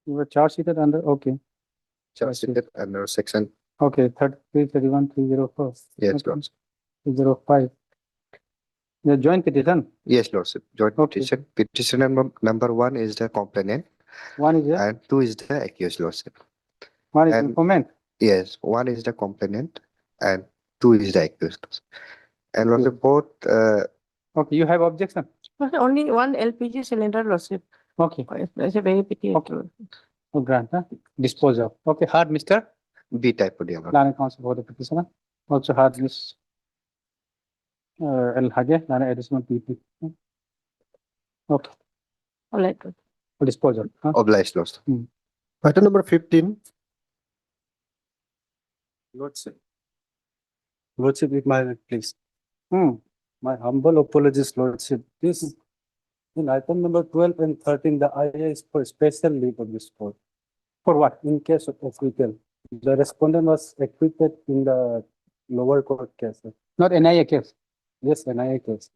You were charge sheeted under, okay, Charge sheet under section, okay, 331, 304. yes, Okay. Lordship. 305. The joint petition, Yes, Lordship, joint Okay. petition. Petitioner number 1 is the complainant one is the, and 2 is the accused, Lordship. one is and- informant. Yes, 1 is the complainant and 2 is the accused. And Lordship, both, Okay, you have objection? Only one LPG cylinder, Lordship. Okay, That's a very pity. Okay. oh, grant, huh? Dispose of. Okay, hard, Mr. B type of dialogue. Learning counsel for the petitioner. Also had Miss El Hage, learning additional PP. Okay, All right. for disposal. Huh? Obliged, Lordship. Item number 15, Lordship. Lordship, if my, please. Hmm. My humble apologies, Lordship. This, in item number 12 and 13, the IA is for special leave of this court. For what? In case of acquittal, the respondent was acquitted in the lower court case. Not NIA case. Yes, NIA case.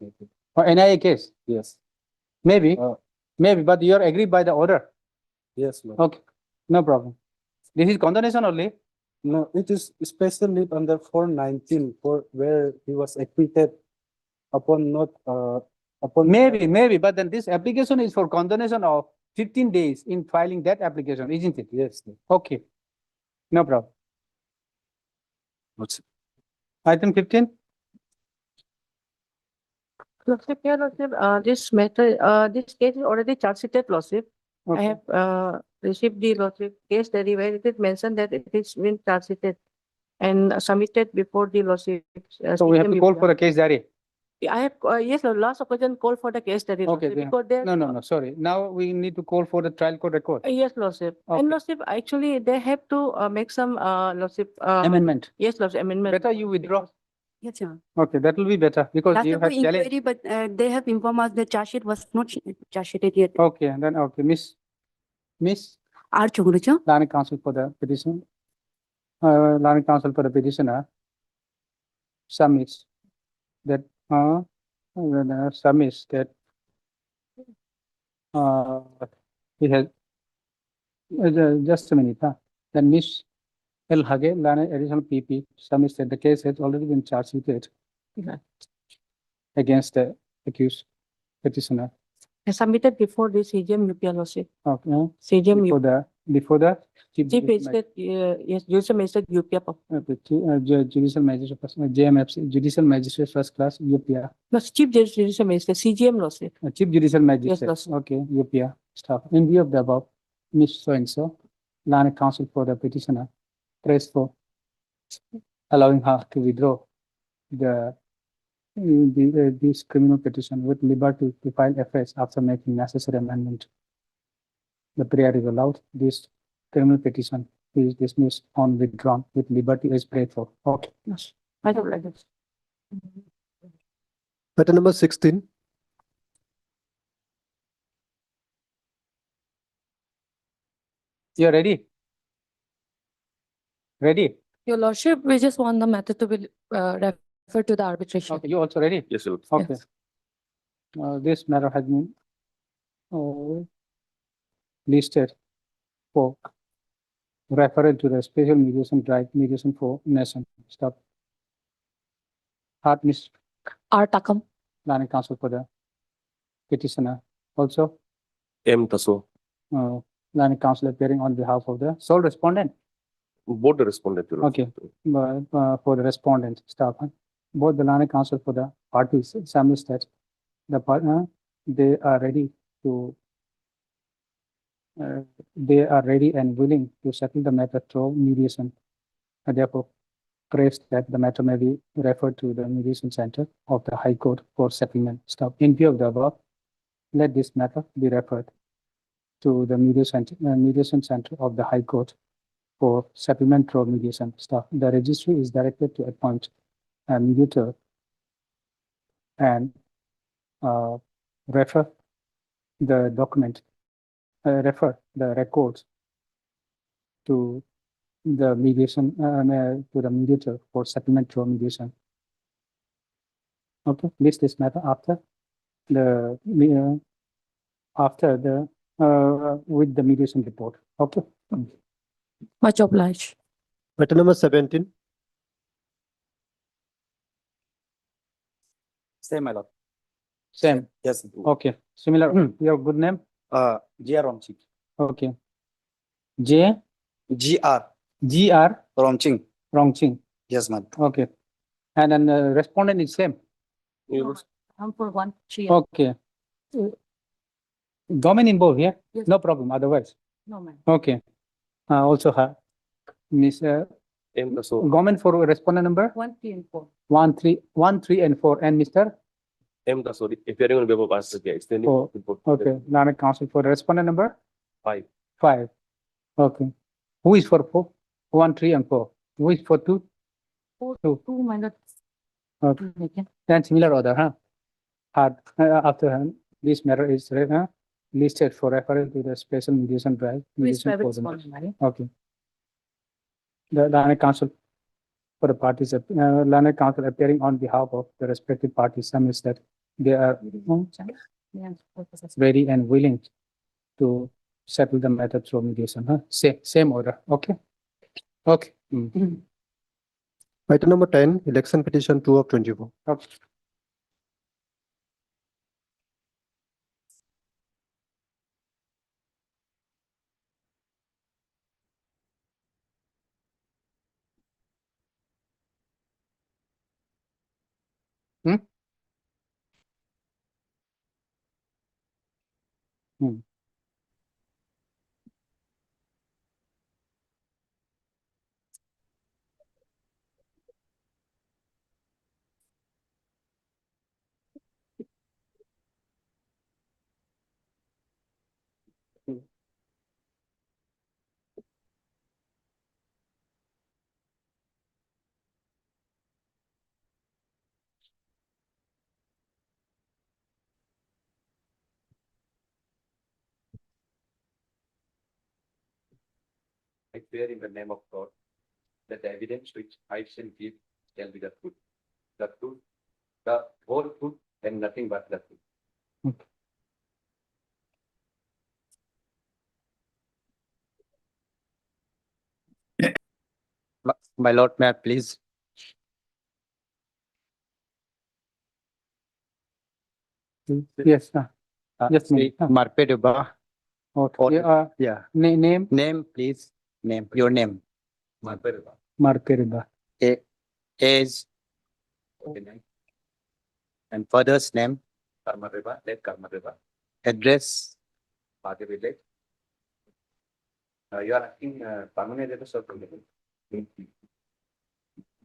Or NIA case. Yes, Maybe, Uh, maybe, but you are agreed by the order. yes, Lord. Okay, no problem. This is condonation only. No, it is special leave under 419 for where he was acquitted upon not, upon. Maybe, but then this application is for condonation of 15 days in filing that application, isn't it? Yes, Lord. Okay, no problem. Lordship. Item 15, Lordship, yeah, Lordship, this matter, this case is already charge sheeted, Lordship. I okay, have received the Lordship case diary where it is mentioned that it is been charge sheeted and submitted before the Lordship. so we have to call for a case diary. I have, yes, Lord, last occasion call for the case diary. Okay, Lordship, then. because there. No, sorry. Now we need to call for the trial court record. Yes, Lordship. Okay. And Lordship, actually, they have to make some, Lordship. Amendment. Yes, Lordship, amendment. Better you withdraw. Yes, sir. Okay, that will be better because Last you time have for challenged. inquiry, but they have informed us the charge sheet was not charge sheeted yet. Okay, then, okay, Miss R. Chungrucho, Learning Counsel for the petition. Learning Counsel for the petitioner submits that, submits that he has, just a minute, then Miss El Hage, Learning additional PP submits that the case has already been charged sheeted against the accused petitioner. I submitted before the CGM UP, Lordship. Okay, CGM before the chief Chief judicial Magistrate, yes, Judicial Magistrate UP. judicial magistrate, JMFC, judicial magistrate first class, UPR, No, Chief Judicial Magistrate, CGM, Lordship. chief judicial magistrate, Lordship. okay, UPR staff. In view of the above, Miss So-and-so, Learning Counsel for the petitioner, prays for allowing her to withdraw this criminal petition with liberty to file affairs after making necessary amendment. The prayer is allowed. This criminal petition is dismissed on withdrawn with liberty is prayed for. Okay. Yes, I don't like this. item number 16, You're ready? Ready? Your Lordship, we just want the matter to be referred to the arbitration. Okay, you also ready? Yes, sir. Okay. Yes. This matter has been listed for referral to the special mediation drive, mediation for nation. Stop. Hard Miss R. Takam. Learning Counsel for the petitioner. Also, M. Taso, Learning Counsel appearing on behalf of the sole respondent. both the respondent. Okay. For the respondent staff, both the Learning Counsel for the parties submit that the partner, they are ready and willing to settle the matter through mediation. And therefore, prays that the matter may be referred to the mediation center of the High Court for settlement. Staff, in view of the above, let this matter be referred to the mediation center of the High Court for settlement through mediation. Staff, the registry is directed to appoint a mediator and refer the document, refer the records to the mediation, to the mediator for settlement through mediation. Okay, list this matter after the, with the mediation report. Okay. Much obliged. item number 17, Same, my lord. Same. Yes. Okay. Similar. Your good name? GR Romching. Okay. J GR GR Romching. Rongching. Yes, ma'am. Okay. And then respondent is same. I'm for 1, 3. Okay. Government involved here? Yes. No problem. Otherwise. No, ma'am. Okay. Also her, Miss Government for respondent number 1, 3, and 4. 1, 3, and 4, and Mr. appearing on behalf of us, extending. Oh, Okay, Learned Counsel for respondent number 5. 5. Okay. Who is for 4? 1, 3, and 4. Who is for 2? 2. 2, my lord. Okay. Then similar order, huh? After this matter is listed for referral to the special mediation drive. Please mediation private coordinator. respondent. Okay. The Learned Counsel for the parties, Learned Counsel appearing on behalf of the respective parties, submits that they are Yeah. ready and willing to settle the matter through mediation, huh? Same order, okay? Okay. Item number 10, election petition 2 of 24. Okay. I swear in the name of God that the evidence which I shall give shall be the truth, the whole truth, and nothing but the truth. My lord, may I please? Yes, Just me. Marpeduba. Yeah, name, Name, please. Name, your name. Marpeduba. Marperiba. Age. And father's name. Karmareba, late Karmareba. Address. Page village. You are asking permanent address or permanent?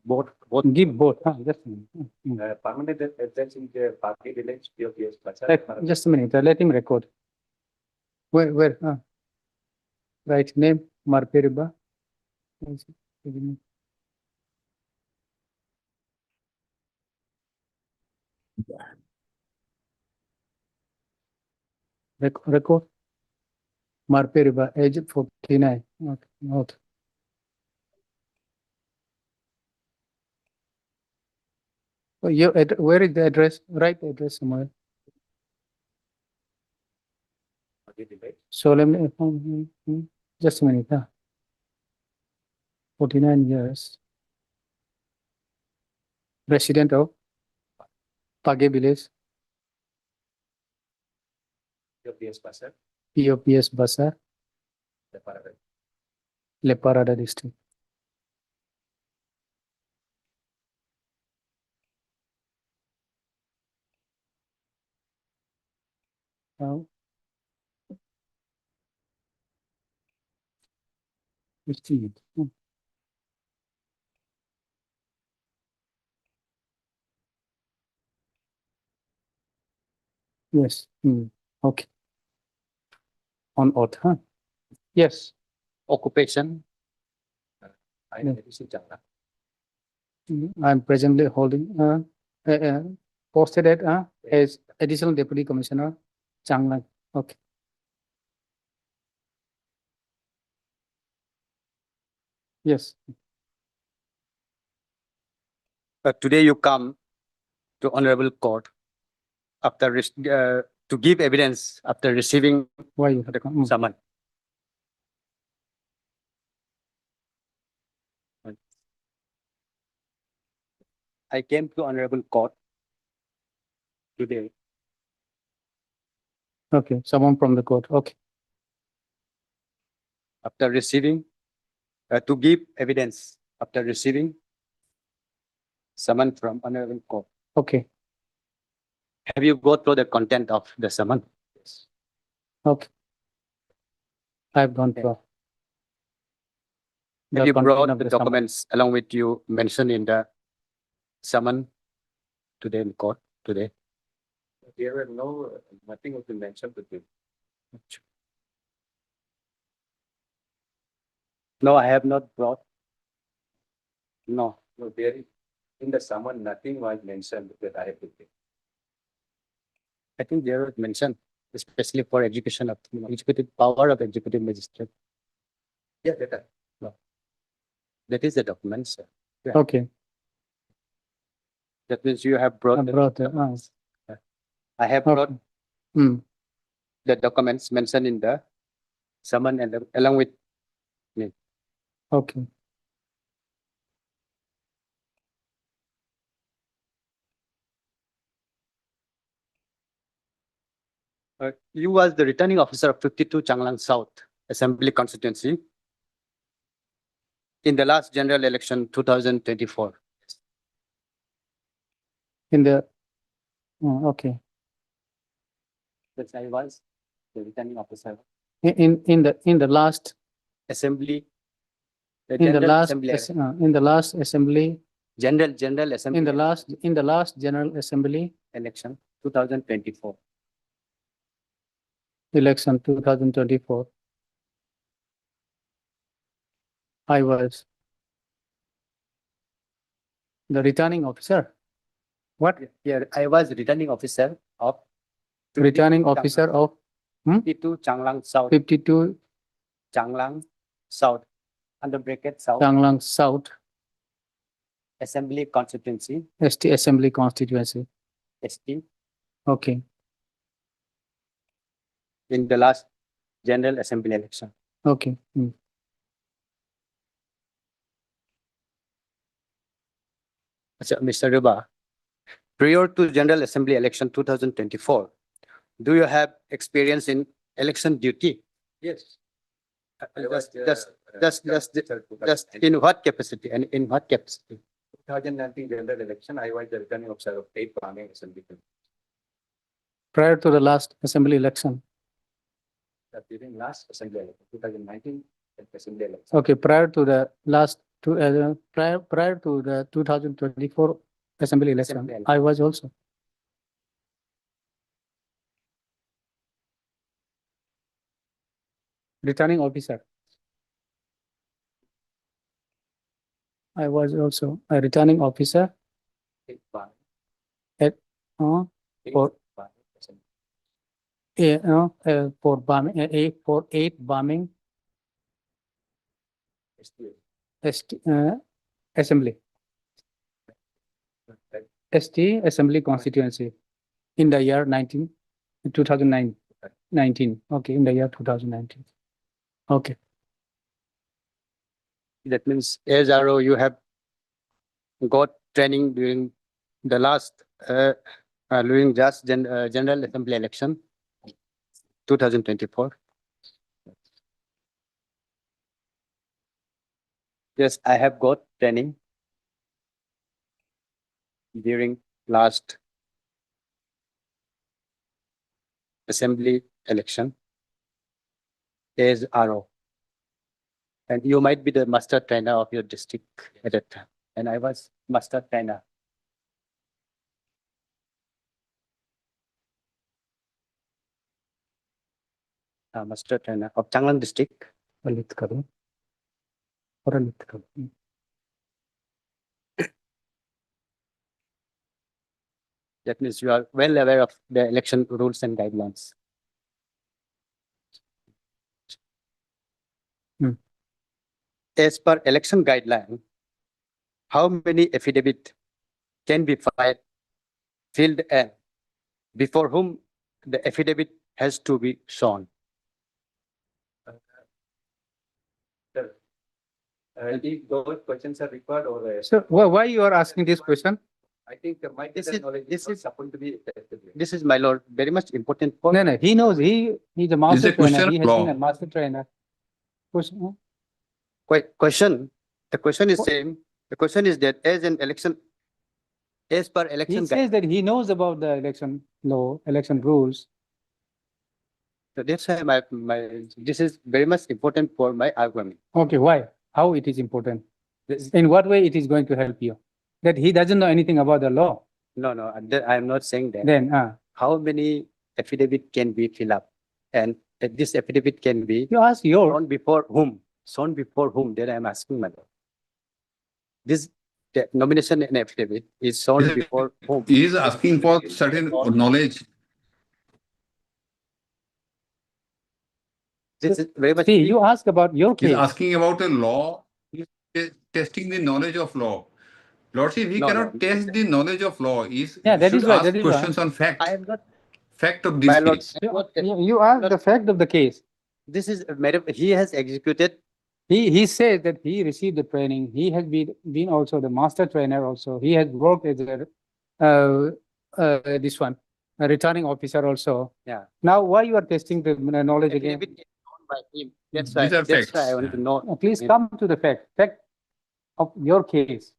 Both. Give both, just a minute. Permanent address in the Page village, POPS. Just a minute, let him record. Where, right, name, Marperiba. Record. Marperiba, age 49. Okay, note. Where is the address? Right address somewhere. Solemnly, just a minute. 49 years. Resident of Page village, POPS Pasar. POPS Basar, Leparada district. Now, which thing? Yes, okay. On oath, huh? Yes. Occupation. I'm presently holding, posted at, as additional deputy commissioner, Changlang. Okay. Yes. Today you come to honorable court after to give evidence after receiving Why you have the come? summon. I came to honorable court today Okay, someone from the court. Okay. after receiving to give evidence after receiving summon from honorable court. Okay. Have you go through the content of the summon? Yes. Okay. I've gone through. the you content brought of the the summons. documents along with you mentioned in the summon today in court today? There were nothing was mentioned with you. No, I have not brought. No, there is, in the summon, nothing was mentioned that I have to take. I think there was mentioned, especially for education of executive power of executive magistrate. Yeah, that is the document, sir. Yeah. Okay, That means you have brought. I the brought the, documents. I have okay. brought the documents mentioned in the summon and along with Okay, you was the returning officer of 52 Changlang South Assembly constituency in the last general election 2024. in the, okay, That's I was the returning officer. in the last, Assembly. in the general last, assembly, in the last assembly, general assembly. in the last general assembly election 2024. election 2024. I was the returning officer. What? Yeah, I was returning officer of Returning officer of 52 Changlang South. 52 Changlang South, under bracket South Changlang South Assembly constituency, ST Assembly constituency. ST, Okay, in the last general assembly election. okay. So, Mr. Ruba, prior to general assembly election 2024, do you have experience in election duty? Yes. Just in what capacity and in what capacity? 2019 general election, I was the returning officer of 8 Farming Assembly. Prior to the last assembly election. During last assembly election, 2019 assembly election. Okay, prior to the last prior to the 2024 assembly election, Assembly election. I was also. Returning officer. I was also a returning officer 8 Farming. at For for bombing for 8 bombing assembly ST assembly constituency in the year 2019. Okay, in the year 2019. Okay, That means as RO, you have got training during the last during just general assembly election 2024. Yes, I have got training during last assembly election as RO. And you might be the master trainer of your district at that time. And I was master trainer. Master trainer of Changlang district. Lalit karo. Or lalit karo. That means you are well aware of the election rules and guidelines. As per election guideline, how many affidavit can be filled and before whom the affidavit has to be shown? If those questions are required or So why you are asking this question? I think this is supposed to be this is my lord very much important point. No, he knows he's a master a trainer. question He of has law. been a master trainer. Question. Question. The question is same. The question is that as an election, as per election. He says that he knows about the election law, election rules. So that's why this is very much important for my argument. Okay, why? how it is important? In what way it is going to help you? That he doesn't know anything about the law, No, no, I am not saying that. then, How many affidavit can we fill up? And this affidavit can be you ask your, shown before whom? Shown before whom? That I am asking, my lord. This the nomination and affidavit is shown before whom? He is asking for certain knowledge. This is very much. see, you ask about your He is case. asking about a law. He is testing the knowledge of law. Lordship, he No, cannot no. test the knowledge of law. He Yeah, that should is why- ask that is why. questions on fact. I am not, Fact of my this lord. case. You ask the fact of the case. This is, madam, he has executed. He says that he received the training. He has been also the master trainer also. He has worked as this one, a returning officer also. Yeah. Now, why you are testing the knowledge again? Affidavit is shown by him. That's These why, are that's why I facts. want to know. Please come to the fact of your case.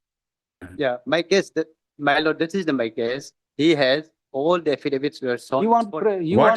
Yeah, my case, that, my lord, this is my case. He has all the affidavits were shown. You want, before- you What want